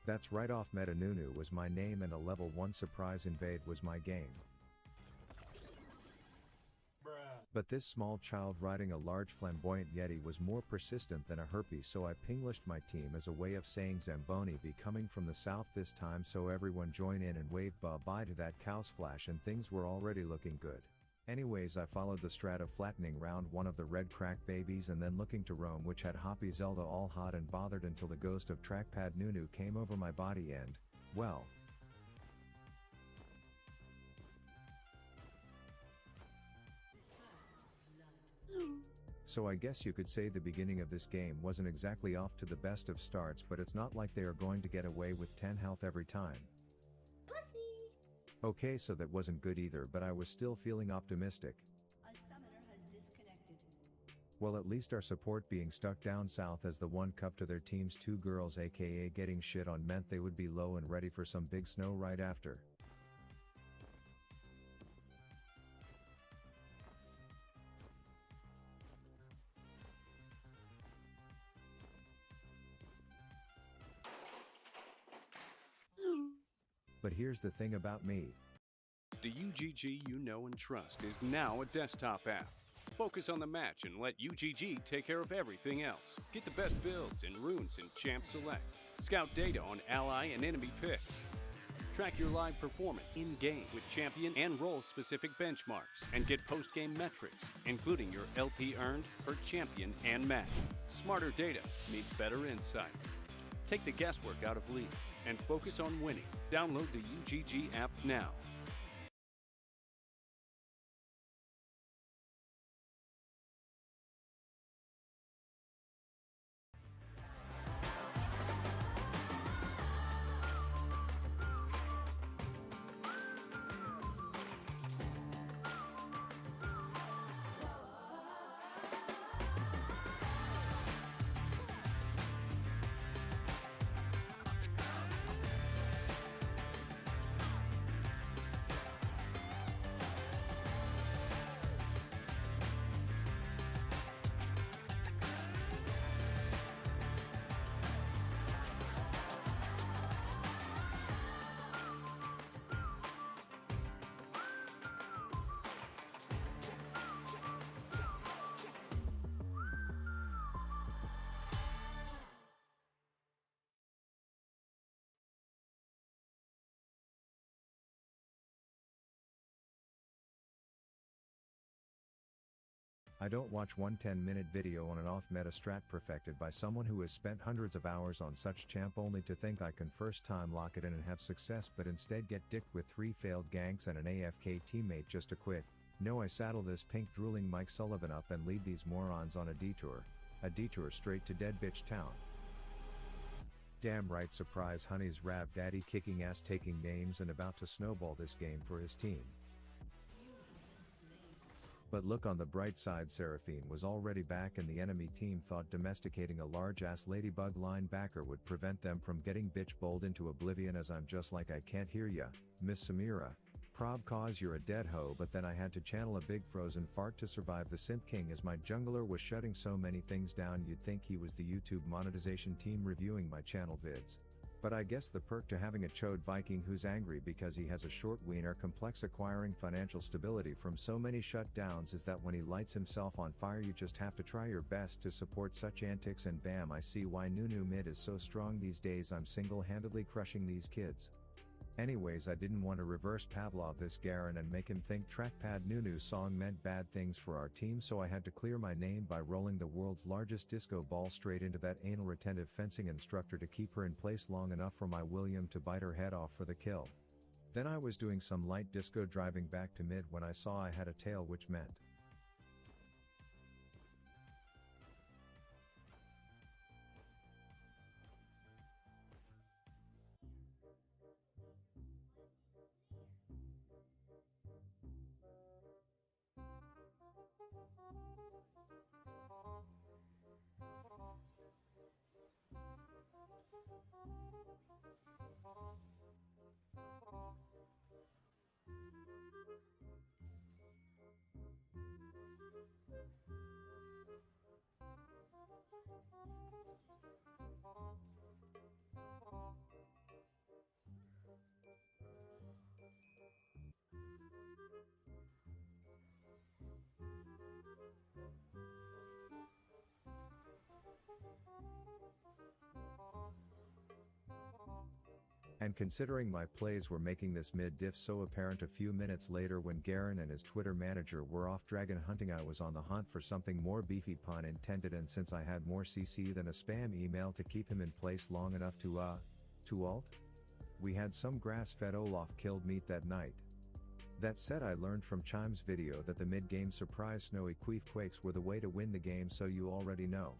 That's right, off meta Nunu was my name and a level 1 surprise invade was my game. But this small child riding a large flamboyant yeti was more persistent than a herpes, so I pinglished my team as a way of saying Zamboni be coming from the south this time, so everyone join in and wave bye-bye to that cow's flash, and things were already looking good. Anyways, I followed the strat of flattening round one of the red crack babies and then looking to roam, which had Hoppy Zelda all hot and bothered, until the ghost of trackpad Nunu came over my body and, well, so I guess you could say the beginning of this game wasn't exactly off to the best of starts, but it's not like they are going to get away with 10 health every time. Okay, so that wasn't good either, but I was still feeling optimistic. A summoner has disconnected. Well, at least our support being stuck down south as the one cup to their team's two girls, aka getting shit on, meant they would be low and ready for some big snow right after. But here's the thing about me. The UGG you know and trust is now a desktop app. Focus on the match and let UGG take care of everything else. Get the best builds and runes in Champ Select. Scout data on ally and enemy picks. Track your live performance in-game with champion and role-specific benchmarks. And get post-game metrics, including your LP earned per champion and match. Smarter data means better insight. Take the guesswork out of League and focus on winning. Download the UGG app now. I don't watch one 10-minute video on an off-meta strat perfected by someone who has spent hundreds of hours on such champ only to think I can first time lock it in and have success, but instead get dicked with 3 failed ganks and an AFK teammate just to quit. No, I saddle this pink drooling Mike Sullivan up and lead these morons on a detour straight to dead bitch town. Damn right, surprise Honey's Rab Daddy kicking ass, taking names and about to snowball this game for his team. But look, on the bright side, Seraphine was already back and the enemy team thought domesticating a large-ass ladybug linebacker would prevent them from getting bitch bowled into oblivion, as I'm just like, I can't hear ya, Miss Samira. Prob cause you're a dead hoe, but then I had to channel a big frozen fart to survive the Simp King as my jungler was shutting so many things down you'd think he was the YouTube monetization team reviewing my channel vids. But I guess the perk to having a chode Viking who's angry because he has a short wiener complex acquiring financial stability from so many shutdowns is that when he lights himself on fire you just have to try your best to support such antics, and bam, I see why Nunu mid is so strong these days. I'm single-handedly crushing these kids. Anyways, I didn't want to reverse Pavlov this Garen and make him think Trackpad Nunu's song meant bad things for our team, so I had to clear my name by rolling the world's largest disco ball straight into that anal retentive fencing instructor to keep her in place long enough for my William to bite her head off for the kill. Then I was doing some light disco driving back to mid when I saw I had a tail, which meant and considering my plays were making this mid diff so apparent a few minutes later when Garen and his Twitter manager were off dragon hunting, I was on the hunt for something more beefy, pun intended, and since I had more CC than a spam email to keep him in place long enough to ult, we had some grass-fed Olaf killed meat that night. That said, I learned from Chime's video that the mid-game surprise snowy queef quakes were the way to win the game, so you already know.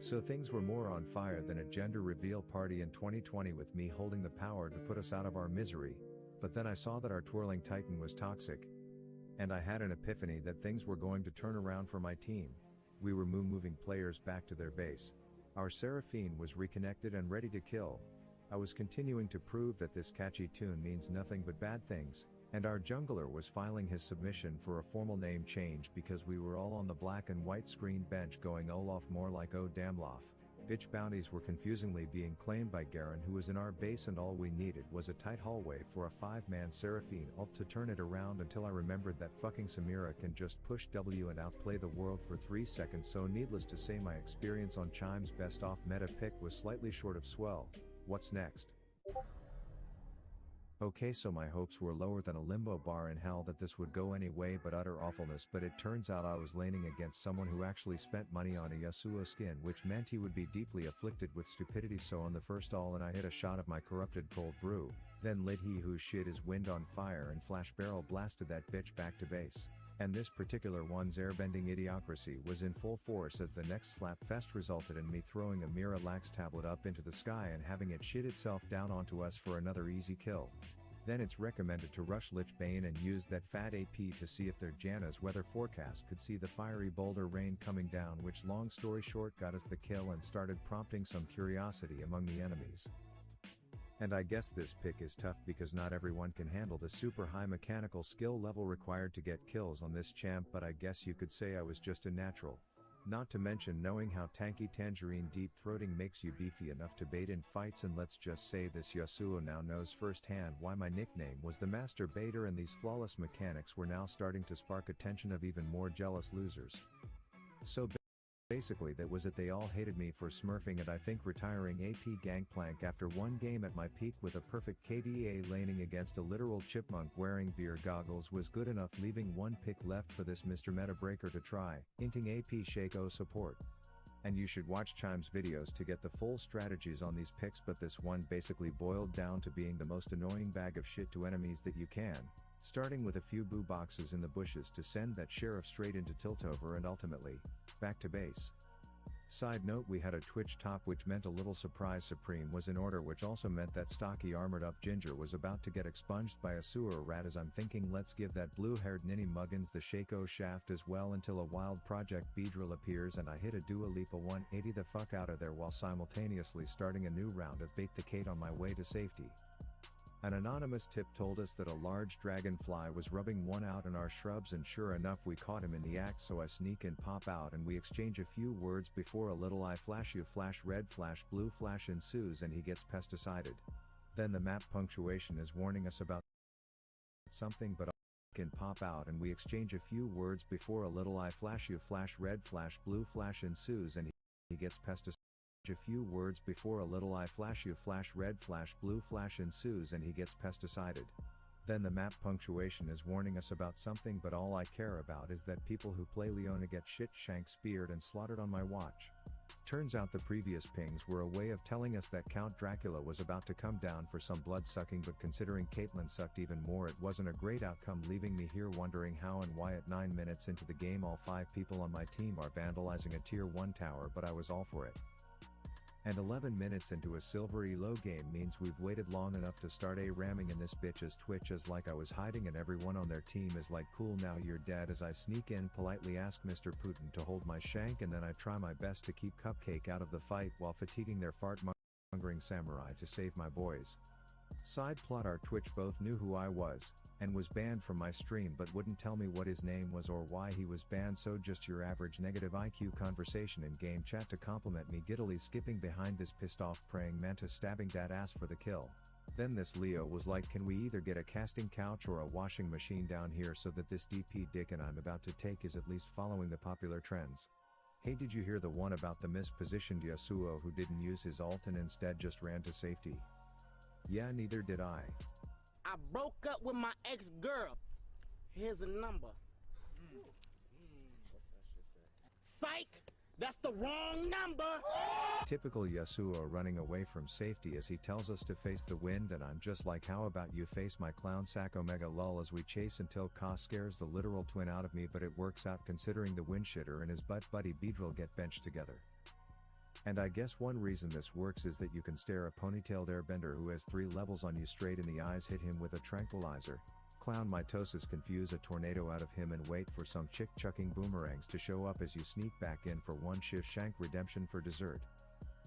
So things were more on fire than a gender reveal party in 2020 with me holding the power to put us out of our misery, but then I saw that our twirling titan was toxic. And I had an epiphany that things were going to turn around for my team. We were moving players back to their base. Our Seraphine was reconnected and ready to kill. I was continuing to prove that this catchy tune means nothing but bad things, and our jungler was filing his submission for a formal name change because we were all on the black and white screen bench going Olaf more like oh damn Lof. Bitch bounties were confusingly being claimed by Garen, who was in our base, and all we needed was a tight hallway for a 5-man Seraphine ult to turn it around until I remembered that fucking Samira can just push W and outplay the world for 3 seconds, so needless to say my experience on Chime's best off meta pick was slightly short of swell. What's next? Okay, so my hopes were lower than a limbo bar in hell that this would go anyway, but utter awfulness. But it turns out I was laning against someone who actually spent money on a Yasuo skin, which meant he would be deeply afflicted with stupidity. So on the first all, and I hit a shot of my corrupted cold brew, then lit he whose shit is wind on fire and flash barrel blasted that bitch back to base. And this particular one's airbending idiocracy was in full force, as the next slap fest resulted in me throwing a Miralax tablet up into the sky and having it shit itself down onto us for another easy kill. Then it's recommended to rush Lich Bane and use that fat AP to see if their Janna's weather forecast could see the fiery boulder rain coming down, which long story short got us the kill and started prompting some curiosity among the enemies. And I guess this pick is tough because not everyone can handle the super high mechanical skill level required to get kills on this champ, but I guess you could say I was just a natural. Not to mention knowing how tanky Tangerine deep throating makes you beefy enough to bait in fights, and let's just say this Yasuo now knows firsthand why my nickname was the Master Baiter, and these flawless mechanics were now starting to spark attention of even more jealous losers. So Basically that was it. They all hated me for smurfing and I think retiring AP Gangplank after one game at my peak with a perfect KDA laning against a literal chipmunk wearing beer goggles was good enough, leaving one pick left for this Mr. Meta Breaker to try, inting AP Shaco support. And you should watch Chime's videos to get the full strategies on these picks, but this one basically boiled down to being the most annoying bag of shit to enemies that you can, starting with a few boo boxes in the bushes to send that sheriff straight into tiltover and ultimately, back to base. Side note, we had a Twitch top which meant a little surprise supreme was in order, which also meant that stocky armored up Ginger was about to get expunged by a sewer rat, as I'm thinking let's give that blue haired ninny Muggins the Shaco shaft as well until a wild Project Beedrill appears and I hit a Dua Lipa 180 the fuck out of there while simultaneously starting a new round of Bait the Kate on my way to safety. An anonymous tip told us that a large dragonfly was rubbing one out in our shrubs, and sure enough we caught him in the act, so I sneak and pop out and we exchange a few words before a little I flash you flash red flash blue flash ensues and he gets pesticided. Then the map punctuation is warning us about something, but I can pop out and we exchange a few words before a little I flash you flash red flash blue flash ensues and he gets pesticided. A few words before a little I flash you flash red flash blue flash ensues and he gets pesticided. Then the map punctuation is warning us about something, but all I care about is that people who play Leona get shit shanked, speared and slaughtered on my watch. Turns out the previous pings were a way of telling us that Count Dracula was about to come down for some blood sucking, but considering Caitlyn sucked even more, it wasn't a great outcome, leaving me here wondering how and why at 9 minutes into the game all 5 people on my team are vandalizing a tier 1 tower, but I was all for it. And 11 minutes into a silvery low game means we've waited long enough to start ramming in this bitch as Twitch is like I was hiding and everyone on their team is like cool now you're dead, as I sneak in, politely ask Mr. Putin to hold my shank, and then I try my best to keep Cupcake out of the fight while fatiguing their fart-mongering samurai to save my boys. Side plot: our Twitch both knew who I was, and was banned from my stream but wouldn't tell me what his name was or why he was banned, so just your average negative IQ conversation in game chat to compliment me, giddily skipping behind this pissed off praying mantis stabbing dat ass for the kill. Then this Leo was like, can we either get a casting couch or a washing machine down here so that this DP dick and I'm about to take is at least following the popular trends. Hey, did you hear the one about the mispositioned Yasuo who didn't use his ult and instead just ran to safety? Yeah, neither did I. I broke up with my ex-girl. Here's a number. Psych! That's the wrong number! Typical Yasuo running away from safety as he tells us to face the wind, and I'm just like, how about you face my clown sack omega lol, as we chase until Ka scares the literal twin out of me, but it works out considering the windshitter and his butt buddy Beedrill get benched together. And I guess one reason this works is that you can stare a ponytailed airbender who has 3 levels on you straight in the eyes, hit him with a tranquilizer, clown mitosis, confuse a tornado out of him, and wait for some chick chucking boomerangs to show up as you sneak back in for one shift shank redemption for dessert.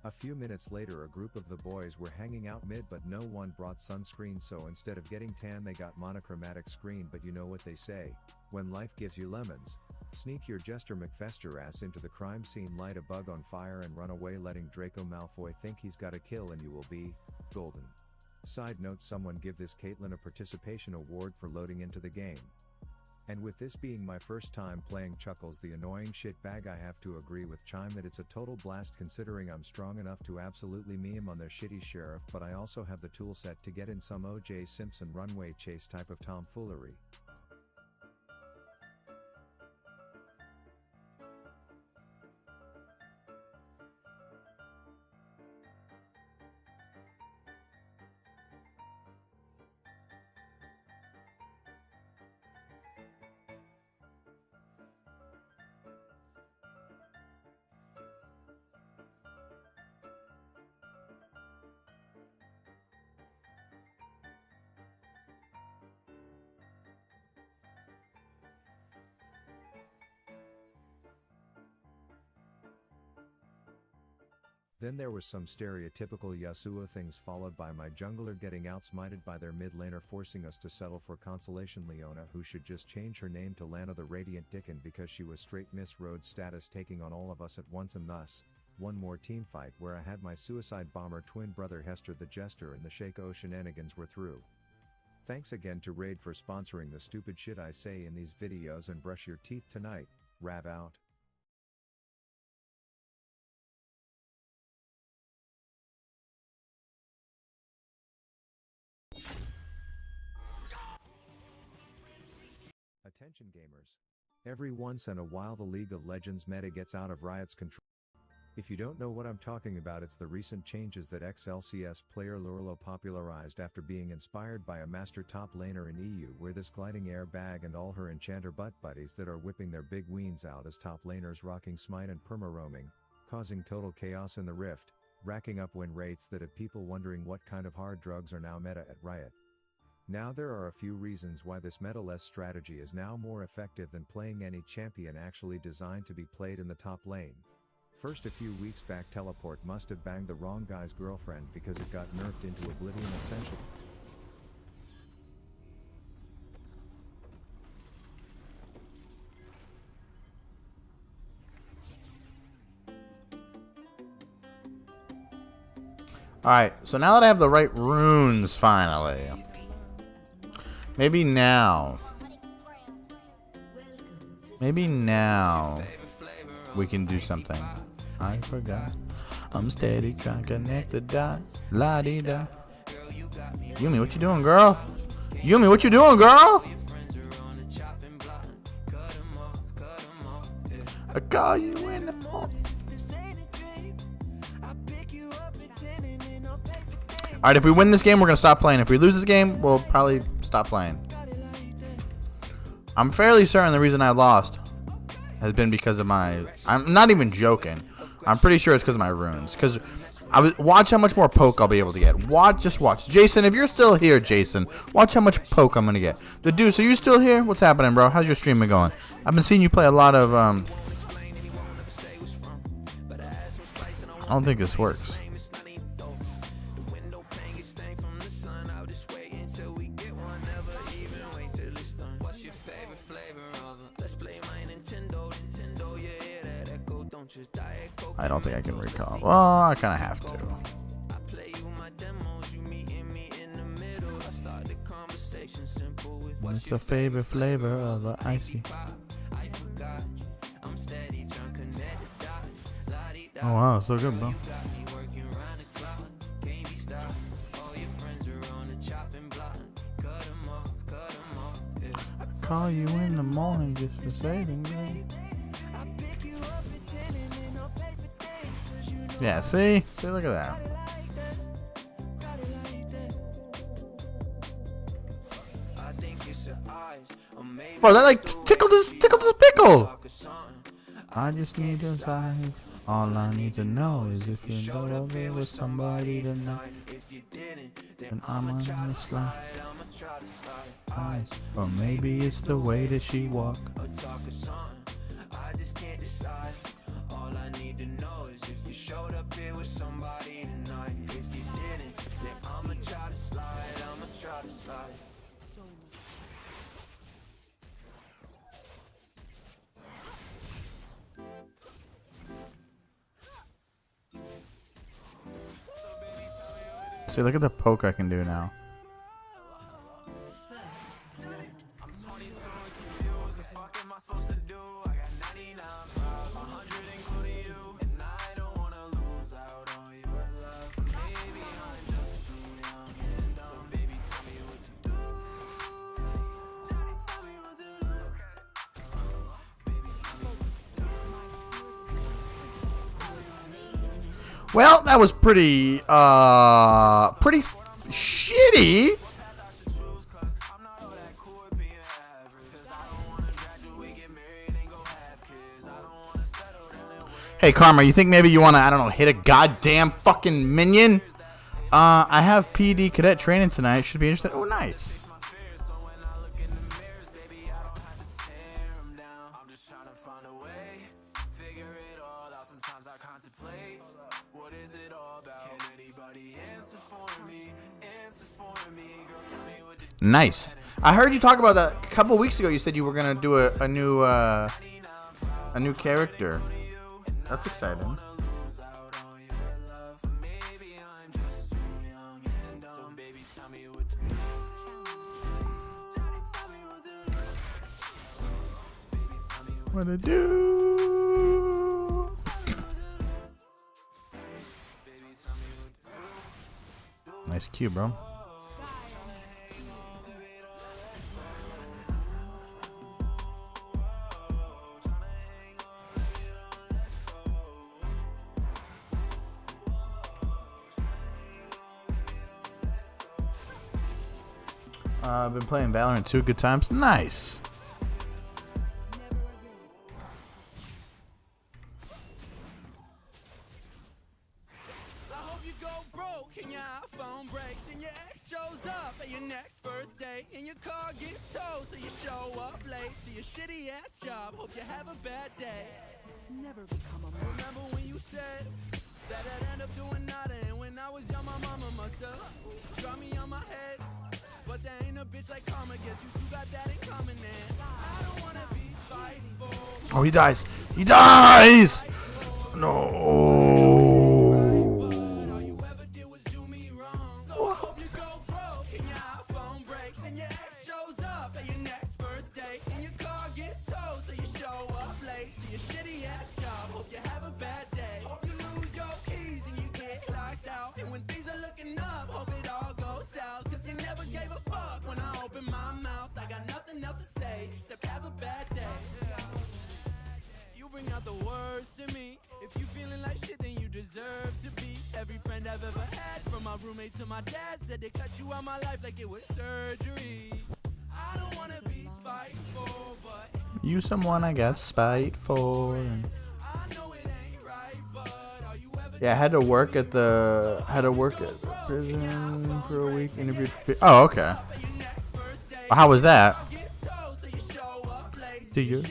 A few minutes later a group of the boys were hanging out mid, but no one brought sunscreen, so instead of getting tan they got monochromatic screen, but you know what they say, when life gives you lemons, sneak your Jester McFester ass into the crime scene, light a bug on fire and run away, letting Draco Malfoy think he's got a kill and you will be golden. Side note, someone give this Caitlyn a participation award for loading into the game. And with this being my first time playing Chuckles the annoying shit bag, I have to agree with Chime that it's a total blast considering I'm strong enough to absolutely meme on their shitty sheriff, but I also have the toolset to get in some O.J. Simpson runway chase type of tomfoolery. Then there was some stereotypical Yasuo things, followed by my jungler getting outsmited by their mid laner, forcing us to settle for consolation Leona, who should just change her name to Lana the Radiant Dickon because she was straight Miss Rhodes status, taking on all of us at once, and thus, one more team fight where I had my suicide bomber twin brother Hester the Jester, and the Shaco shenanigans were through. Thanks again to Raid for sponsoring the stupid shit I say in these videos, and brush your teeth tonight. Rav out. Attention gamers. Every once in a while the League of Legends meta gets out of Riot's control. If you don't know what I'm talking about, it's the recent changes that XLCS player Lurlo popularized after being inspired by a master top laner in EU, where this gliding air bag and all her enchanter butt buddies that are whipping their big weens out as top laners rocking smite and perma roaming, causing total chaos in the rift, racking up win rates that have people wondering what kind of hard drugs are now meta at Riot. Now there are a few reasons why this meta-less strategy is now more effective than playing any champion actually designed to be played in the top lane. First, a few weeks back Teleport must have banged the wrong guy's girlfriend because it got nerfed into Oblivion Essential. Alright, so now that I have the right runes finally, maybe now we can do something. I forgot. I'm steady trying to connect the dots. La dee da. Yumi, what you doing, girl? Yumi, what you doing, girl? I call you in the morning. Alright, if we win this game, we're going to stop playing. If we lose this game, we'll probably stop playing. I'm fairly certain the reason I lost has been because of my... I'm not even joking. I'm pretty sure it's because of my runes. Because watch how much more poke I'll be able to get. Just watch. Jason, if you're still here, Jason, watch how much poke I'm going to get. The Deuce, are you still here? What's happening, bro? How's your stream been going? I've been seeing you play a lot of... I don't think this works. I don't think I can recall. Well, I kind of have to. What's your favorite flavor of the icy? Oh wow, so good, bro. I call you in the morning just to say the name. Yeah, see, look at that. Bro, that like tickled his pickle. I just need your size. All I need to know is if you go over with somebody tonight, then I'm gonna slide. Or maybe it's the way that she walk. All I need to know is if you showed up here with somebody tonight. If you didn't, then I'ma try to slide. See, look at the poke I can do now. Well, that was pretty shitty. Hey, Karma, you think maybe you want to, I don't know, hit a goddamn fucking minion? I have PD cadet training tonight. Should be interested. Oh, nice. Nice. I heard you talk about that a couple weeks ago. You said you were gonna do a new character. That's exciting. What to do? Nice cue, bro. I've been playing Valorant 2 good times. Nice. I hope you go broke and your iPhone breaks and your ex shows up at your next first date and your car gets towed so you show up late to your shitty ass job. Hope you have a bad day. Never become a monster. Remember when you said that I'd end up doing nada, and when I was young my mama must have dropped me on my head. But there ain't a bitch like karma. Guess you two got that in common, and I don't wanna be spiteful. Oh, he dies. He dies. No. So I hope you go broke and your iPhone breaks and your ex shows up at your next first date and your car gets towed so you show up late to your shitty ass job. Hope you have a bad day. Hope you lose your keys and you get locked out. And when things are looking up, hope it all goes south. Cause you never gave a fuck when I opened my mouth. I got nothing else to say except have a bad day. You bring out the worst in me. If you feeling like shit, then you deserve to be. Every friend I've ever had, from my roommate to my dad, said they cut you out my life like it was surgery. I don't wanna be spiteful, but You someone I got spite for. Yeah, I had to work at the prison for a week. Interviewed. Oh, okay. Well, how was that? Do you?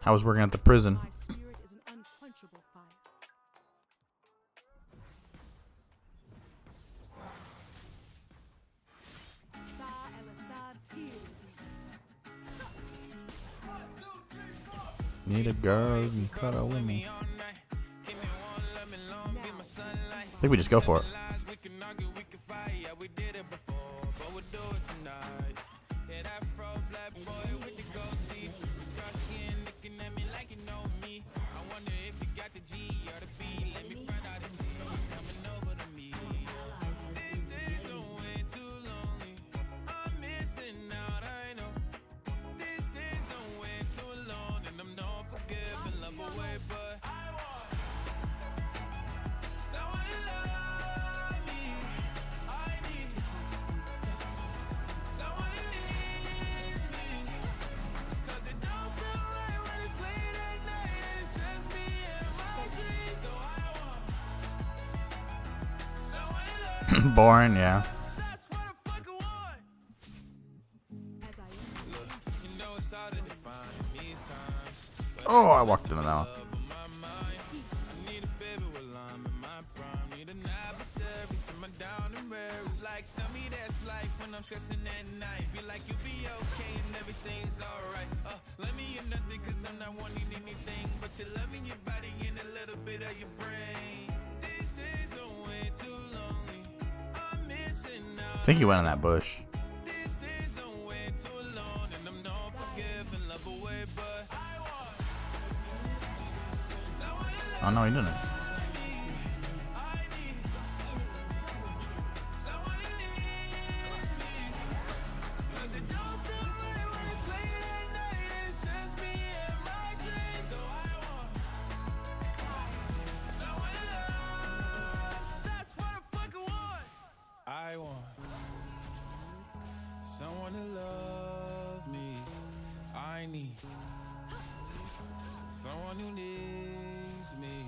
I was working at the prison. My spirit is an unquenchable fire. Need a girl and cuddle with me. I think we just go for it. Boring, yeah. Oh, I walked into that one. I think he went in that bush. Oh no, he didn't. I want someone to love me. I need someone who needs me.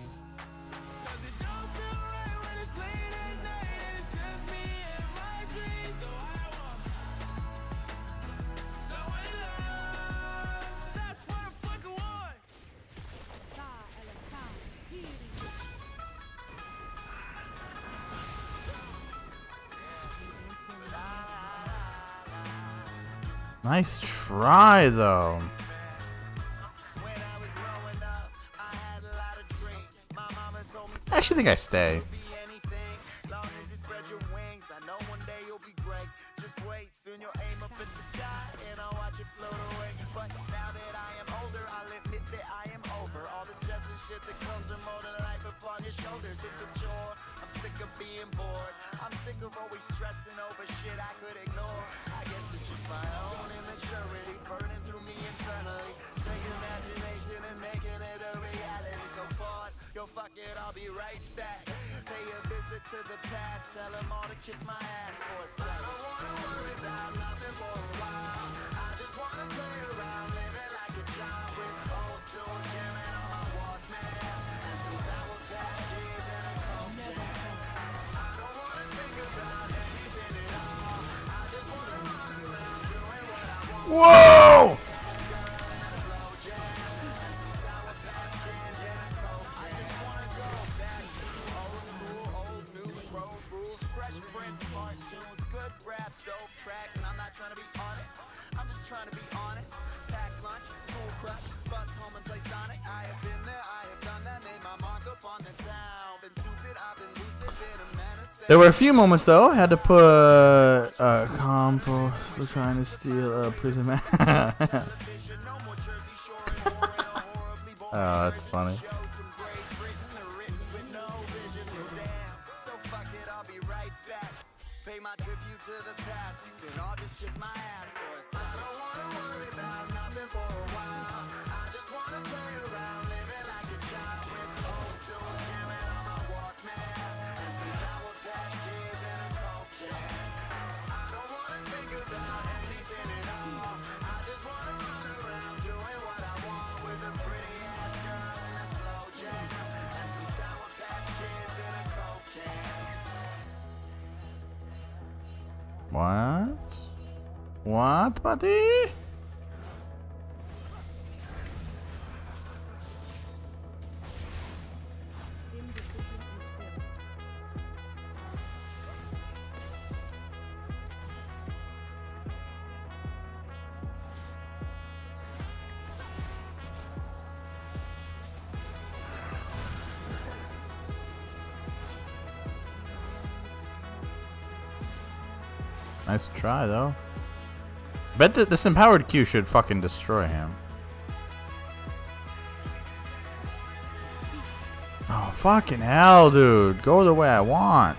Cause it don't feel right when it's late at night and it's just me and my dreams. So I want someone to love. That's what I fucking want. Nice try, though. I actually think I stay. I'm sick of always stressing over shit I could ignore. I guess it's just my own immaturity burning through me internally. Take imagination and making it a reality. So pause, yo fuck it, I'll be right back. Pay a visit to the past, tell them all to kiss my ass for a second. I don't wanna worry about nothing for a while. I just wanna play around, living like a child with old tunes jamming on my Walkman and some Sour Patch Kids and a Coke can. I don't wanna think about anything at all. I just wanna run around doing what I want. Whoa! Good raps, dope tracks, and I'm not trying to be on it. I'm just trying to be honest. Pack lunch, school crush, bus home and play Sonic. I have been there, I have done that, made my mark up on the town. Been stupid, I've been lucid, been a menace. There were a few moments though. Had to put calm for trying to steal a prison man. Oh, that's funny. Pay my tribute to the past. You can all just kiss my ass for a second. I don't wanna worry about nothing for a while. I just wanna play around, living like a child with old tunes jamming on my Walkman and some Sour Patch Kids and a Coke can. I don't wanna think about anything at all. I just wanna run around doing what I want with a pretty ass girl and a slow jam and some Sour Patch Kids and a Coke can. What? What, buddy? Nice try, though. Bet that this empowered Q should fucking destroy him. Oh, fucking hell, dude. Go the way I want.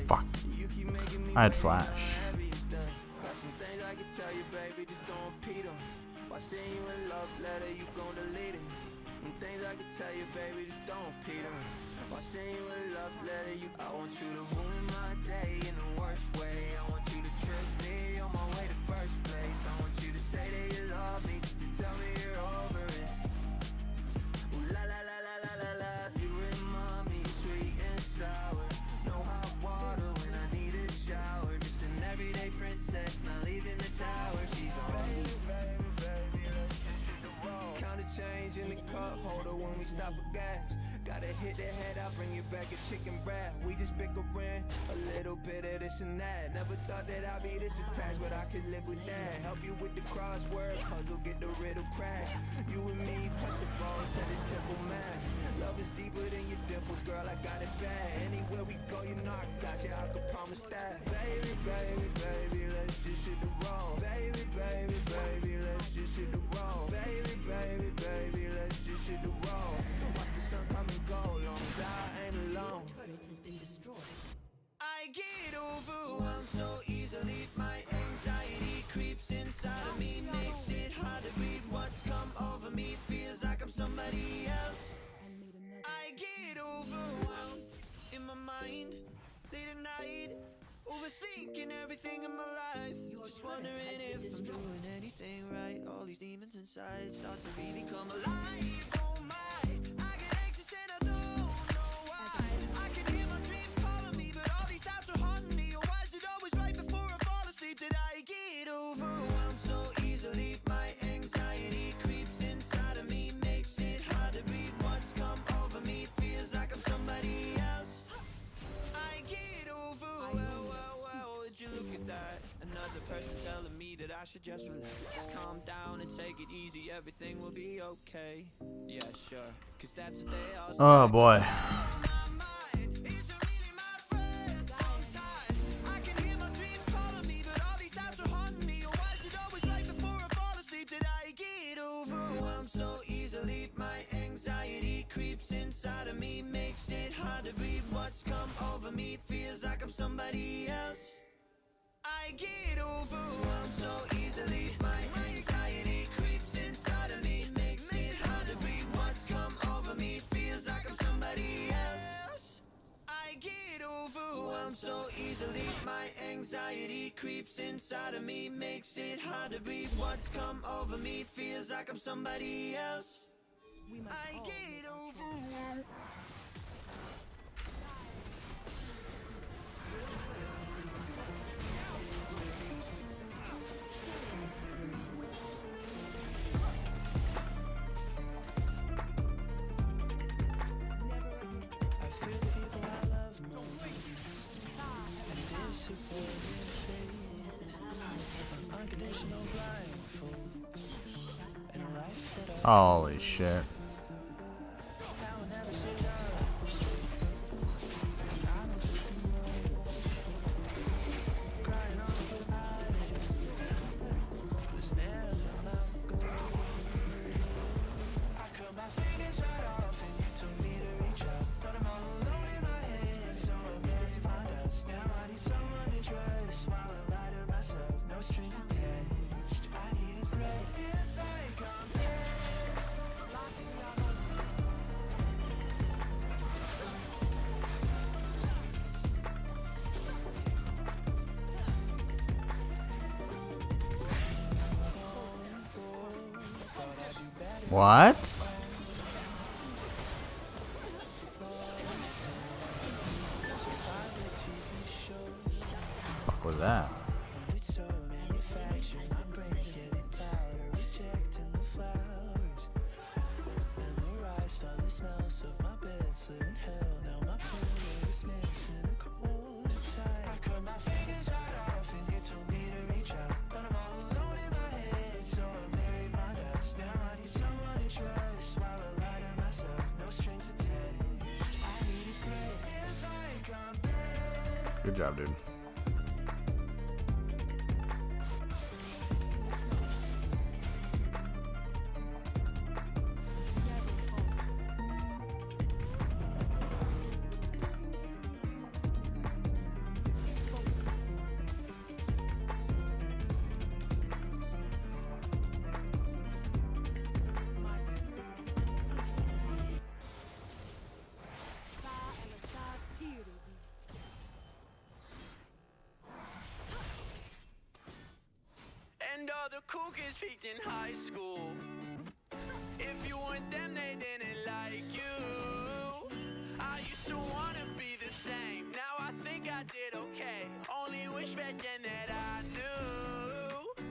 Fuck. I had flash. Watch you in love letter, you gon' delete it. And things I can tell you, baby, just don't peter. I'll send you a love letter. I want you to ruin my day in the worst way. I want you to trip me on my way to first place. I want you to say that you love me just to tell me you're over it. Ooh, la la la la la la la. You remind me of sweet and sour. No hot water when I need a shower. Just an everyday princess, not leaving the tower. She's on baby, baby, baby, let's just hit the road. Count the change in the cup holder when we stop for gas. Gotta hit the head, I'll bring you back a chicken breast. We just bickering, a little bit of this and that. Never thought that I'd be this attached, but I could live with that. Help you with the crossword puzzle, get the riddle cracked. You and me, punch the ball, set this simple math. Love is deeper than your dimples, girl, I got it bad. Anywhere we go, you know I got you, I can promise that. Baby, baby, baby, let's just hit the road. Baby, baby, baby, let's just hit the road. Baby, baby, baby, let's just hit the road. Watch the sun come and go, long as I ain't alone. Turret has been destroyed. I get overwhelmed so easily. My anxiety creeps inside of me, makes it hard to breathe. What's come over me feels like I'm somebody else. I get overwhelmed in my mind, late at night, overthinking everything in my life. Just wondering if I'm doing anything right. All these demons inside start to really come alive. Oh my, I get anxious and I don't know why. I can hear my dreams calling me, but all these doubts are haunting me. Oh, why is it always right before I fall asleep that I get overwhelmed so easily? My anxiety creeps inside of me, makes it hard to breathe. What's come over me feels like I'm somebody else. I get overwhelmed. Would you look at that? Another person telling me that I should just relax, calm down and take it easy. Everything will be okay. Yeah, sure. Cause that's what they all say. Oh boy. So easily, my anxiety creeps inside of me, makes it hard to breathe. What's come over me feels like I'm somebody else. I get overwhelmed so easily. My anxiety creeps inside of me, makes it hard to breathe. What's come over me feels like I'm somebody else. I get overwhelmed so easily. My anxiety creeps inside of me, makes it hard to breathe. What's come over me feels like I'm somebody else. I get overwhelmed. Holy shit. What? Fuck was that? Good job, dude. the cool kids peaked in high school. If you weren't them, they didn't like you. I used to wanna be the same. Now I think I did okay. Only wish back then that I knew.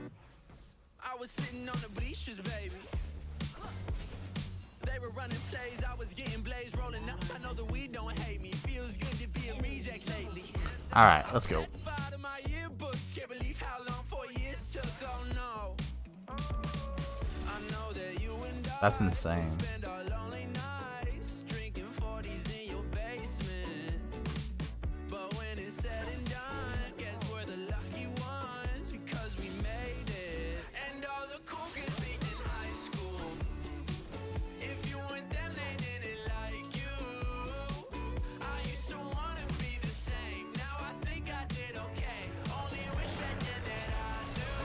I was sitting on the bleachers, baby. They were running plays, I was getting blazed, rolling up. I know the weed don't hate me. Feels good to be a reject lately. All right, let's go. Out of my yearbooks, can't believe how long 4 years took. Oh no. I know that you and I That's insane. spend our lonely nights drinking 40s in your basement. But when it's said and done, guess we're the lucky ones because we made it. And all the cool kids peaked in high school. If you weren't them, they didn't like you. I used to wanna be the same. Now I think I did okay. Only wish back then that I knew.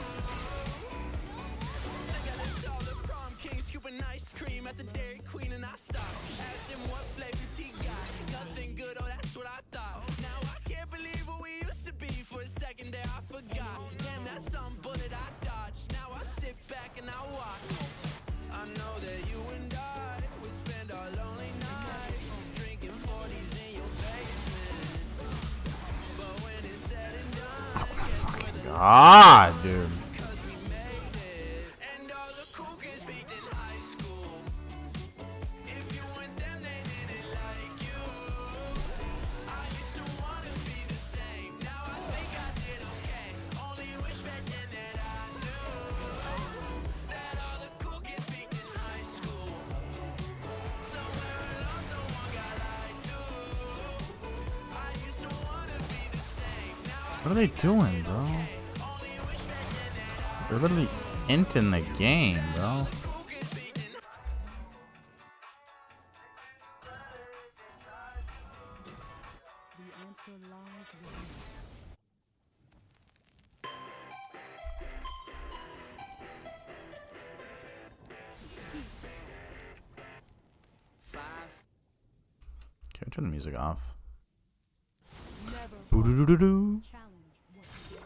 Together saw the prom king scooping ice cream at the Dairy Queen, and I stopped. Asked him what flavors he got. Nothing good, oh that's what I thought. Now I can't believe what we used to be. For a second there I forgot. Damn, that's some bullet I dodged. Now I sit back and I watch. I know that you and I would spend our lonely nights drinking 40s in your basement. But when it's said and done, guess we're the God, dude. because we made it. And all the cool kids peaked in high school. If you weren't them, they didn't like you. I used to wanna be the same. Now I think I did okay. Only wish back then that I knew that all the cool kids peaked in high school. Somewhere along someone got lied to. I used to wanna be the same. Now I What are they doing, bro? They're literally inting the game, bro. The answer lies within. Okay, turn the music off. Never Boo-doo-doo-doo-doo. challenge what you do.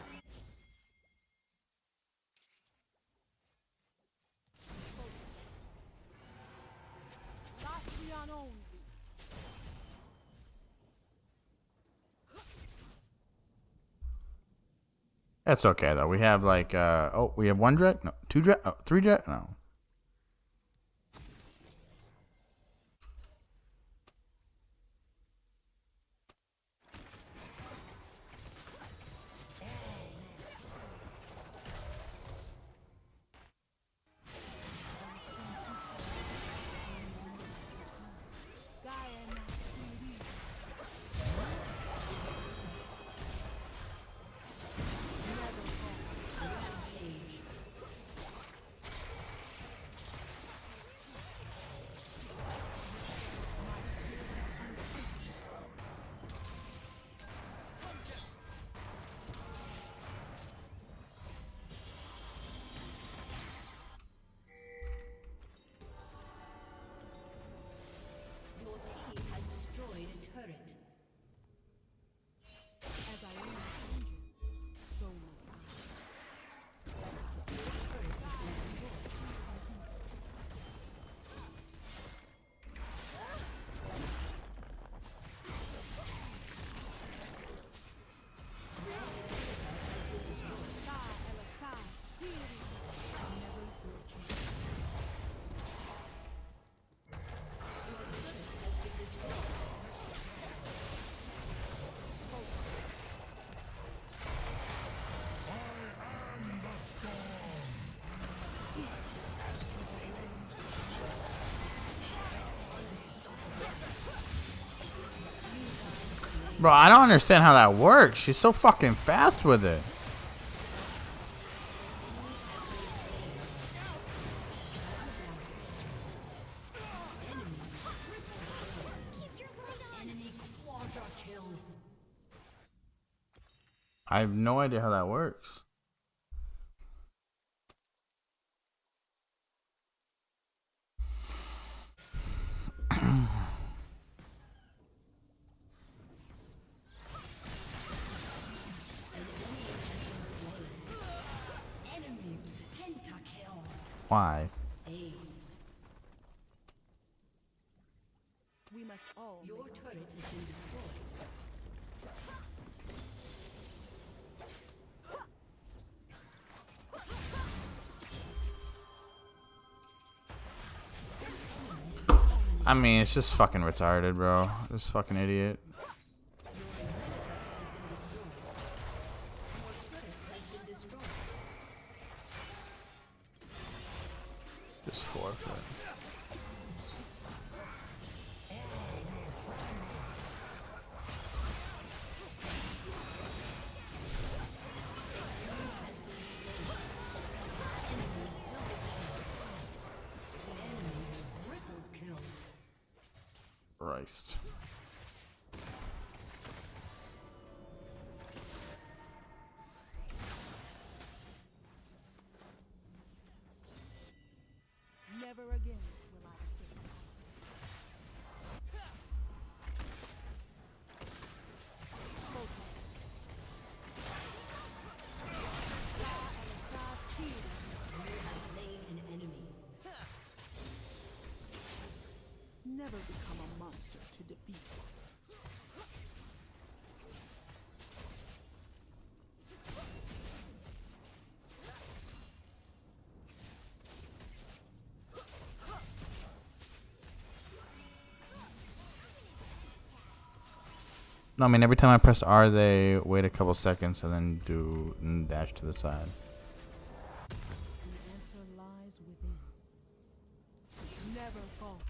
Latvian only. That's okay though. We have like oh, we have one direct? No, two direct? Oh, three direct? No. Your team has destroyed a turret. As I learn changes, so must I. Turret has been destroyed. Bro, I don't understand how that works. She's so fucking fast with it. Enemy quadra kill. I have no idea how that works. Enemy Why? Aced. We must all Your make turret has been destroyed. I mean, it's just fucking retarded, bro. This fucking idiot. Just forfeit. Christ. Never again will I sit. Focus. You have slain an enemy. Never become a monster to defeat. No, I mean, every time I press R, they wait a couple seconds and then do and dash to the side. The answer lies within. Never falter.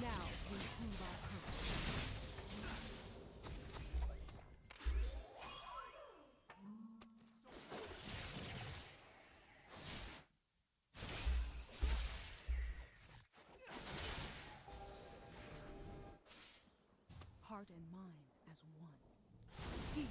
Now we prove our purpose. Heart and mind as one. Peace.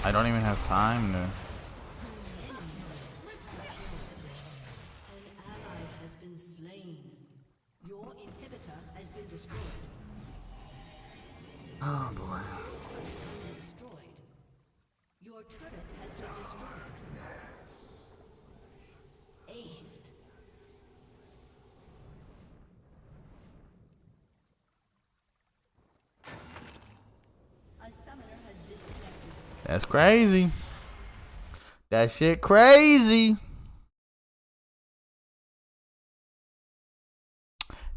I don't even have time to. An ally has been slain. Your inhibitor has been destroyed. Oh boy. Has been destroyed. Your turret has been destroyed. Aced. A summoner has disconnected. That's crazy. That shit crazy.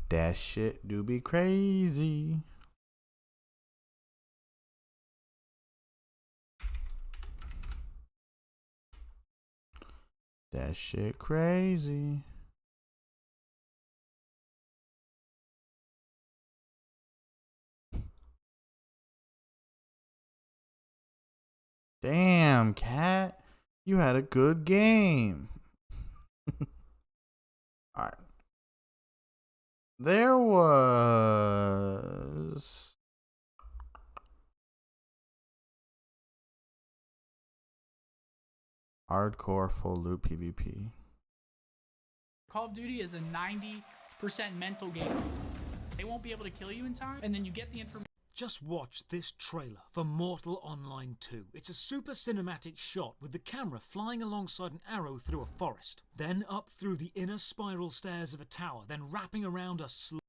That shit do be crazy. That shit crazy. Damn, Cat. You had a good game. Alright. There was hardcore full loop PvP. Call of Duty is a 90% mental game. They won't be able to kill you in time, and then you get the information. Just watch this trailer for Mortal Online 2. It's a super cinematic shot with the camera flying alongside an arrow through a forest, then up through the inner spiral stairs of a tower, then wrapping around a slow,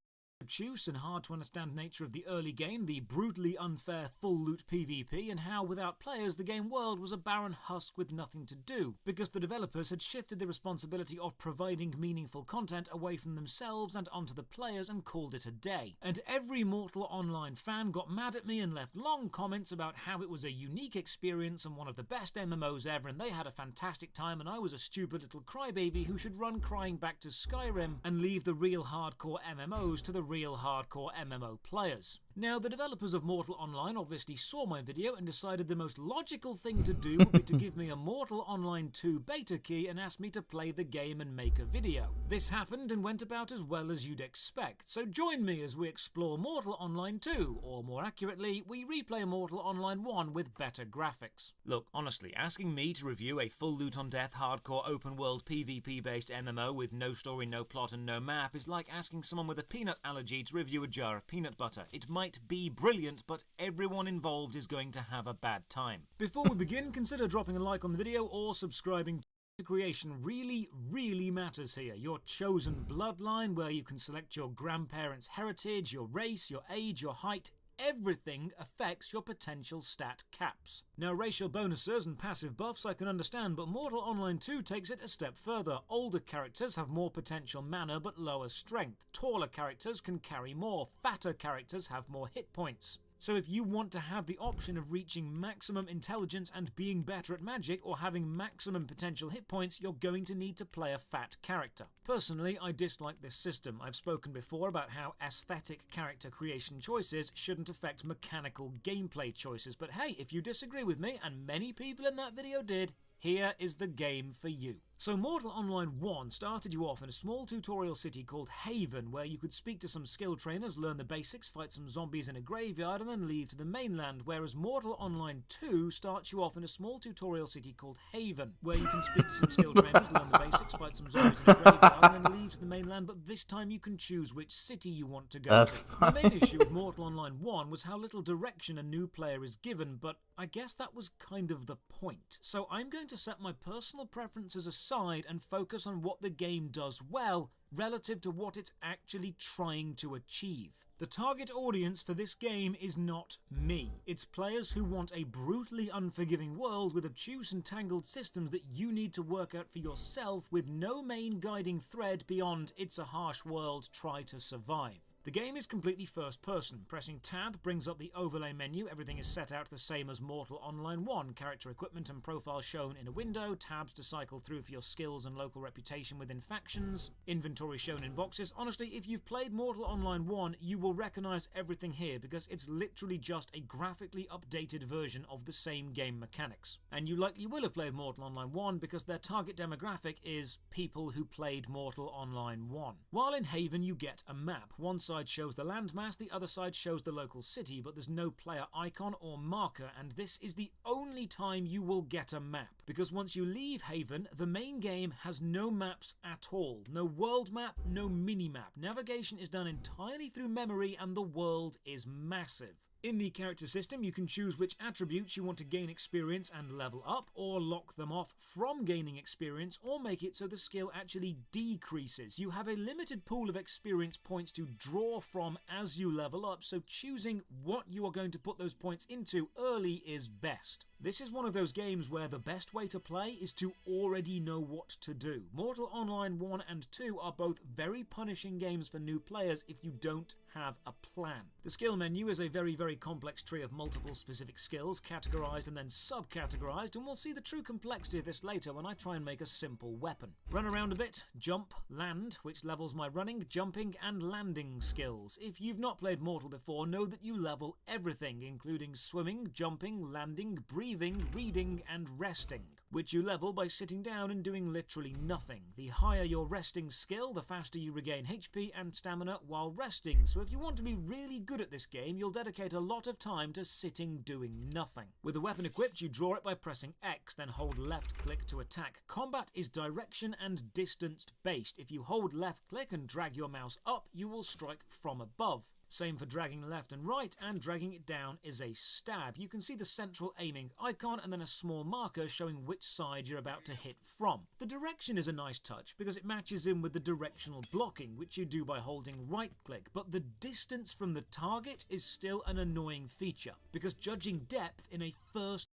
obtuse and hard to understand nature of the early game, the brutally unfair full loot PvP, and how without players the game world was a barren husk with nothing to do, because the developers had shifted the responsibility of providing meaningful content away from themselves and onto the players and called it a day. And every Mortal Online fan got mad at me and left long comments about how it was a unique experience and one of the best MMOs ever, and they had a fantastic time and I was a stupid little crybaby who should run crying back to Skyrim and leave the real hardcore MMOs to the real real hardcore MMO players. Now, the developers of Mortal Online obviously saw my video and decided the most logical thing to do would be to give me a Mortal Online 2 beta key and ask me to play the game and make a video. This happened and went about as well as you'd expect, so join me as we explore Mortal Online 2, or more accurately, we replay Mortal Online 1 with better graphics. Look, honestly, asking me to review a full loot on death hardcore open world PvP based MMO with no story, no plot and no map is like asking someone with a peanut allergy to review a jar of peanut butter. It might be brilliant, but everyone involved is going to have a bad time. Before we begin, consider dropping a like on the video or subscribing. Creation really matters here. Your chosen bloodline, where you can select your grandparents' heritage, your race, your age, your height. Everything affects your potential stat caps. Now, racial bonuses and passive buffs I can understand, but Mortal Online 2 takes it a step further. Older characters have more potential mana but lower strength. Taller characters can carry more. Fatter characters have more hit points. So if you want to have the option of reaching maximum intelligence and being better at magic, or having maximum potential hit points, you're going to need to play a fat character. Personally, I dislike this system. I've spoken before about how aesthetic character creation choices shouldn't affect mechanical gameplay choices, but hey, if you disagree with me, and many people in that video did, here is the game for you. So Mortal Online 1 started you off in a small tutorial city called Haven, where you could speak to some skill trainers, learn the basics, fight some zombies in a graveyard, and then leave to the mainland, whereas Mortal Online 2 starts you off in a small tutorial city called Haven, where you can speak to some skill trainers, learn the basics, fight some zombies in a graveyard, and then leave to the mainland, but this time you can choose which city you want to go to. The main issue with Mortal Online 1 was how little direction a new player is given, but I guess that was kind of the point. So I'm going to set my personal preferences aside and focus on what the game does well relative to what it's actually trying to achieve. The target audience for this game is not me. It's players who want a brutally unforgiving world with obtuse and tangled systems that you need to work out for yourself, with no main guiding thread beyond "it's a harsh world, try to survive." The game is completely first person. Pressing tab brings up the overlay menu. Everything is set out the same as Mortal Online 1. Character equipment and profile shown in a window. Tabs to cycle through for your skills and local reputation within factions. Inventory shown in boxes. Honestly, if you've played Mortal Online 1, you will recognize everything here because it's literally just a graphically updated version of the same game mechanics. And you likely will have played Mortal Online 1 because their target demographic is people who played Mortal Online 1. While in Haven, you get a map. One side shows the landmass, the other side shows the local city, but there's no player icon or marker, and this is the only time you will get a map. Because once you leave Haven, the main game has no maps at all. No world map, no mini-map. Navigation is done entirely through memory, and the world is massive. In the character system, you can choose which attributes you want to gain experience and level up, or lock them off from gaining experience, or make it so the skill actually decreases. You have a limited pool of experience points to draw from as you level up, so choosing what you are going to put those points into early is best. This is one of those games where the best way to play is to already know what to do. Mortal Online 1 and 2 are both very punishing games for new players if you don't have a plan. The skill menu is a very complex tree of multiple specific skills, categorized and then subcategorized, and we'll see the true complexity of this later when I try and make a simple weapon. Run around a bit, jump, land, which levels my running, jumping, and landing skills. If you've not played Mortal before, know that you level everything, including swimming, jumping, landing, breathing, reading, and resting, which you level by sitting down and doing literally nothing. The higher your resting skill, the faster you regain HP and stamina while resting, so if you want to be really good at this game, you'll dedicate a lot of time to sitting doing nothing. With the weapon equipped, you draw it by pressing X, then hold left click to attack. Combat is direction and distance based. If you hold left click and drag your mouse up, you will strike from above. Same for dragging left and right, and dragging it down is a stab. You can see the central aiming icon and then a small marker showing which side you're about to hit from. The direction is a nice touch because it matches in with the directional blocking, which you do by holding right click, but the distance from the target is still an annoying feature, because judging depth in a first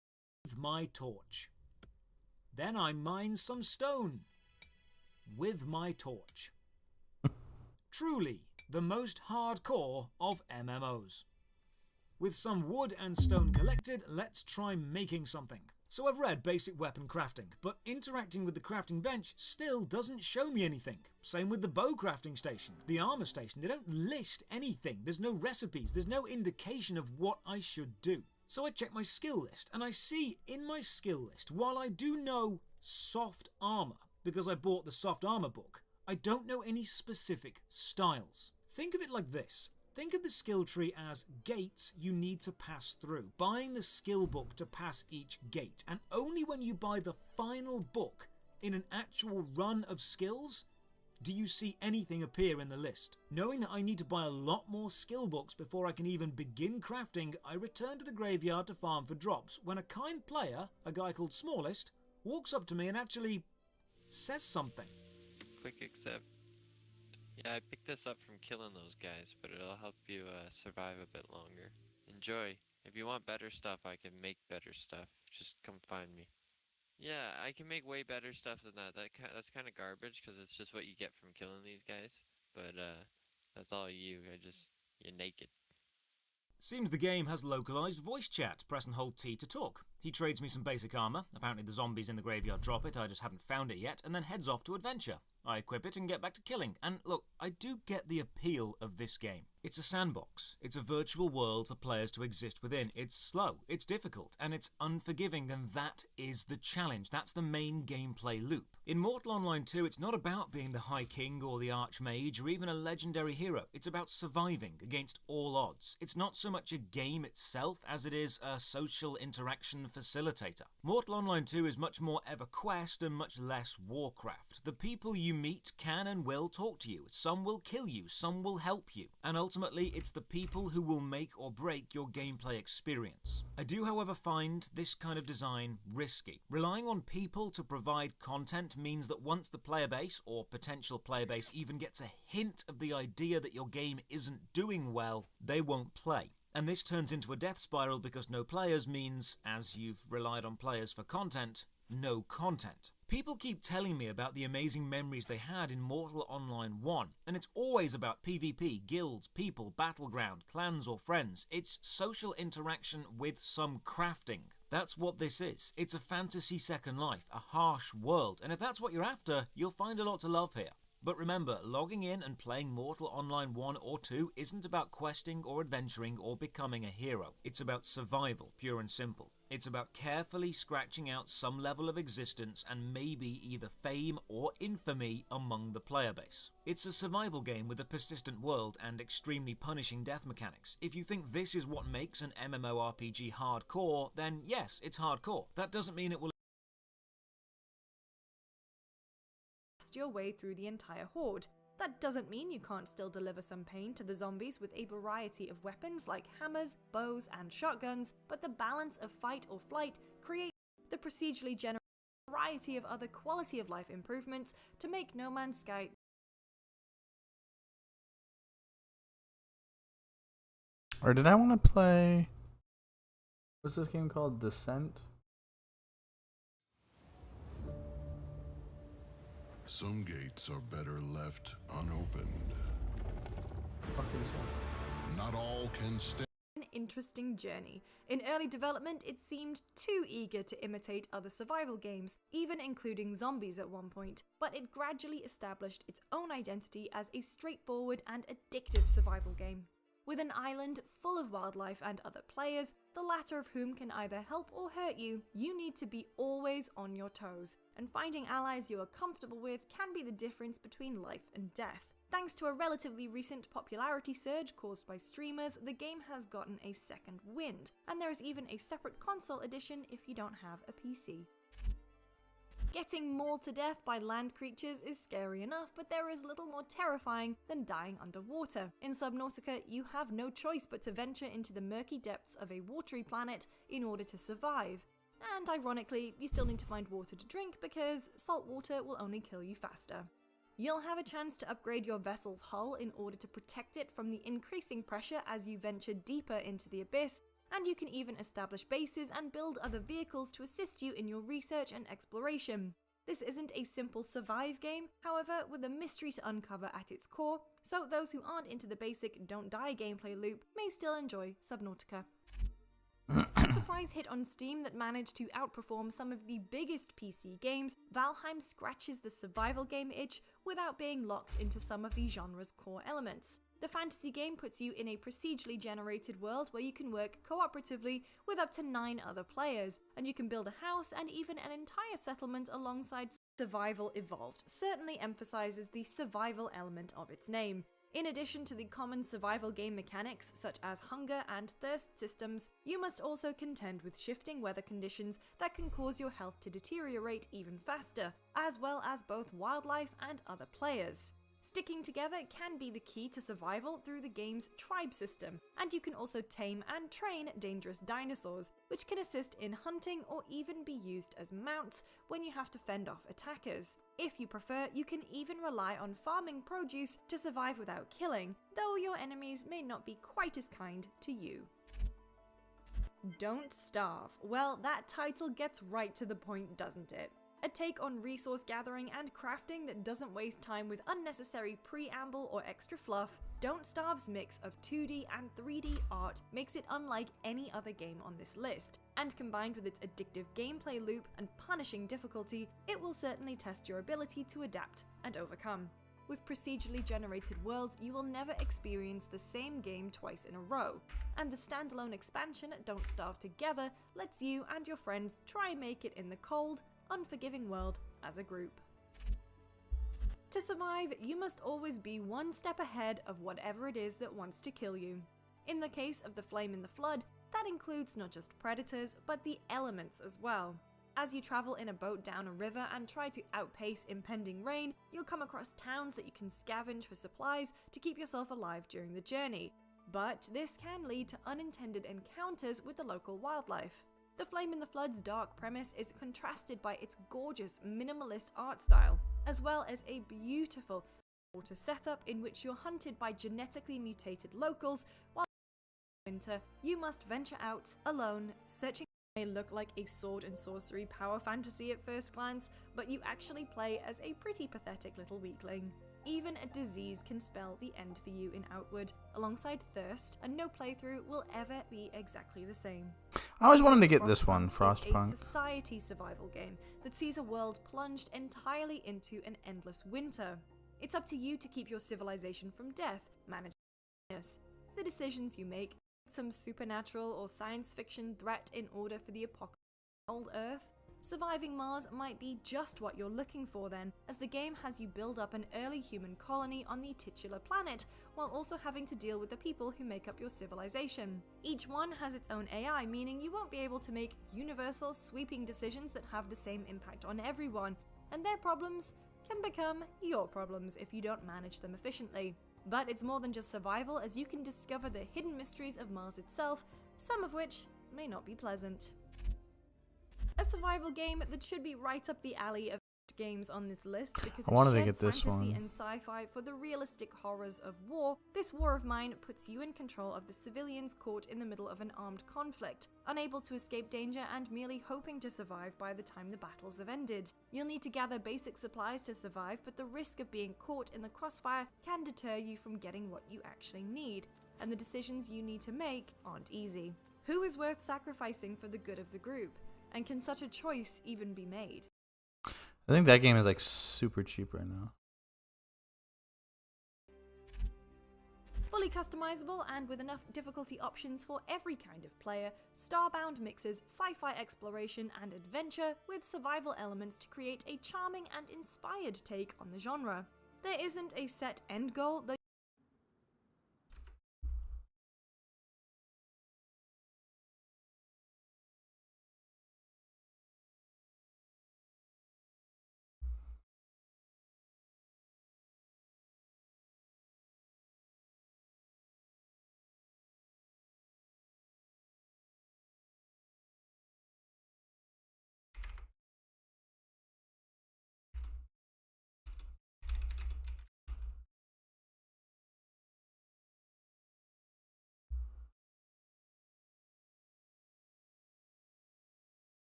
with my torch. Then I mine some stone with my torch. Truly, the most hardcore of MMOs. With some wood and stone collected, let's try making something. So I've read basic weapon crafting, but interacting with the crafting bench still doesn't show me anything. Same with the bow crafting station, the armor station, they don't list anything, there's no recipes, there's no indication of what I should do. So I check my skill list, and I see in my skill list, while I do know soft armor, because I bought the soft armor book, I don't know any specific styles. Think of it like this. Think of the skill tree as gates you need to pass through, buying the skill book to pass each gate, and only when you buy the final book in an actual run of skills do you see anything appear in the list. Knowing that I need to buy a lot more skill books before I can even begin crafting, I return to the graveyard to farm for drops when a kind player, a guy called Smallest, walks up to me and actually says something. Quick accept. Yeah, I picked this up from killing those guys, but it'll help you survive a bit longer. Enjoy. If you want better stuff, I can make better stuff. Just come find me. Yeah, I can make way better stuff than that. That's kind of garbage because it's just what you get from killing these guys. But that's all you. You're naked. Seems the game has localized voice chat. Press and hold T to talk. He trades me some basic armor. Apparently the zombies in the graveyard drop it, I just haven't found it yet, and then heads off to adventure. I equip it and get back to killing. And look, I do get the appeal of this game. It's a sandbox. It's a virtual world for players to exist within. It's slow, it's difficult, and it's unforgiving, and that is the challenge. That's the main gameplay loop. In Mortal Online 2, it's not about being the High King or the Archmage or even a legendary hero. It's about surviving against all odds. It's not so much a game itself as it is a social interaction facilitator. Mortal Online 2 is much more EverQuest and much less Warcraft. The people you meet can and will talk to you. Some will kill you, some will help you. And ultimately, it's the people who will make or break your gameplay experience. I do, however, find this kind of design risky. Relying on people to provide content means that once the player base, or potential player base, even gets a hint of the idea that your game isn't doing well, they won't play. And this turns into a death spiral because no players means, as you've relied on players for content, no content. People keep telling me about the amazing memories they had in Mortal Online 1, and it's always about PvP, guilds, people, battleground, clans or friends. It's social interaction with some crafting. That's what this is. It's a fantasy second life, a harsh world, and if that's what you're after, you'll find a lot to love here. But remember, logging in and playing Mortal Online 1 or 2 isn't about questing or adventuring or becoming a hero. It's about survival, pure and simple. It's about carefully scratching out some level of existence and maybe either fame or infamy among the player base. It's a survival game with a persistent world and extremely punishing death mechanics. If you think this is what makes an MMORPG hardcore, then yes, it's hardcore. That doesn't mean it will your way through the entire horde. That doesn't mean you can't still deliver some pain to the zombies with a variety of weapons like hammers, bows, and shotguns, but the balance of fight or flight creates the procedurally generated variety of other quality of life improvements to make No Man's Sky. Or did I want to play... What's this game called? Descent? Some gates are better left unopened. Not all can stay. An interesting journey. In early development, it seemed too eager to imitate other survival games, even including zombies at one point, but it gradually established its own identity as a straightforward and addictive survival game. With an island full of wildlife and other players, the latter of whom can either help or hurt you, you need to be always on your toes, and finding allies you are comfortable with can be the difference between life and death. Thanks to a relatively recent popularity surge caused by streamers, the game has gotten a second wind, and there is even a separate console edition if you don't have a PC. Getting mauled to death by land creatures is scary enough, but there is little more terrifying than dying underwater. In Subnautica, you have no choice but to venture into the murky depths of a watery planet in order to survive. And ironically, you still need to find water to drink because salt water will only kill you faster. You'll have a chance to upgrade your vessel's hull in order to protect it from the increasing pressure as you venture deeper into the abyss, and you can even establish bases and build other vehicles to assist you in your research and exploration. This isn't a simple survive game, however, with a mystery to uncover at its core, so those who aren't into the basic don't die gameplay loop may still enjoy Subnautica. A surprise hit on Steam that managed to outperform some of the biggest PC games, Valheim scratches the survival game itch without being locked into some of the genre's core elements. The fantasy game puts you in a procedurally generated world where you can work cooperatively with up to 9 other players, and you can build a house and even an entire settlement alongside Survival Evolved, certainly emphasizes the survival element of its name. In addition to the common survival game mechanics such as hunger and thirst systems, you must also contend with shifting weather conditions that can cause your health to deteriorate even faster, as well as both wildlife and other players. Sticking together can be the key to survival through the game's tribe system, and you can also tame and train dangerous dinosaurs, which can assist in hunting or even be used as mounts when you have to fend off attackers. If you prefer, you can even rely on farming produce to survive without killing, though your enemies may not be quite as kind to you. Don't Starve. Well, that title gets right to the point, doesn't it? A take on resource gathering and crafting that doesn't waste time with unnecessary preamble or extra fluff, Don't Starve's mix of 2D and 3D art makes it unlike any other game on this list, and combined with its addictive gameplay loop and punishing difficulty, it will certainly test your ability to adapt and overcome. With procedurally generated worlds, you will never experience the same game twice in a row, and the standalone expansion Don't Starve Together lets you and your friends try and make it in the cold, unforgiving world as a group. To survive, you must always be one step ahead of whatever it is that wants to kill you. In the case of the Flame in the Flood, that includes not just predators, but the elements as well. As you travel in a boat down a river and try to outpace impending rain, you'll come across towns that you can scavenge for supplies to keep yourself alive during the journey. But this can lead to unintended encounters with the local wildlife. The Flame in the Flood's dark premise is contrasted by its gorgeous minimalist art style, as well as a beautiful water setup in which you're hunted by genetically mutated locals while in winter you must venture out alone, searching. May look like a sword and sorcery power fantasy at first glance, but you actually play as a pretty pathetic little weakling. Even a disease can spell the end for you in Outward, alongside thirst, and no playthrough will ever be exactly the same. I always wanted to get this one, Frostpunk. It's a society survival game that sees a world plunged entirely into an endless winter. It's up to you to keep your civilization from death, manage the decisions you make, some supernatural or science fiction threat in order for the apocalypse of old Earth. Surviving Mars might be just what you're looking for then, as the game has you build up an early human colony on the titular planet, while also having to deal with the people who make up your civilization. Each one has its own AI, meaning you won't be able to make universal, sweeping decisions that have the same impact on everyone, and their problems can become your problems if you don't manage them efficiently. But it's more than just survival, as you can discover the hidden mysteries of Mars itself, some of which may not be pleasant. A survival game that should be right up the alley of games on this list because I wanted to it get sheds this fantasy one. and sci-fi for the realistic horrors of war. This War of Mine puts you in control of the civilians caught in the middle of an armed conflict, unable to escape danger and merely hoping to survive by the time the battles have ended. You'll need to gather basic supplies to survive, but the risk of being caught in the crossfire can deter you from getting what you actually need, and the decisions you need to make aren't easy. Who is worth sacrificing for the good of the group? And can such a choice even be made? I think that game is like super cheap right now. Fully customizable and with enough difficulty options for every kind of player, Starbound mixes sci-fi exploration and adventure with survival elements to create a charming and inspired take on the genre. There isn't a set end goal, though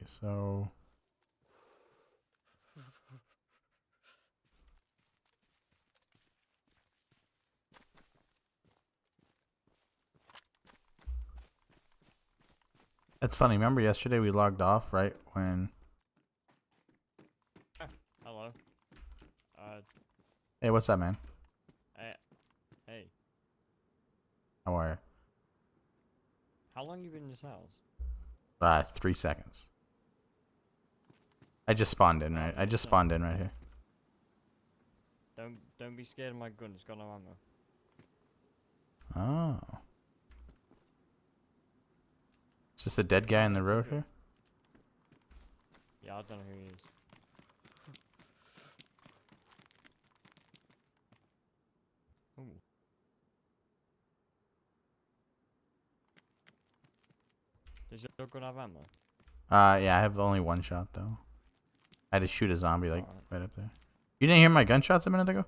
so that's funny. Remember yesterday we logged off right when. Hello. Hey, what's up, man? Hey. How are you? How long you been in this house? 3 seconds. I just spawned in, right? I just spawned in right here. Don't be scared of my gun. It's got no ammo. Oh. Is this a dead guy in the road here? Yeah, I don't know who he is. Ooh. Does your gun have ammo? Yeah, I have only one shot though. I had to shoot a zombie like right up there. You didn't hear my gunshots a minute ago?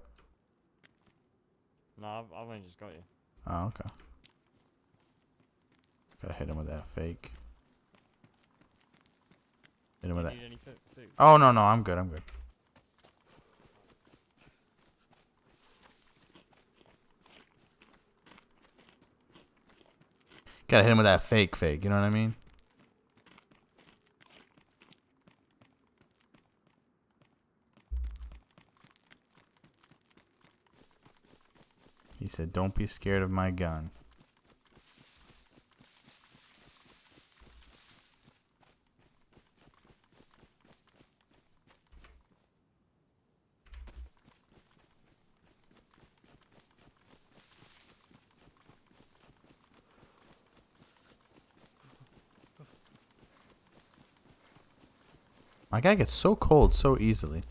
No, I've only just got you. Oh, okay. Gotta hit him with that fake. Hit him with that. Need any food? Oh no, I'm good. I'm good. Gotta hit him with that fake. You know what I mean? He said, "Don't be scared of my gun." My guy gets so cold so easily.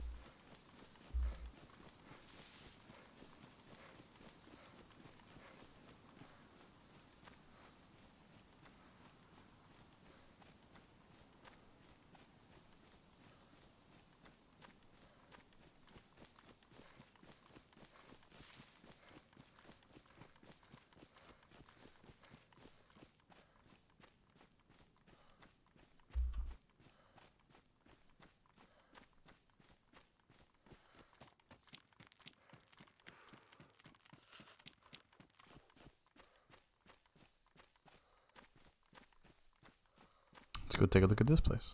Let's go take a look at this place.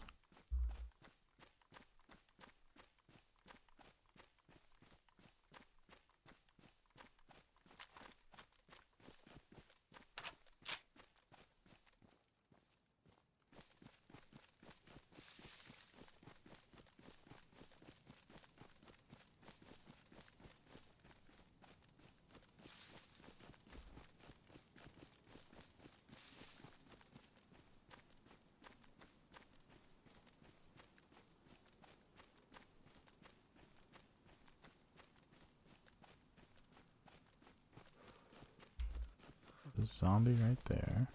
The zombie right there.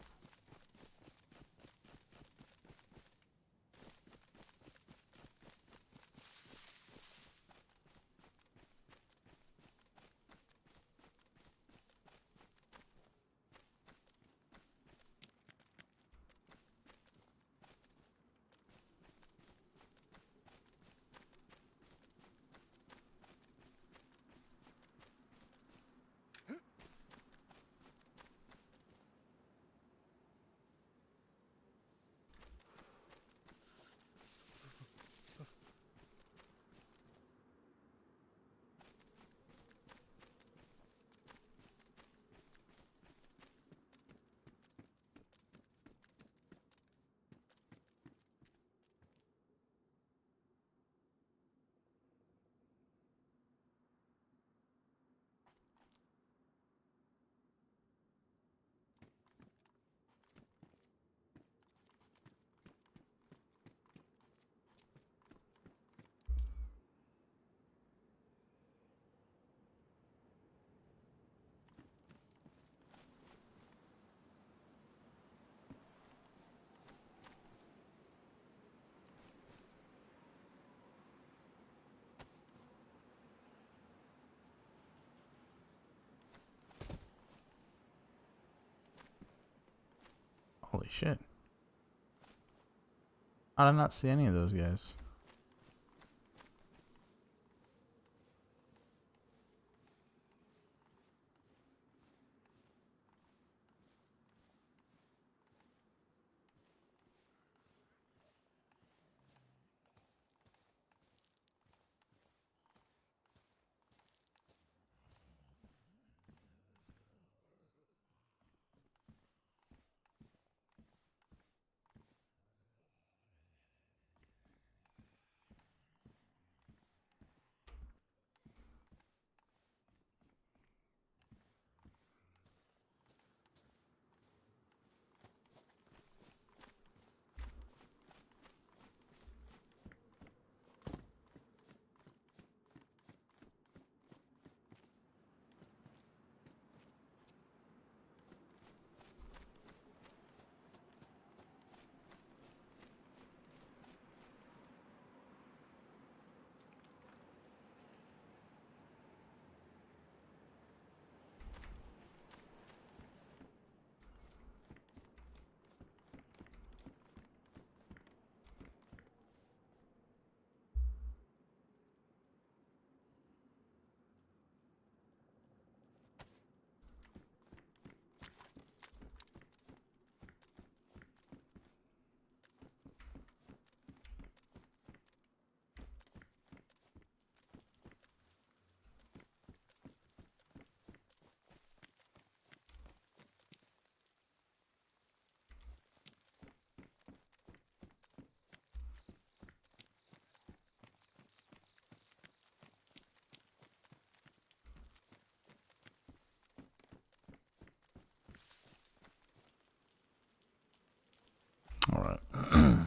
Holy shit. How did I not see any of those guys? All right.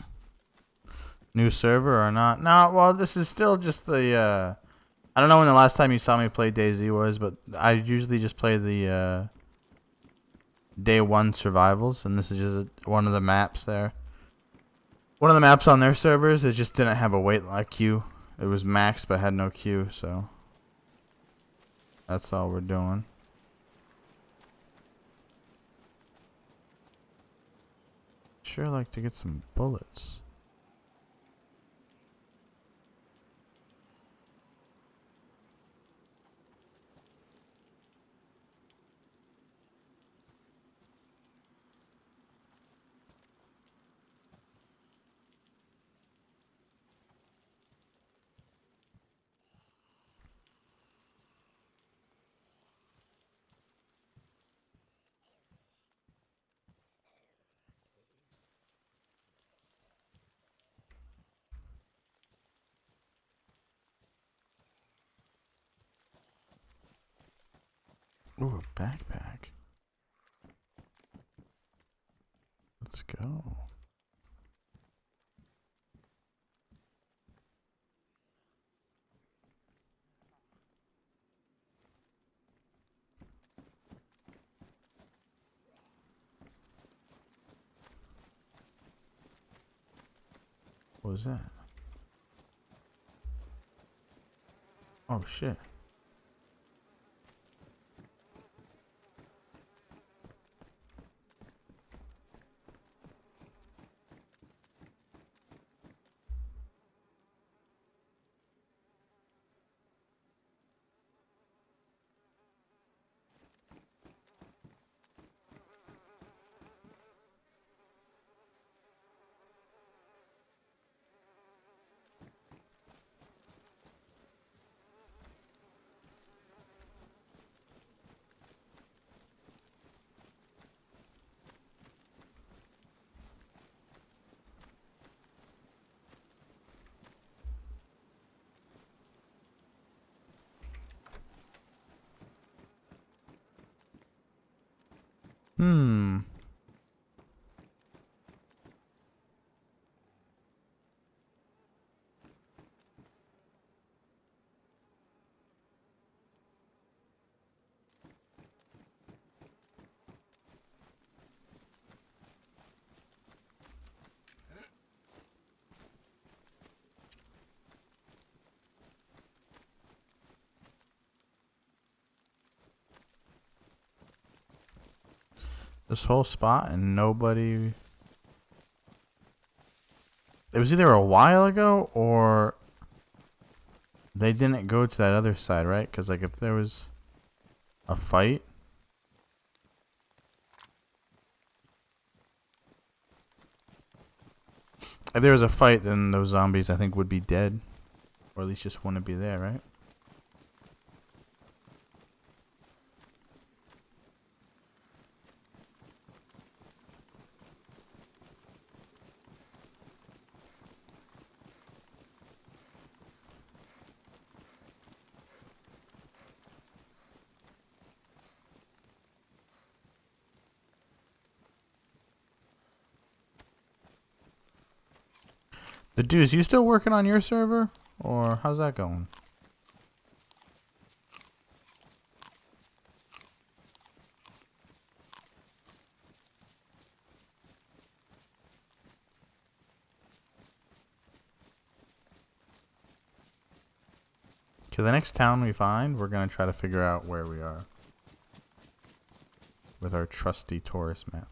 New server or not? No, well, this is still just the, I don't know when the last time you saw me play dayZ was, but I usually just play the, day 1 survivals, and this is just one of the maps there. One of the maps on their servers, it just didn't have a wait queue. It was maxed, but had no queue, so that's all we're doing. Sure like to get some bullets. Ooh, a backpack. Let's go. What was that? Oh shit. Hmm. This whole spot and nobody. It was either a while ago or they didn't go to that other side, right? Because like if there was a fight. If there was a fight, then those zombies, I think, would be dead. Or at least just wouldn't be there, right? The dudes, you still working on your server? Or how's that going? Okay, the next town we find, we're going to try to figure out where we are. With our trusty tourist map.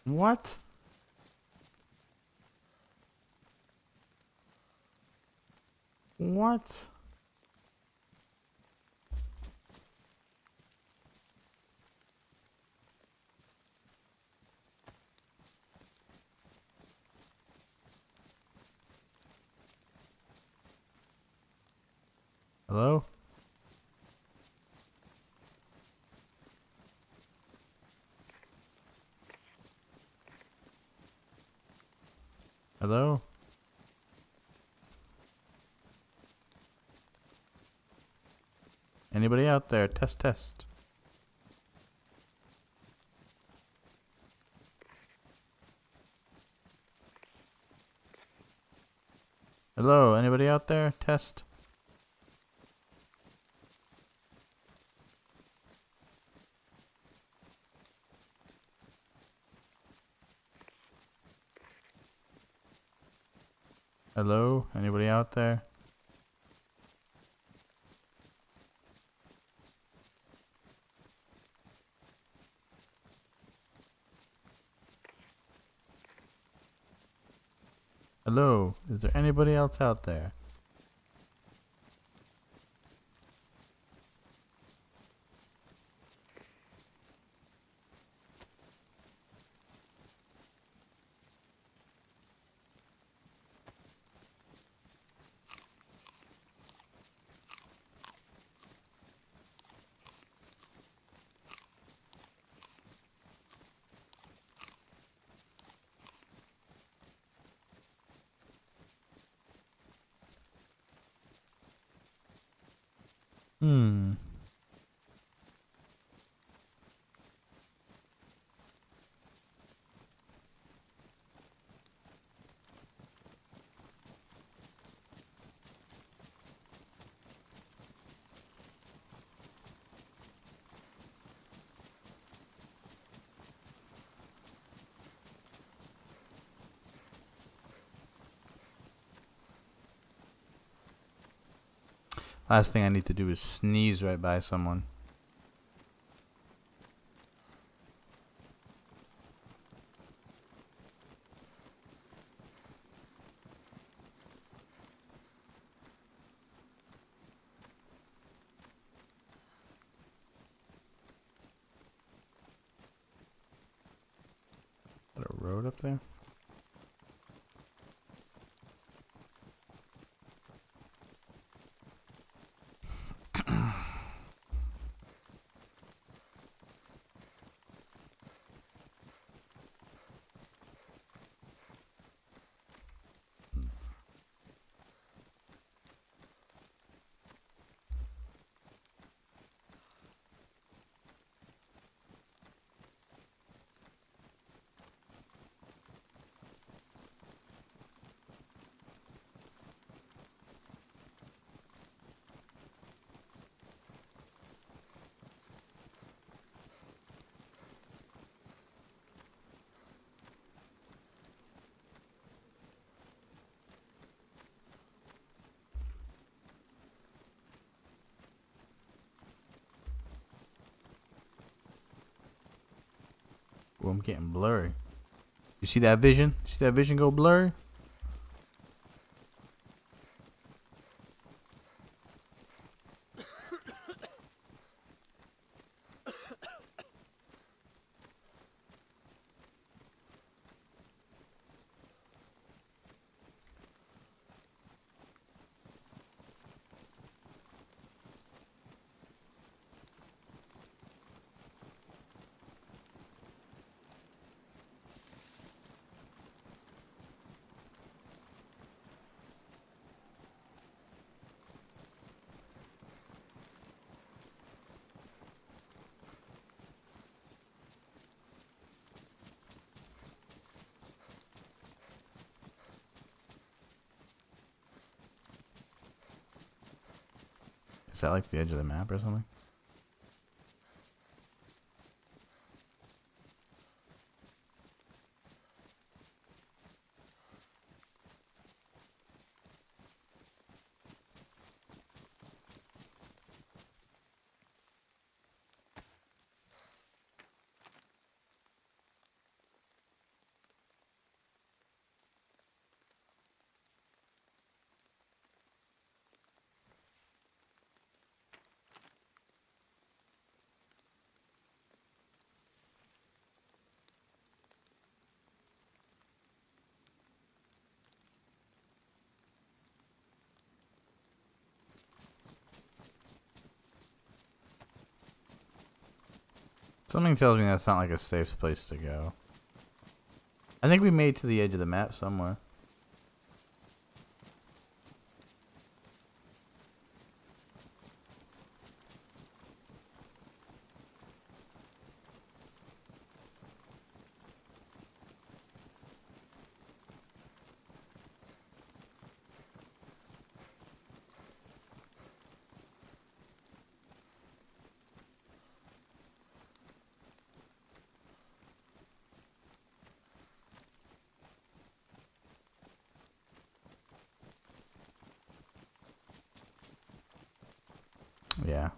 What? What? Hello? Hello? Anybody out there? Test, test. Hello? Anybody out there? Test. Hello? Anybody out there? Hello? Is there anybody else out there? Hmm. Last thing I need to do is sneeze right by someone. up there? Oh, I'm getting blurry. You see that vision? You see that vision go blurry? Is that like the edge of the map or something? Something tells me that's not like a safe place to go. I think we made it to the edge of the map somewhere. Yeah.